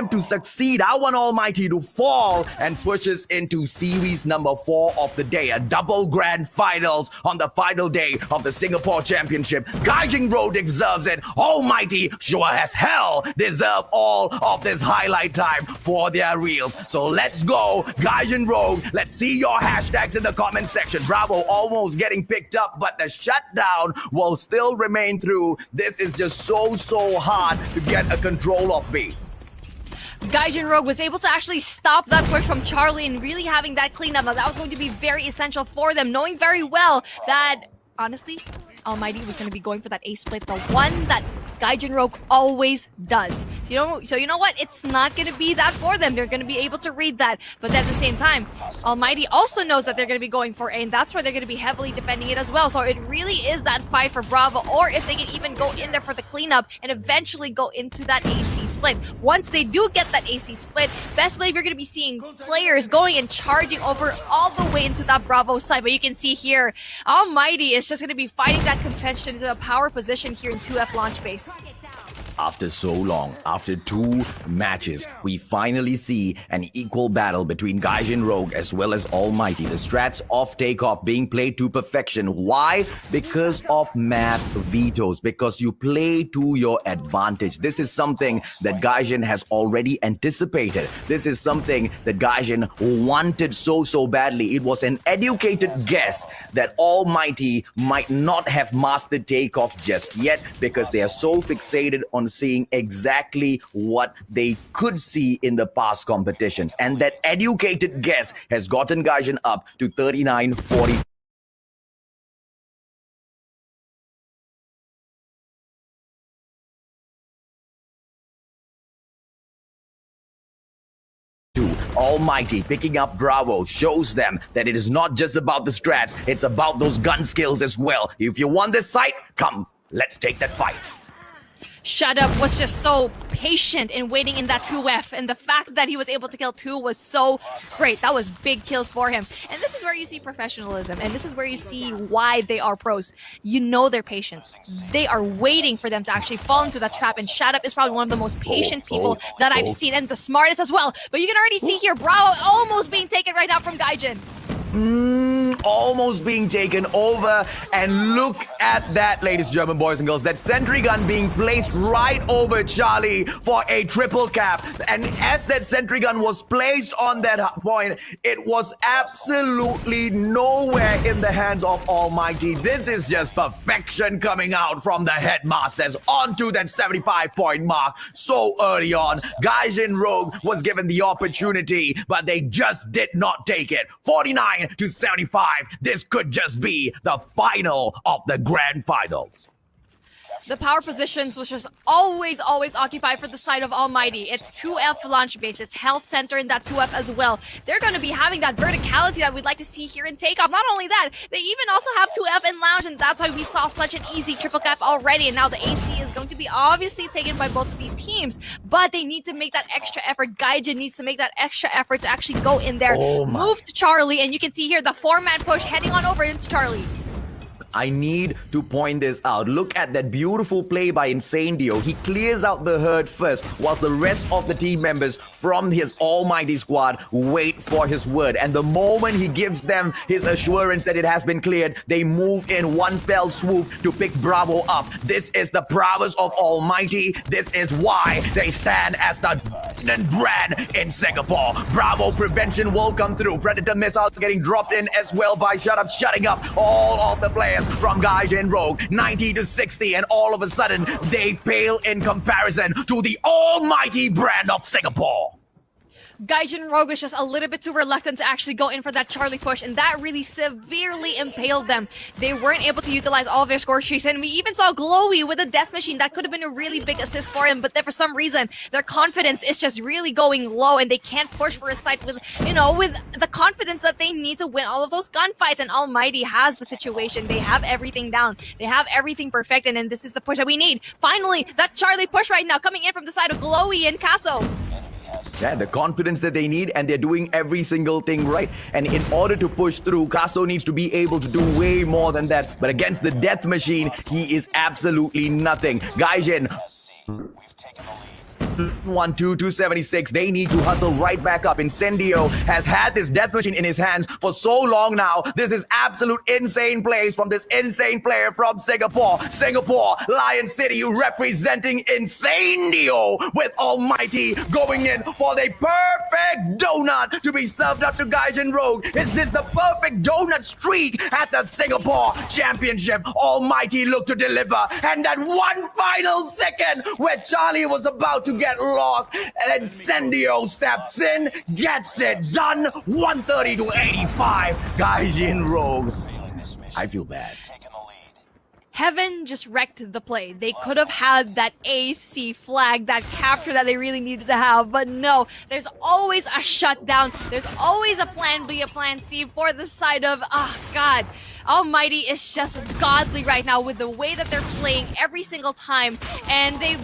to succeed. I want Almighty to fall and push us into series number 4 of the day. A double grand finals on the final day of the Singapore Championship. Gaijin Rogue deserves it. Almighty sure as hell deserve all of this highlight time for their reels. So let's go, Gaijin Rogue. Let's see your hashtags in the comment section. Bravo almost getting picked up, but the shutdown will still remain through. This is just so hard to get a control of me. Gaijin Rogue was able to actually stop that push from Charlie and really having that cleanup. Now, that was going to be very essential for them, knowing very well that, honestly, Almighty was going to be going for that ace split, the one that Gaijin Rogue always does. So you know what? It's not going to be that for them. They're going to be able to read that. But at the same time, Almighty also knows that they're going to be going for A, and that's where they're going to be heavily defending it as well. So it really is that fight for Bravo, or if they can even go in there for the cleanup and eventually go into that AC split. Once they do get that AC split, best believe you're going to be seeing players going and charging over all the way into that Bravo side. But you can see here, Almighty is just going to be fighting that contention into a power position here in 2F launch base. After so long, after 2 matches, we finally see an equal battle between Gaijin Rogue as well as Almighty. The strats of takeoff being played to perfection. Why? Because of map vetoes. Because you play to your advantage. This is something that Gaijin has already anticipated. This is something that Gaijin wanted so badly. It was an educated guess that Almighty might not have mastered takeoff just yet because they are so fixated on seeing exactly what they could see in the past competitions. And that educated guess has gotten Gaijin up to 39-40. Almighty picking up Bravo shows them that it is not just about the strats, it's about those gun skills as well. If you want this fight, come, let's take that fight. Shut Up was just so patient in waiting in that 2F, and the fact that he was able to kill 2 was so great. That was big kills for him. And this is where you see professionalism, and this is where you see why they are pros. You know they're patient. They are waiting for them to actually fall into that trap, and Shut Up is probably one of the most patient people that I've seen, and the smartest as well. But you can already see here, Bravo almost being taken right now from Gaijin. Almost being taken over, and look at that, ladies and gentlemen, boys and girls, that sentry gun being placed right over Charlie for a triple cap. And as that sentry gun was placed on that point, it was absolutely nowhere in the hands of Almighty. This is just perfection coming out from the headmasters onto that 75-point mark so early on. Gaijin Rogue was given the opportunity, but they just did not take it. 49-75. This could just be the final of the grand finals. The power positions was just always occupied for the side of Almighty. It's 2F launch base. It's health center in that 2F as well. They're going to be having that verticality that we'd like to see here in takeoff. Not only that, they even also have 2F in lounge, and that's why we saw such an easy triple cap already. And now the AC is going to be obviously taken by both of these teams, but they need to make that extra effort. Gaijin needs to make that extra effort to actually go in there, move to Charlie, and you can see here the 4-man push heading on over into Charlie. I need to point this out. Look at that beautiful play by Insane Dio. He clears out the herd first, whilst the rest of the team members from his Almighty squad wait for his word. And the moment he gives them his assurance that it has been cleared, they move in one fell swoop to pick Bravo up. This is the prowess of Almighty. This is why they stand as the brand in Singapore. Bravo prevention will come through. Predator missiles getting dropped in as well by Shut Up, shutting up all of the players from Gaijin Rogue. 90-60, and all of a sudden they pale in comparison to the almighty brand of Singapore. Gaijin Rogue was just a little bit too reluctant to actually go in for that Charlie push, and that really severely impaled them. They weren't able to utilize all of their score trees, and we even saw Glowy with a death machine. That could have been a really big assist for him, but then for some reason, their confidence is just really going low, and they can't push for a site with, with the confidence that they need to win all of those gunfights, and Almighty has the situation. They have everything down. They have everything perfect, and then this is the push that we need. Finally, that Charlie push right now coming in from the side of Glowy and Casso. Yeah, the confidence that they need, and they're doing every single thing right. And in order to push through, Casso needs to be able to do way more than that. But against the Death Machine, he is absolutely nothing. Gaijin, 1-2, 276. They need to hustle right back up. Incendio has had this Death Machine in his hands for so long now. This is absolute insane plays from this insane player from Singapore. Singapore, Lion City representing Incendio with Almighty going in for the perfect donut to be served up to Gaijin Rogue. Is this the perfect donut streak at the Singapore Championship? Almighty looked to deliver, and that one final second where Charlie was about to get lost, and Incendio steps in, gets it done. 130 to 85. Gaijin Rogue. I feel bad. Heaven just wrecked the play. They could have had that AC flag, that capture that they really needed to have, but no. There's always a shutdown. There's always a plan B, a plan C for the side of, God. Almighty is just godly right now with the way that they're playing every single time, and they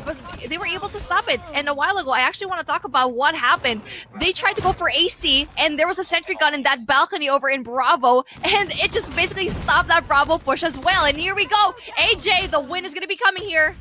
were able to stop it. And a while ago, I actually want to talk about what happened. They tried to go for AC, and there was a sentry gun in that balcony over in Bravo, and it just basically stopped that Bravo push as well. And here we go. AJ, the win is going to be coming here.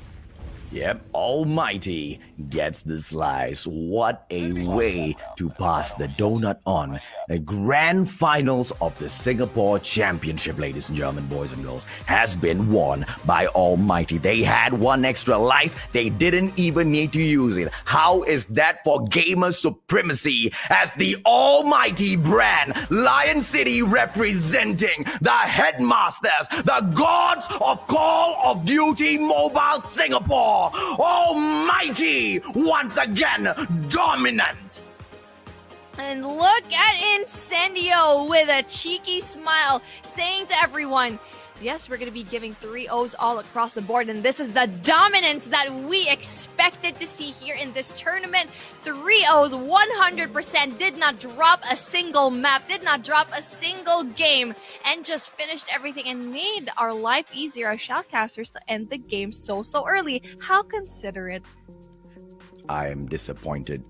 Yep, Almighty gets the slice. What a way to pass the donut on. The grand finals of the Singapore Championship, ladies and gentlemen, boys and girls, has been won by Almighty. They had one extra life. They didn't even need to use it. How is that for gamer supremacy as the Almighty brand, Lion City representing the headmasters, the gods of Call of Duty Mobile Singapore? Almighty once again dominant. And look at Incendio with a cheeky smile saying to everyone, yes, we're going to be giving 3-0s all across the board, and this is the dominance that we expected to see here in this tournament. 3-0s, 100%, did not drop a single map, did not drop a single game, and just finished everything and made our life easier as shoutcasters to end the game so early. How considerate. I am disappointed.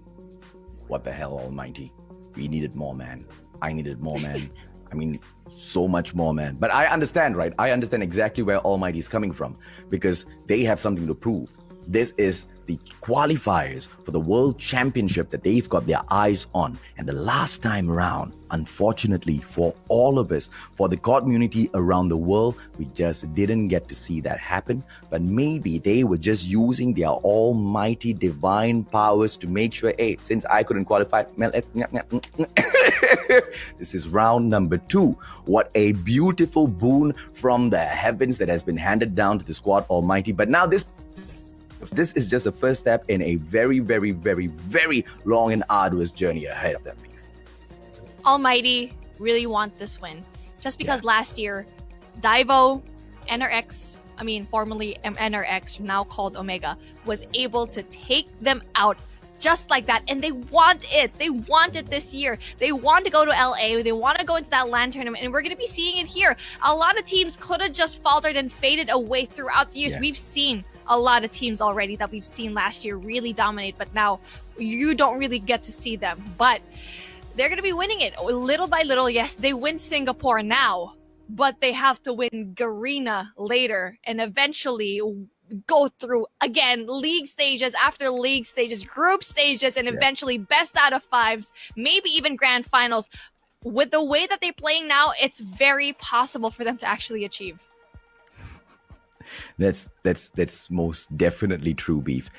What the hell, Almighty? We needed more, man. I needed more, man. I mean, so much more, man. But I understand, right? I understand exactly where Almighty is coming from, because they have something to prove. This is the qualifiers for the World Championship that they've got their eyes on. And the last time around, unfortunately for all of us, for the community around the world, we just didn't get to see that happen. But maybe they were just using their almighty divine powers to make sure, hey, since I couldn't qualify, this is round number 2. What a beautiful boon from the heavens that has been handed down to the squad Almighty. But now this is just a first step in a very, very, very, very long and arduous journey ahead of them. Almighty really want this win. Just because last year, Daivo, formerly NRX, now called Omega, was able to take them out just like that. And they want it. They want it this year. They want to go to LA. They want to go into that LAN tournament. And we're going to be seeing it here. A lot of teams could have just faltered and faded away throughout the years. Yeah. We've seen a lot of teams already that we've seen last year really dominate, but now you don't really get to see them. But they're going to be winning it little by little. Yes, they win Singapore now, but they have to win Garena later and eventually go through again league stages after league stages, group stages, and eventually best out of 5s, maybe even grand finals. With the way that they're playing now, it's very possible for them to actually achieve. That's most definitely true, Beef.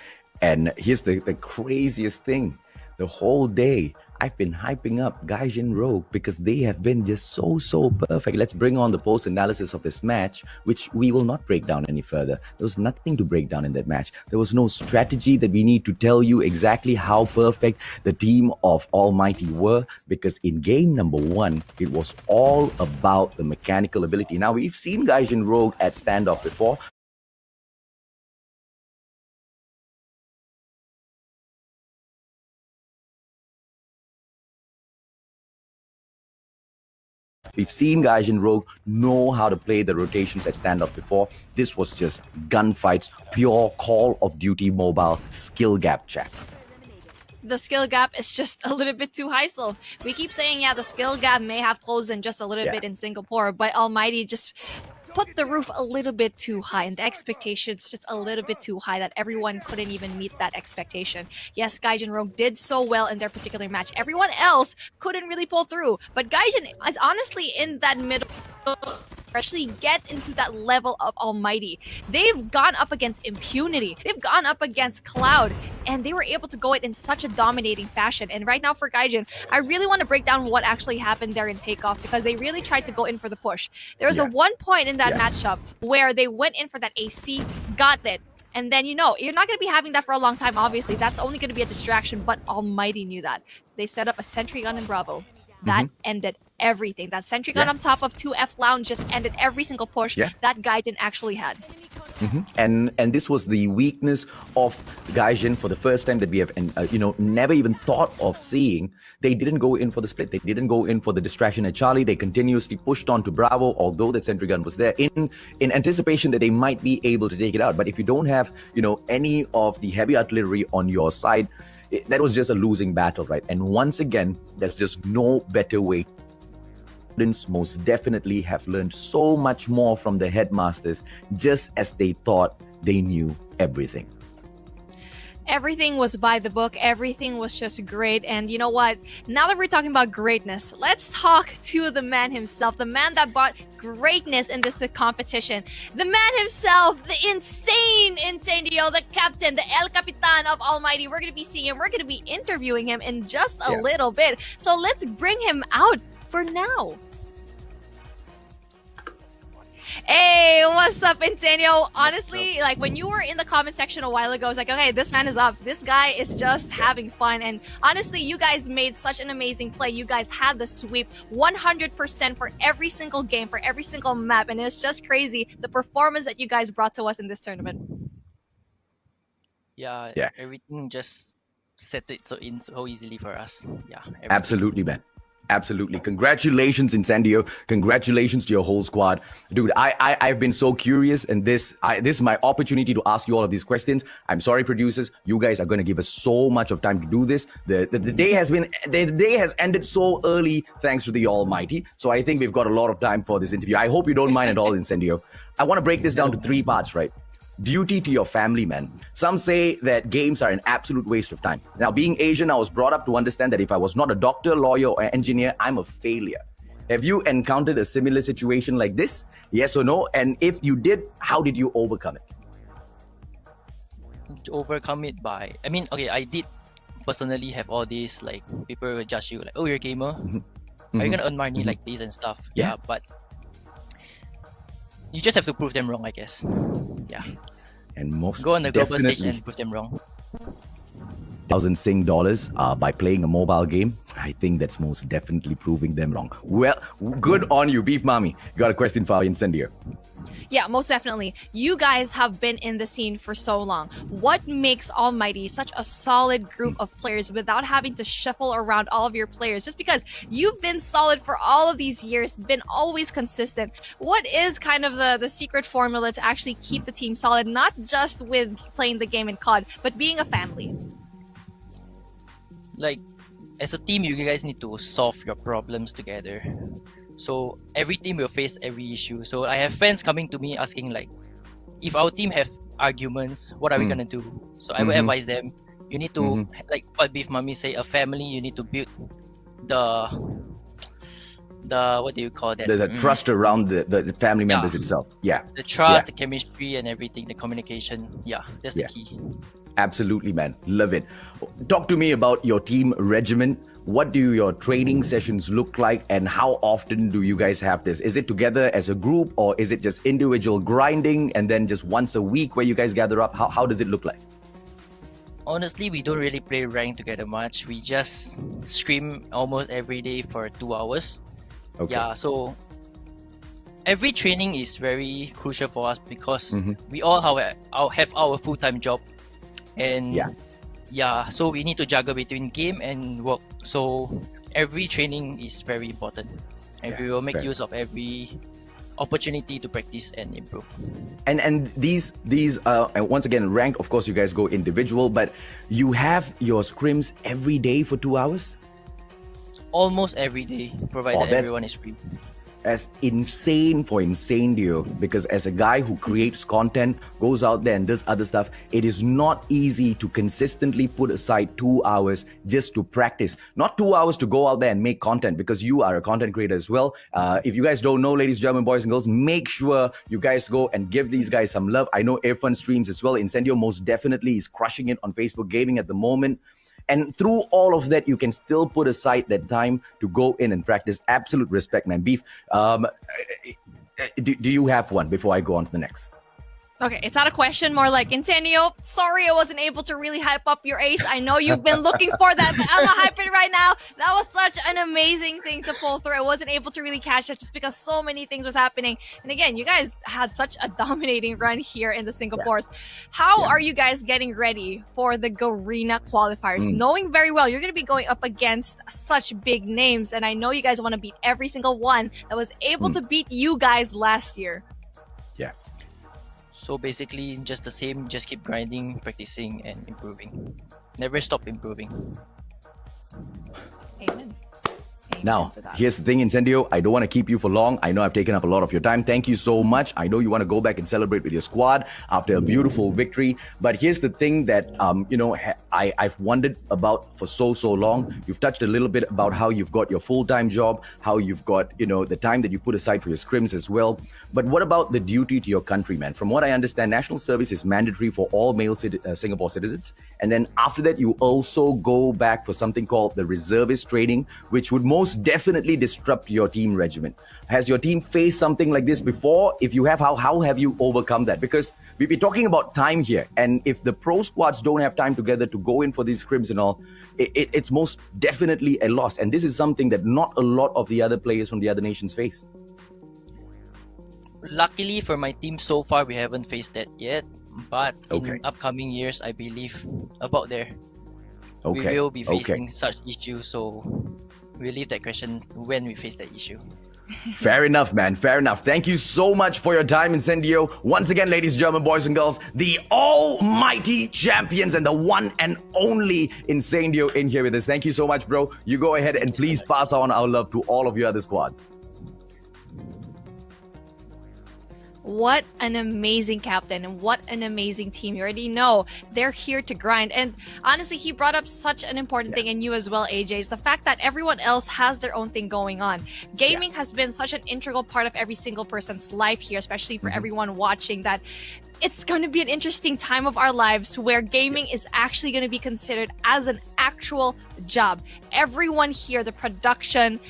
And here's the craziest thing. the whole day, I've been hyping up Gaijin Rogue because they have been just so perfect. Let's bring on the post-analysis of this match, which we will not break down any further. There was nothing to break down in that match. There was no strategy that we need to tell you exactly how perfect the team of ALMGHTY were, because in game number 1, it was all about the mechanical ability. Now, we've seen Gaijin Rogue at standoff before. We've seen Gaijin Rogue know how to play the rotations at standoff before. This was just gunfights, pure Call of Duty mobile skill gap, chat. The skill gap is just a little bit too high still. We keep saying, yeah, the skill gap may have closed in just a little bit in Singapore, but ALMGHTY just put the roof a little bit too high, and the expectations just a little bit too high that everyone couldn't even meet that expectation. Yes, Gaijin Rogue did so well in their particular match. Everyone else couldn't really pull through, but Gaijin is honestly in that middle, actually get into that level of ALMGHTY. They've gone up against Impunity, they've gone up against Cloud, and they were able to go it in such a dominating fashion. And right now for Gaijin, I really want to break down what actually happened there in Takeoff, because they really tried to go in for the push. There was a one point in that matchup where they went in for that AC, got it, and then, you know, you're not going to be having that for a long time, obviously. That's only going to be a distraction, but ALMGHTY knew that. They set up a sentry gun in Bravo. That ended everything. That sentry gun on top of 2F Lounge just ended every single push that Gaijin actually had. And this was the weakness of Gaijin for the first time that we have, never even thought of seeing. They didn't go in for the split. They didn't go in for the distraction at Charlie. They continuously pushed on to Bravo, although the sentry gun was there in anticipation that they might be able to take it out. But if you don't have, any of the heavy artillery on your side, that was just a losing battle, right? And once again, there's just no better way. Students most definitely have learned so much more from the headmasters, just as they thought they knew everything. Everything was by the book. Everything was just great. And you know what? Now that we're talking about greatness, let's talk to the man himself, the man that brought greatness in this competition. The man himself, the insane Dio, the captain, the El Capitan of ALMGHTY. We're going to be seeing him. We're going to be interviewing him in just a little bit. So let's bring him out for now. Hey, what's up, Insanio? Honestly, like when you were in the comment section a while ago, I was like, okay, this man is up. This guy is just having fun. And honestly, you guys made such an amazing play. You guys had the sweep 100% for every single game, for every single map. And it's just crazy, the performance that you guys brought to us in this tournament. Yeah. Everything just set it so easily for us. Yeah. Everything. Absolutely, man. Absolutely. Congratulations, Incendio. Congratulations to your whole squad. Dude, I've been so curious, and this is my opportunity to ask you all of these questions. I'm sorry, producers. You guys are going to give us so much of time to do this. The day has ended so early thanks to the ALMGHTY. So I think we've got a lot of time for this interview. I hope you don't mind at all, Incendio. I want to break this down to 3 parts, right? Duty to your family, man. Some say that games are an absolute waste of time. Now, being Asian, I was brought up to understand that if I was not a doctor, lawyer, or engineer, I'm a failure. Have you encountered a similar situation like this? Yes or no? And if you did, how did you overcome it? To overcome it by, I did personally have all these, like, people will judge you, like, oh, you're a gamer? Are you gonna earn money like this and stuff? Yeah, but you just have to prove them wrong, I guess. Yeah. And most go on the global stage and prove them wrong. $1,000 by playing a mobile game. I think that's most definitely proving them wrong. Well, good on you, Beef Mommy. You got a question for our Incendio? Yeah, most definitely. You guys have been in the scene for so long. What makes ALMGHTY such a solid group of players without having to shuffle around all of your players? Just because you've been solid for all of these years, been always consistent. What is kind of the secret formula to actually keep the team solid, not just with playing the game in COD, but being a family? Like, as a team, you guys need to solve your problems together. So every team will face every issue. So I have fans coming to me asking, like, if our team have arguments, what are we gonna do? So I will advise them, you need to, like what Beef Mommy say, a family, you need to build the what do you call that? The trust around the family members itself. Yeah. The trust, the chemistry. chemistry and everything, the communication. Yeah, that's the key. Absolutely, man. Love it. Talk to me about your team regimen. What do your training sessions look like, and how often do you guys have this? Is it together as a group, or is it just individual grinding and then just once a week where you guys gather up? How does it look like? Honestly, we don't really play rank together much. We just scrim almost every day for 2 hours. Okay. Yeah, so every training is very crucial for us because Mm-hmm. we all have our full-time job, and so we need to juggle between game and work. So every training is very important, and we will make fair. use of every opportunity to practice and improve. And these once again, ranked, of course, you guys go individual, but you have your scrims every day for 2 hours? Almost every day, provided that's- everyone is free. As insane for insane, deal, because as a guy who creates content, goes out there and does other stuff, it is not easy to consistently put aside 2 hours just to practice. Not 2 hours to go out there and make content, because you are a content creator as well. If you guys don't know, ladies, gentlemen, boys and girls, make sure you guys go and give these guys some love. I know Irfan streams as well. Incendio most definitely is crushing it on Facebook Gaming at the moment. And through all of that, you can still put aside that time to go in and practice. Absolute respect, man. Beef, do you have one before I go on to the next? Okay, it's not a question, more like, Incendio, sorry I wasn't able to really hype up your ace. I know you've been looking for that, but I'm gonna hype it right now. That was such an amazing thing to pull through. I wasn't able to really catch it just because so many things was happening. And again, you guys had such a dominating run here in the Singapores. How are you guys getting ready for the Garena qualifiers? Knowing very well you're gonna be going up against such big names, and I know you guys want to beat every single one that was able to beat you guys last year. So basically, just the same, just keep grinding, practicing, and improving. Never stop improving. Amen. Now, here's the thing, Incendio. I don't want to keep you for long. I know I've taken up a lot of your time. Thank you so much. I know you want to go back and celebrate with your squad after a beautiful victory. But here's the thing that, I've wondered about for so long. You've touched a little bit about how you've got your full-time job, how you've got, the time that you put aside for your scrims as well. But what about the duty to your country, man? From what I understand, national service is mandatory for all male Singapore citizens. And then after that, you also go back for something called the reservist training, which would most definitely disrupt your team regimen. Has your team faced something like this before? If you have, how have you overcome that? Because we'll be talking about time here. And if the pro squads don't have time together to go in for these scrims and all, it's most definitely a loss. And this is something that not a lot of the other players from the other nations face. Luckily for my team, so far we haven't faced that yet. But in upcoming years, I believe about there, we will be facing such issues. So we'll leave that question when we face that issue. Fair enough, man. Fair enough. Thank you so much for your time, Incendio. Once again, ladies, German boys and girls, the almighty champions and the one and only Incendio in here with us. Thank you so much, bro. You go ahead and please pass on our love to all of your other squad. What an amazing captain and what an amazing team. You already know they're here to grind. And honestly, he brought up such an important thing, and you as well, AJ, is the fact that everyone else has their own thing going on. Gaming has been such an integral part of every single person's life here, especially for everyone watching, that it's going to be an interesting time of our lives where gaming is actually going to be considered as an actual job. Everyone here, the production,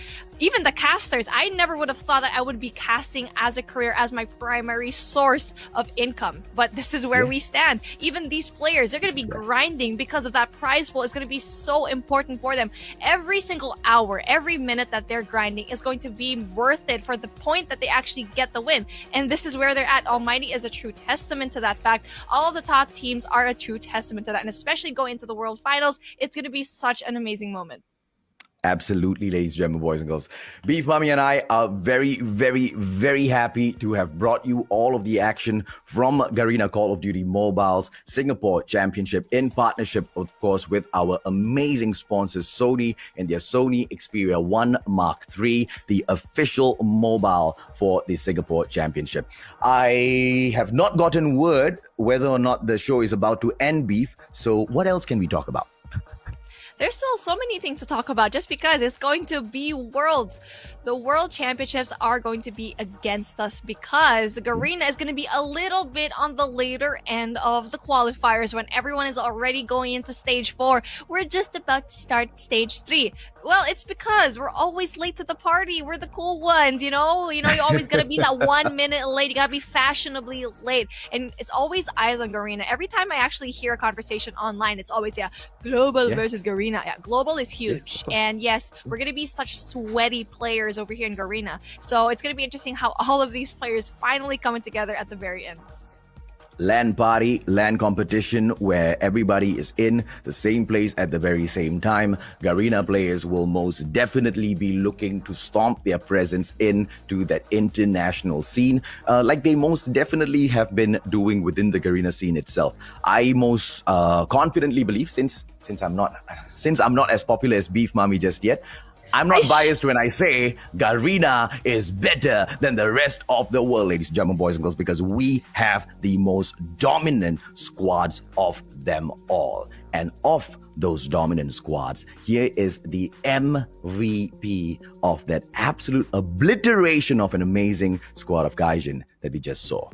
even the casters, I never would have thought that I would be casting as a career, as my primary source of income. But this is where we stand. Even these players, they're going to be grinding because of that prize pool. Is going to be so important for them. Every single hour, every minute that they're grinding is going to be worth it for the point that they actually get the win. And this is where they're at. Almighty is a true testament to that fact. All of the top teams are a true testament to that. And especially going into the World Finals, it's going to be such an amazing moment. Absolutely, ladies and gentlemen, boys and girls. Beef Mommy and I are very, very, very happy to have brought you all of the action from Garena Call of Duty Mobile's Singapore Championship in partnership, of course, with our amazing sponsors, Sony and their Sony Xperia 1 Mark III, the official mobile for the Singapore Championship. I have not gotten word whether or not the show is about to end, Beef. So what else can we talk about? There's still so many things to talk about just because it's going to be Worlds. The World Championships are going to be against us because Garena is going to be a little bit on the later end of the qualifiers when everyone is already going into stage 4. We're just about to start stage 3. Well, it's because we're always late to the party. We're the cool ones, you know? You're always going to be that 1 minute late. You got to be fashionably late. And it's always eyes on Garena. Every time I actually hear a conversation online, it's always, global versus Garena. Yeah, global is huge. And yes, we're going to be such sweaty players over here in Garena. So it's going to be interesting how all of these players finally coming together at the very end. LAN party, LAN competition where everybody is in the same place at the very same time. Garena players will most definitely be looking to stomp their presence into that international scene, like they most definitely have been doing within the Garena scene itself. I most confidently believe, since I'm not as popular as Beef Mommy just yet, I'm not biased when I say Garena is better than the rest of the world, ladies and gentlemen, boys and girls, because we have the most dominant squads of them all. And of those dominant squads, here is the MVP of that absolute obliteration of an amazing squad of Gaijin that we just saw.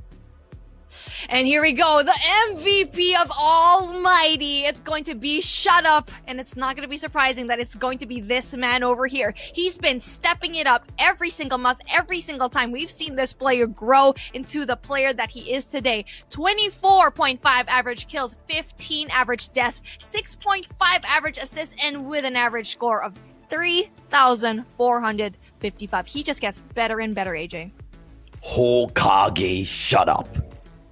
And here we go, the MVP of Almighty. It's going to be Shut Up, and it's not going to be surprising that it's going to be this man over here. He's been stepping it up every single month, every single time. We've seen this player grow into the player that he is today. 24.5 average kills, 15 average deaths, 6.5 average assists, and with an average score of 3,455. He just gets better and better, AJ. Hokage, shut up.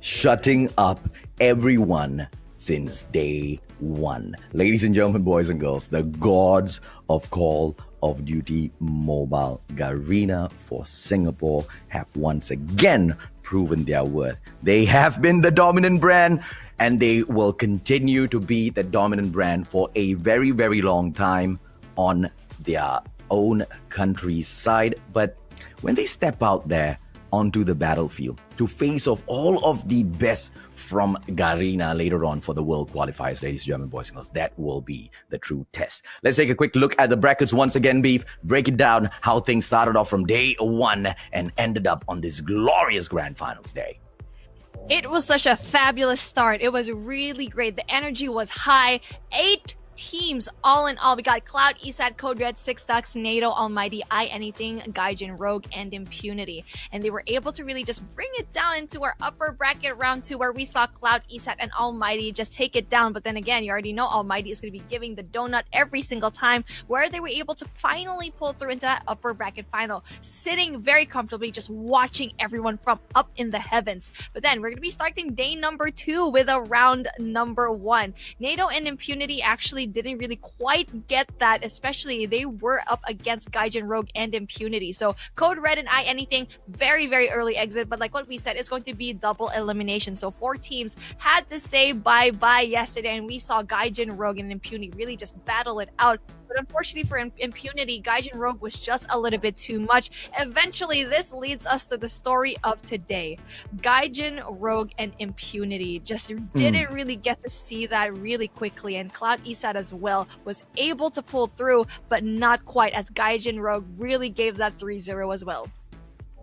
Shutting up everyone since day one. Ladies and gentlemen, boys and girls, the gods of Call of Duty Mobile Garena for Singapore have once again proven their worth. They have been the dominant brand, and they will continue to be the dominant brand for a very, very long time on their own country's side. But when they step out there onto the battlefield to face off all of the best from Garena later on for the world qualifiers, ladies and gentlemen, boys and girls, that will be the true test. Let's take a quick look at the brackets once again, Beef. Break it down how things started off from day one and ended up on this glorious grand finals day. It was such a fabulous start. It was really great. The energy was high. 8 teams all in all. We got Cloud, Esat, Code Red, Six Ducks, NATO, Almighty, Anything, Gaijin, Rogue, and Impunity. And they were able to really just bring it down into our upper bracket round 2 where we saw Cloud, Esat, and Almighty just take it down. But then again, you already know Almighty is going to be giving the donut every single time, where they were able to finally pull through into that upper bracket final, sitting very comfortably, just watching everyone from up in the heavens. But then we're going to be starting day number 2 with a round number 1. NATO and Impunity actually didn't really quite get that, especially they were up against Gaijin, Rogue, and Impunity. So Code Red and Anything, very, very early exit, but like what we said, it's going to be double elimination. So 4 teams had to say bye-bye yesterday, and we saw Gaijin, Rogue, and Impunity really just battle it out. But unfortunately for Impunity, Gaijin Rogue was just a little bit too much. Eventually, this leads us to the story of today. Gaijin, Rogue, and Impunity just didn't really get to see that really quickly. And Cloud Esat as well was able to pull through, but not quite, as Gaijin Rogue really gave that 3-0 as well.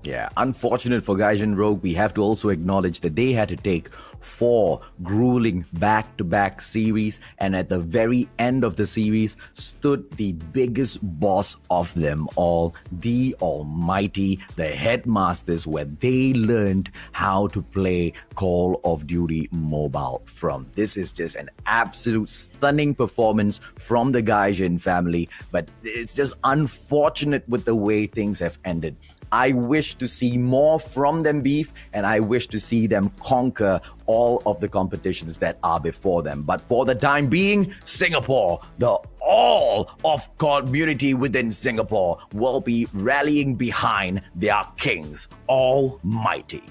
Yeah, unfortunate for Gaijin Rogue. We have to also acknowledge that they had to take 4 grueling back-to-back series, and at the very end of the series stood the biggest boss of them all, the Almighty, the headmasters, where they learned how to play Call of Duty Mobile from. This is just an absolute stunning performance from the Gaijin family, but it's just unfortunate with the way things have ended. I wish to see more from them, Beef, and I wish to see them conquer all of the competitions that are before them. But for the time being, Singapore, the all of community within Singapore will be rallying behind their kings, Almighty.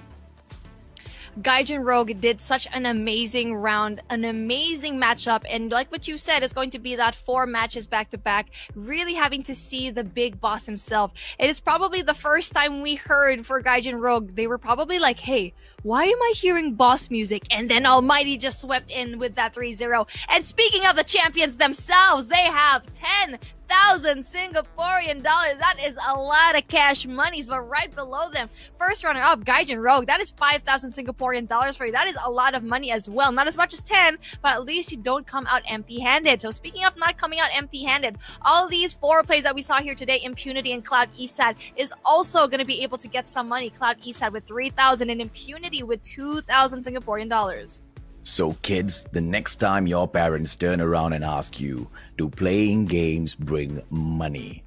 Gaijin Rogue did such an amazing round, an amazing matchup, and like what you said, it's going to be that 4 matches back to back, really having to see the big boss himself. And it's probably the first time we heard for Gaijin Rogue, they were probably like, hey, why am I hearing boss music? And then Almighty just swept in with that 3-0. And speaking of the champions themselves, they have 10,000 Singaporean dollars. That is a lot of cash monies. But right below them, first runner up, Gaijin Rogue, that is 5,000 Singaporean dollars for you. That is a lot of money as well. Not as much as 10, but at least you don't come out empty-handed. So speaking of not coming out empty-handed, all these 4 plays that we saw here today, Impunity and Cloud Esat, is also going to be able to get some money. Cloud Esat with 3,000 and Impunity with 2,000 Singaporean dollars. So kids, the next time your parents turn around and ask you, do playing games bring money?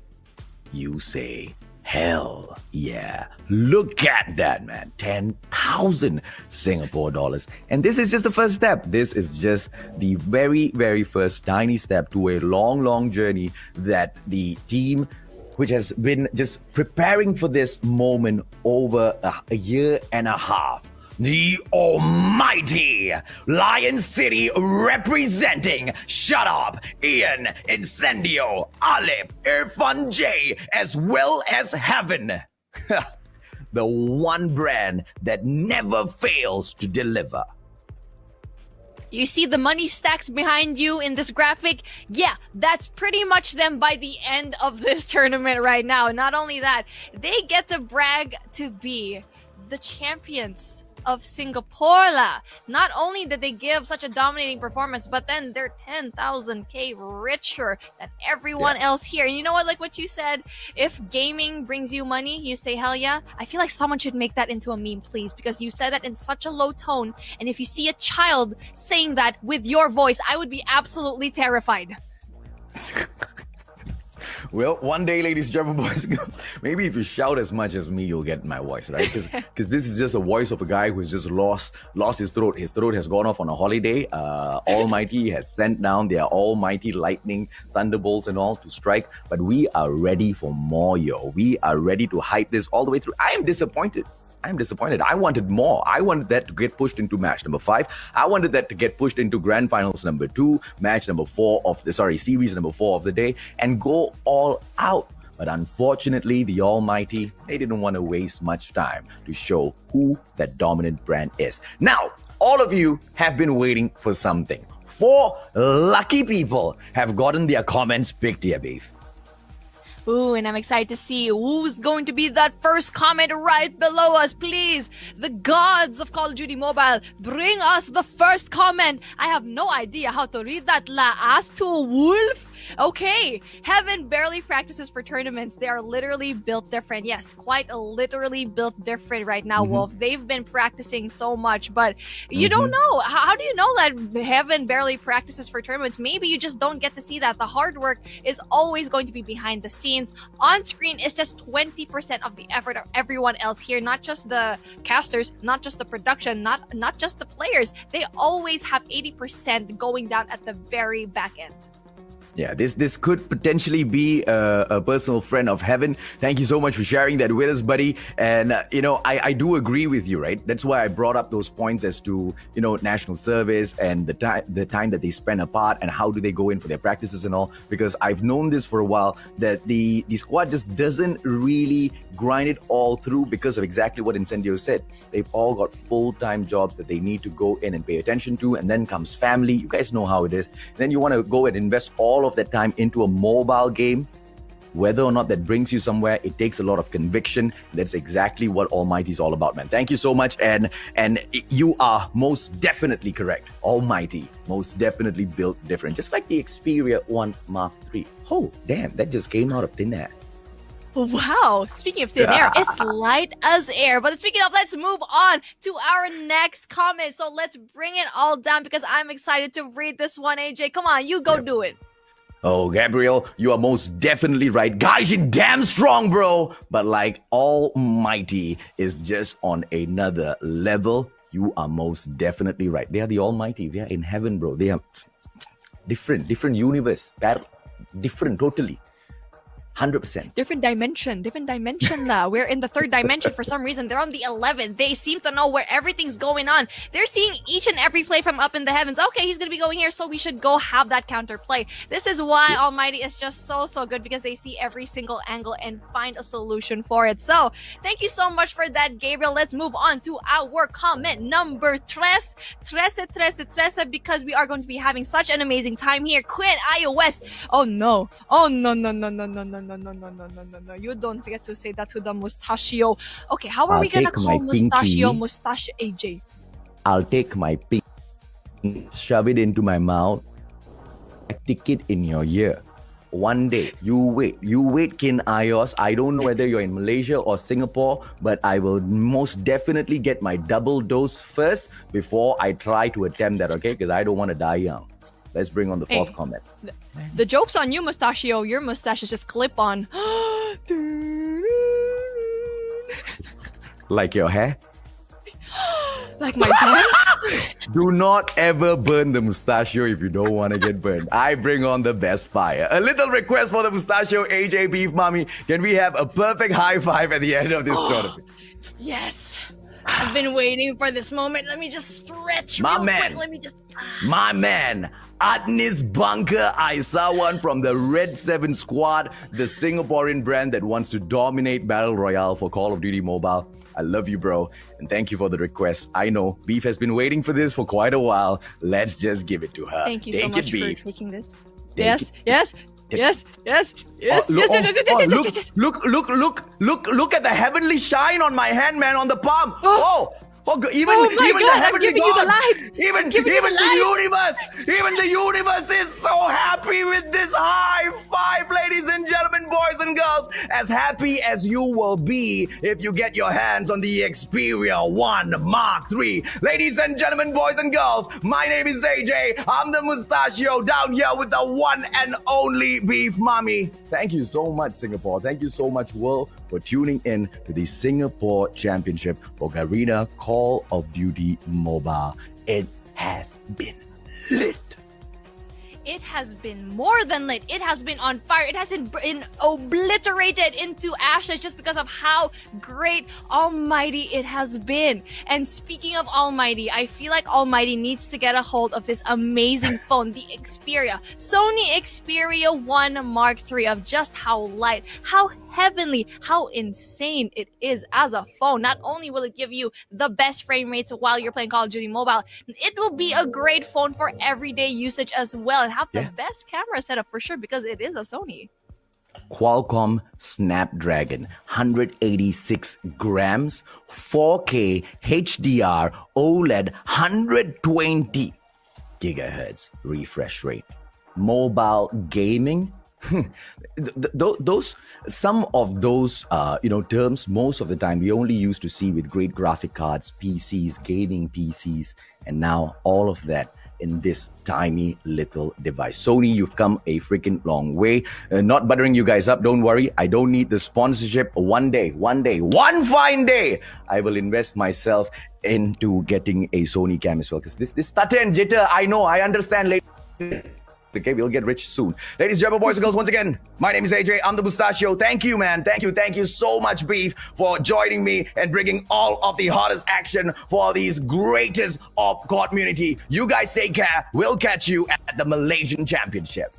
You say, hell yeah. Look at that, man. 10,000 Singapore dollars. And this is just the first step. This is just the very, very first tiny step to a long, long journey that the team, which has been just preparing for this moment over a year and a half. The almighty Lion City representing Shut Up, Ian, Incendio, Alip, Irfan J, as well as Heaven. The one brand that never fails to deliver. You see the money stacks behind you in this graphic? Yeah, that's pretty much them by the end of this tournament right now. Not only that, they get to brag to be the champions of Singapore. Not only did they give such a dominating performance, but then they're 10,000k richer than everyone else here. And you know what, like what you said, if gaming brings you money, you say hell yeah. I feel like someone should make that into a meme, please, because you said that in such a low tone, and if you see a child saying that with your voice, I would be absolutely terrified. Well, one day, ladies and gentlemen, boys and girls, maybe if you shout as much as me, you'll get my voice, right? Because this is just a voice of a guy who's just lost his throat. His throat has gone off on a holiday. Almighty has sent down their almighty lightning, thunderbolts and all to strike. But we are ready for more, yo. We are ready to hype this all the way through. I am disappointed. I wanted more. I wanted that to get pushed into match number 5. I wanted that to get pushed into grand finals number 2, match number 4 of the, series number 4 of the day, and go all out. But unfortunately, the almighty, they didn't want to waste much time to show who that dominant brand is. Now, all of you have been waiting for something. 4 lucky people have gotten their comments picked here, beef. Ooh, and I'm excited to see who's going to be that first comment right below us. Please, the gods of Call of Duty Mobile, bring us the first comment. I have no idea how to read that. La ask to a wolf? Okay, Heaven barely practices for tournaments. They are literally built different. Yes, quite literally built different right now, Wolf. They've been practicing so much, but you don't know. How do you know that Heaven barely practices for tournaments? Maybe you just don't get to see that. The hard work is always going to be behind the scenes. On screen is just 20% of the effort of everyone else here, not just the casters, not just the production, not just the players. They always have 80% going down at the very back end. Yeah, this could potentially be a personal friend of Heaven. Thank you so much for sharing that with us, buddy. And, I do agree with you, right? That's why I brought up those points as to, national service and the time that they spend apart and how do they go in for their practices and all. Because I've known this for a while, that the squad just doesn't really grind it all through because of exactly what Incendio said. They've all got full-time jobs that they need to go in and pay attention to. And then comes family. You guys know how it is. And then you want to go and invest all of that time into a mobile game. Whether or not that brings you somewhere, it takes a lot of conviction. That's exactly what Almighty is all about, man. Thank you so much, and you are most definitely correct. Almighty most definitely built different, just like the Xperia 1 Mark III. Oh, damn, that just came out of thin air. Wow, speaking of thin air, it's light as air. But speaking of, let's move on to our next comment. So let's bring it all down because I'm excited to read this one, AJ. Come on, you go do it. Oh, Gabriel, you are most definitely right. Gaijin damn strong, bro. But like Almighty is just on another level. You are most definitely right. They are the Almighty. They are in heaven, bro. They are different universe. Different totally. 100%. Different dimension now. We're in the third dimension for some reason. They're on the 11th. They seem to know where everything's going on. They're seeing each and every play from up in the heavens. Okay, he's going to be going here, so we should go have that counter play. This is why Almighty is just so good, because they see every single angle and find a solution for it. So, thank you so much for that, Gabriel. Let's move on to our comment number 13, because we are going to be having such an amazing time here. Quinn iOS. Oh no. No. You don't get to say that to the mustachio. Okay, how are we gonna call mustachio mustachio AJ? I'll take my pink, shove it into my mouth, stick it in your ear. One day, you wait, Kin Ios. I don't know whether you're in Malaysia or Singapore, but I will most definitely get my double dose first before I try to attempt that, okay? Because I don't want to die young. Let's bring on the fourth comment. The joke's on you, mustachio. Your mustache is just clip on. Like your hair? Like my pants? Do not ever burn the mustachio if you don't want to get burned. I bring on the best fire. A little request for the mustachio, AJ Beef Mommy. Can we have a perfect high five at the end of this tournament? Yes. I've been waiting for this moment. Let me just stretch real quick. Let me just... My man, Atnis Bunker. I saw one from the Red 7 squad, the Singaporean brand that wants to dominate Battle Royale for Call of Duty Mobile. I love you, bro, and thank you for the request. I know Beef has been waiting for this for quite a while. Let's just give it to her. Thank you so much for taking this. Yes. Look at the heavenly shine on my hand, man, on the palm. Even God, the heavenly I'm giving you the gods, light. even the universe is so happy with this high five, ladies and gentlemen, boys and girls. As happy as you will be if you get your hands on the Xperia 1 Mark III. Ladies and gentlemen, boys and girls, my name is AJ. I'm the mustachio down here with the one and only Beef Mommy. Thank you so much, Singapore. Thank you so much, world, for tuning in to the Singapore Championship for Garena Call of Duty Mobile. It has been lit. It has been more than lit. It has been on fire. It has been obliterated into ashes just because of how great Almighty it has been. And speaking of Almighty, I feel like Almighty needs to get a hold of this amazing phone, the Xperia. Sony Xperia 1 Mark III, of just how light, how heavenly, how insane it is as a phone. Not only will it give you the best frame rates while you're playing Call of Duty Mobile, it will be a great phone for everyday usage as well, and have the best camera setup for sure, because it is a Sony. Qualcomm Snapdragon, 186 grams, 4K HDR OLED, 120 gigahertz refresh rate. Mobile gaming, some of those terms, most of the time we only used to see with great graphic cards, PCs, gaming PCs, and now all of that in this tiny little device. Sony, you've come a freaking long way. Not buttering you guys up, don't worry. I don't need the sponsorship. One fine day, I will invest myself into getting a Sony cam as well. Because this stutter and jitter, I know, I understand later. Okay, we'll get rich soon. Ladies and gentlemen, boys and girls, once again, my name is AJ. I'm the mustachio. Thank you, man. Thank you so much, Beef, for joining me and bringing all of the hottest action for these greatest of community. You guys take care. We'll catch you at the Malaysian Championship.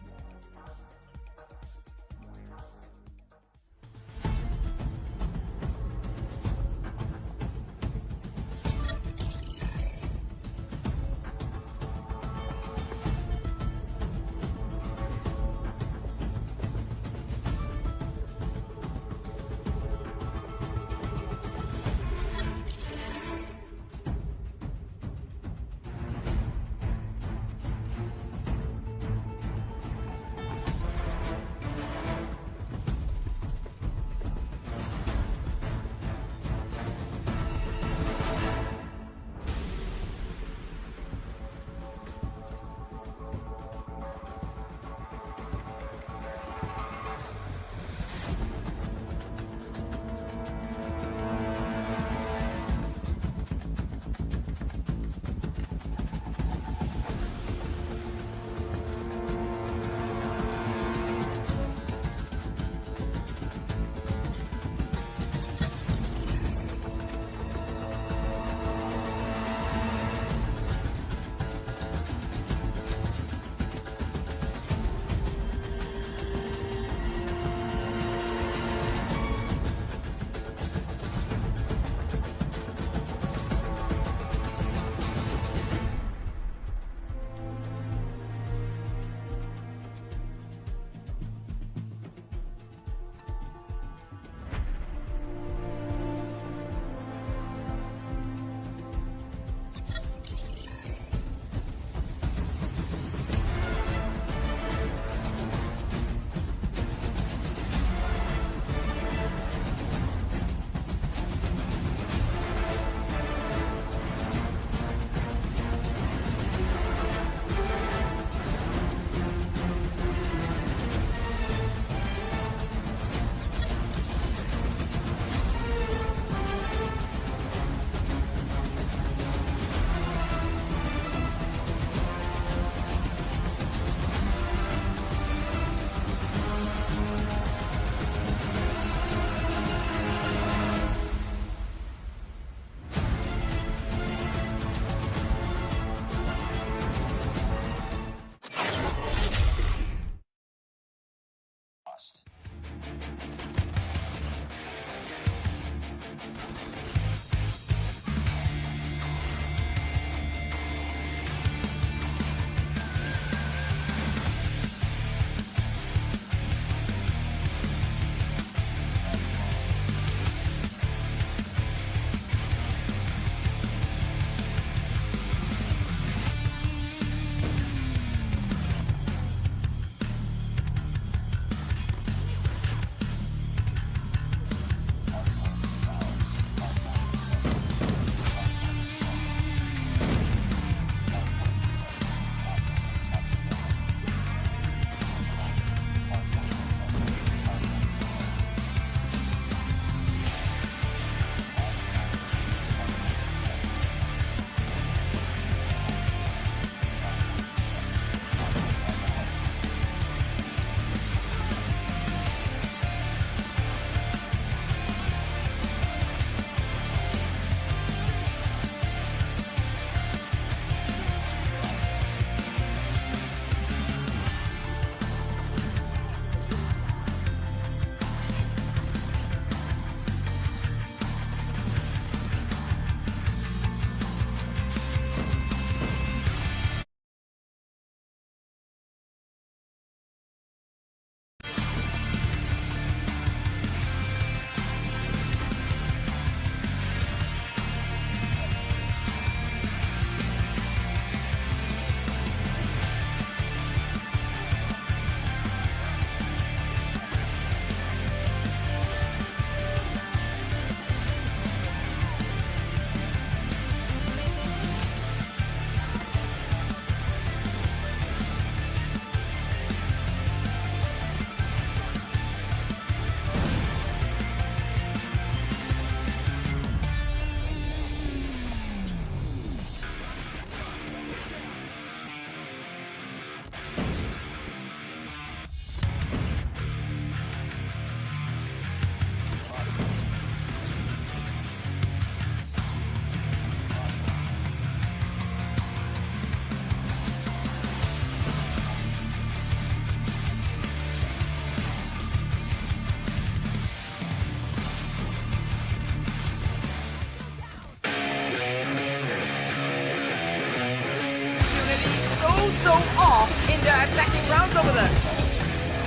so off in the attacking rounds over there.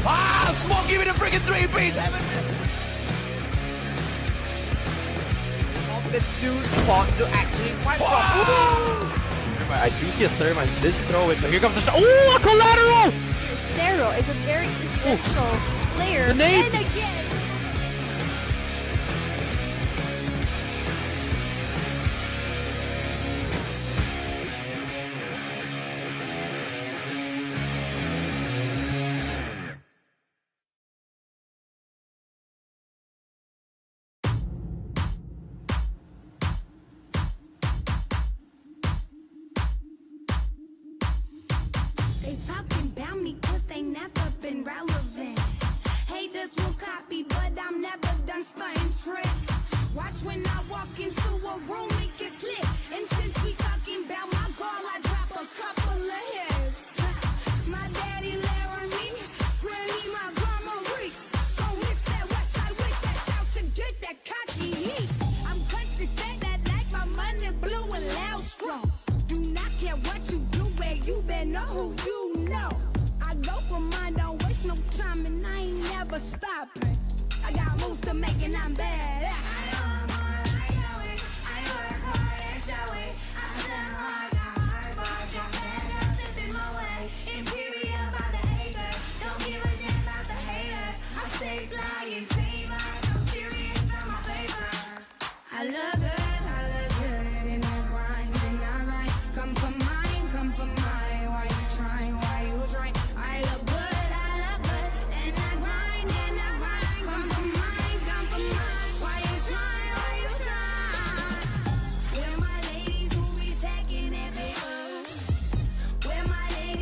Ah, Smoke giving a freaking 3-piece. Of the two spots to actually fight from. I do see a third man. This throw it. Here comes the shot. Oh, a collateral! Zero is a very essential player. The nade. And again. They talking about me cause they never been relevant. Haters will copy, but I'm never done stunting trick. Watch when I walk into a room, it gets lit. And since we talking about my girl, I drop a couple of hits. My daddy Laramie, granny my grandma Reek. Go mix that west side with that south to get that cocky heat. I'm country fat that like my money blue and loud strong. Do not care what you do, where you been, know who you know. I go for mine, don't waste no time, and I ain't never stopping. I got moves to make and I'm bad.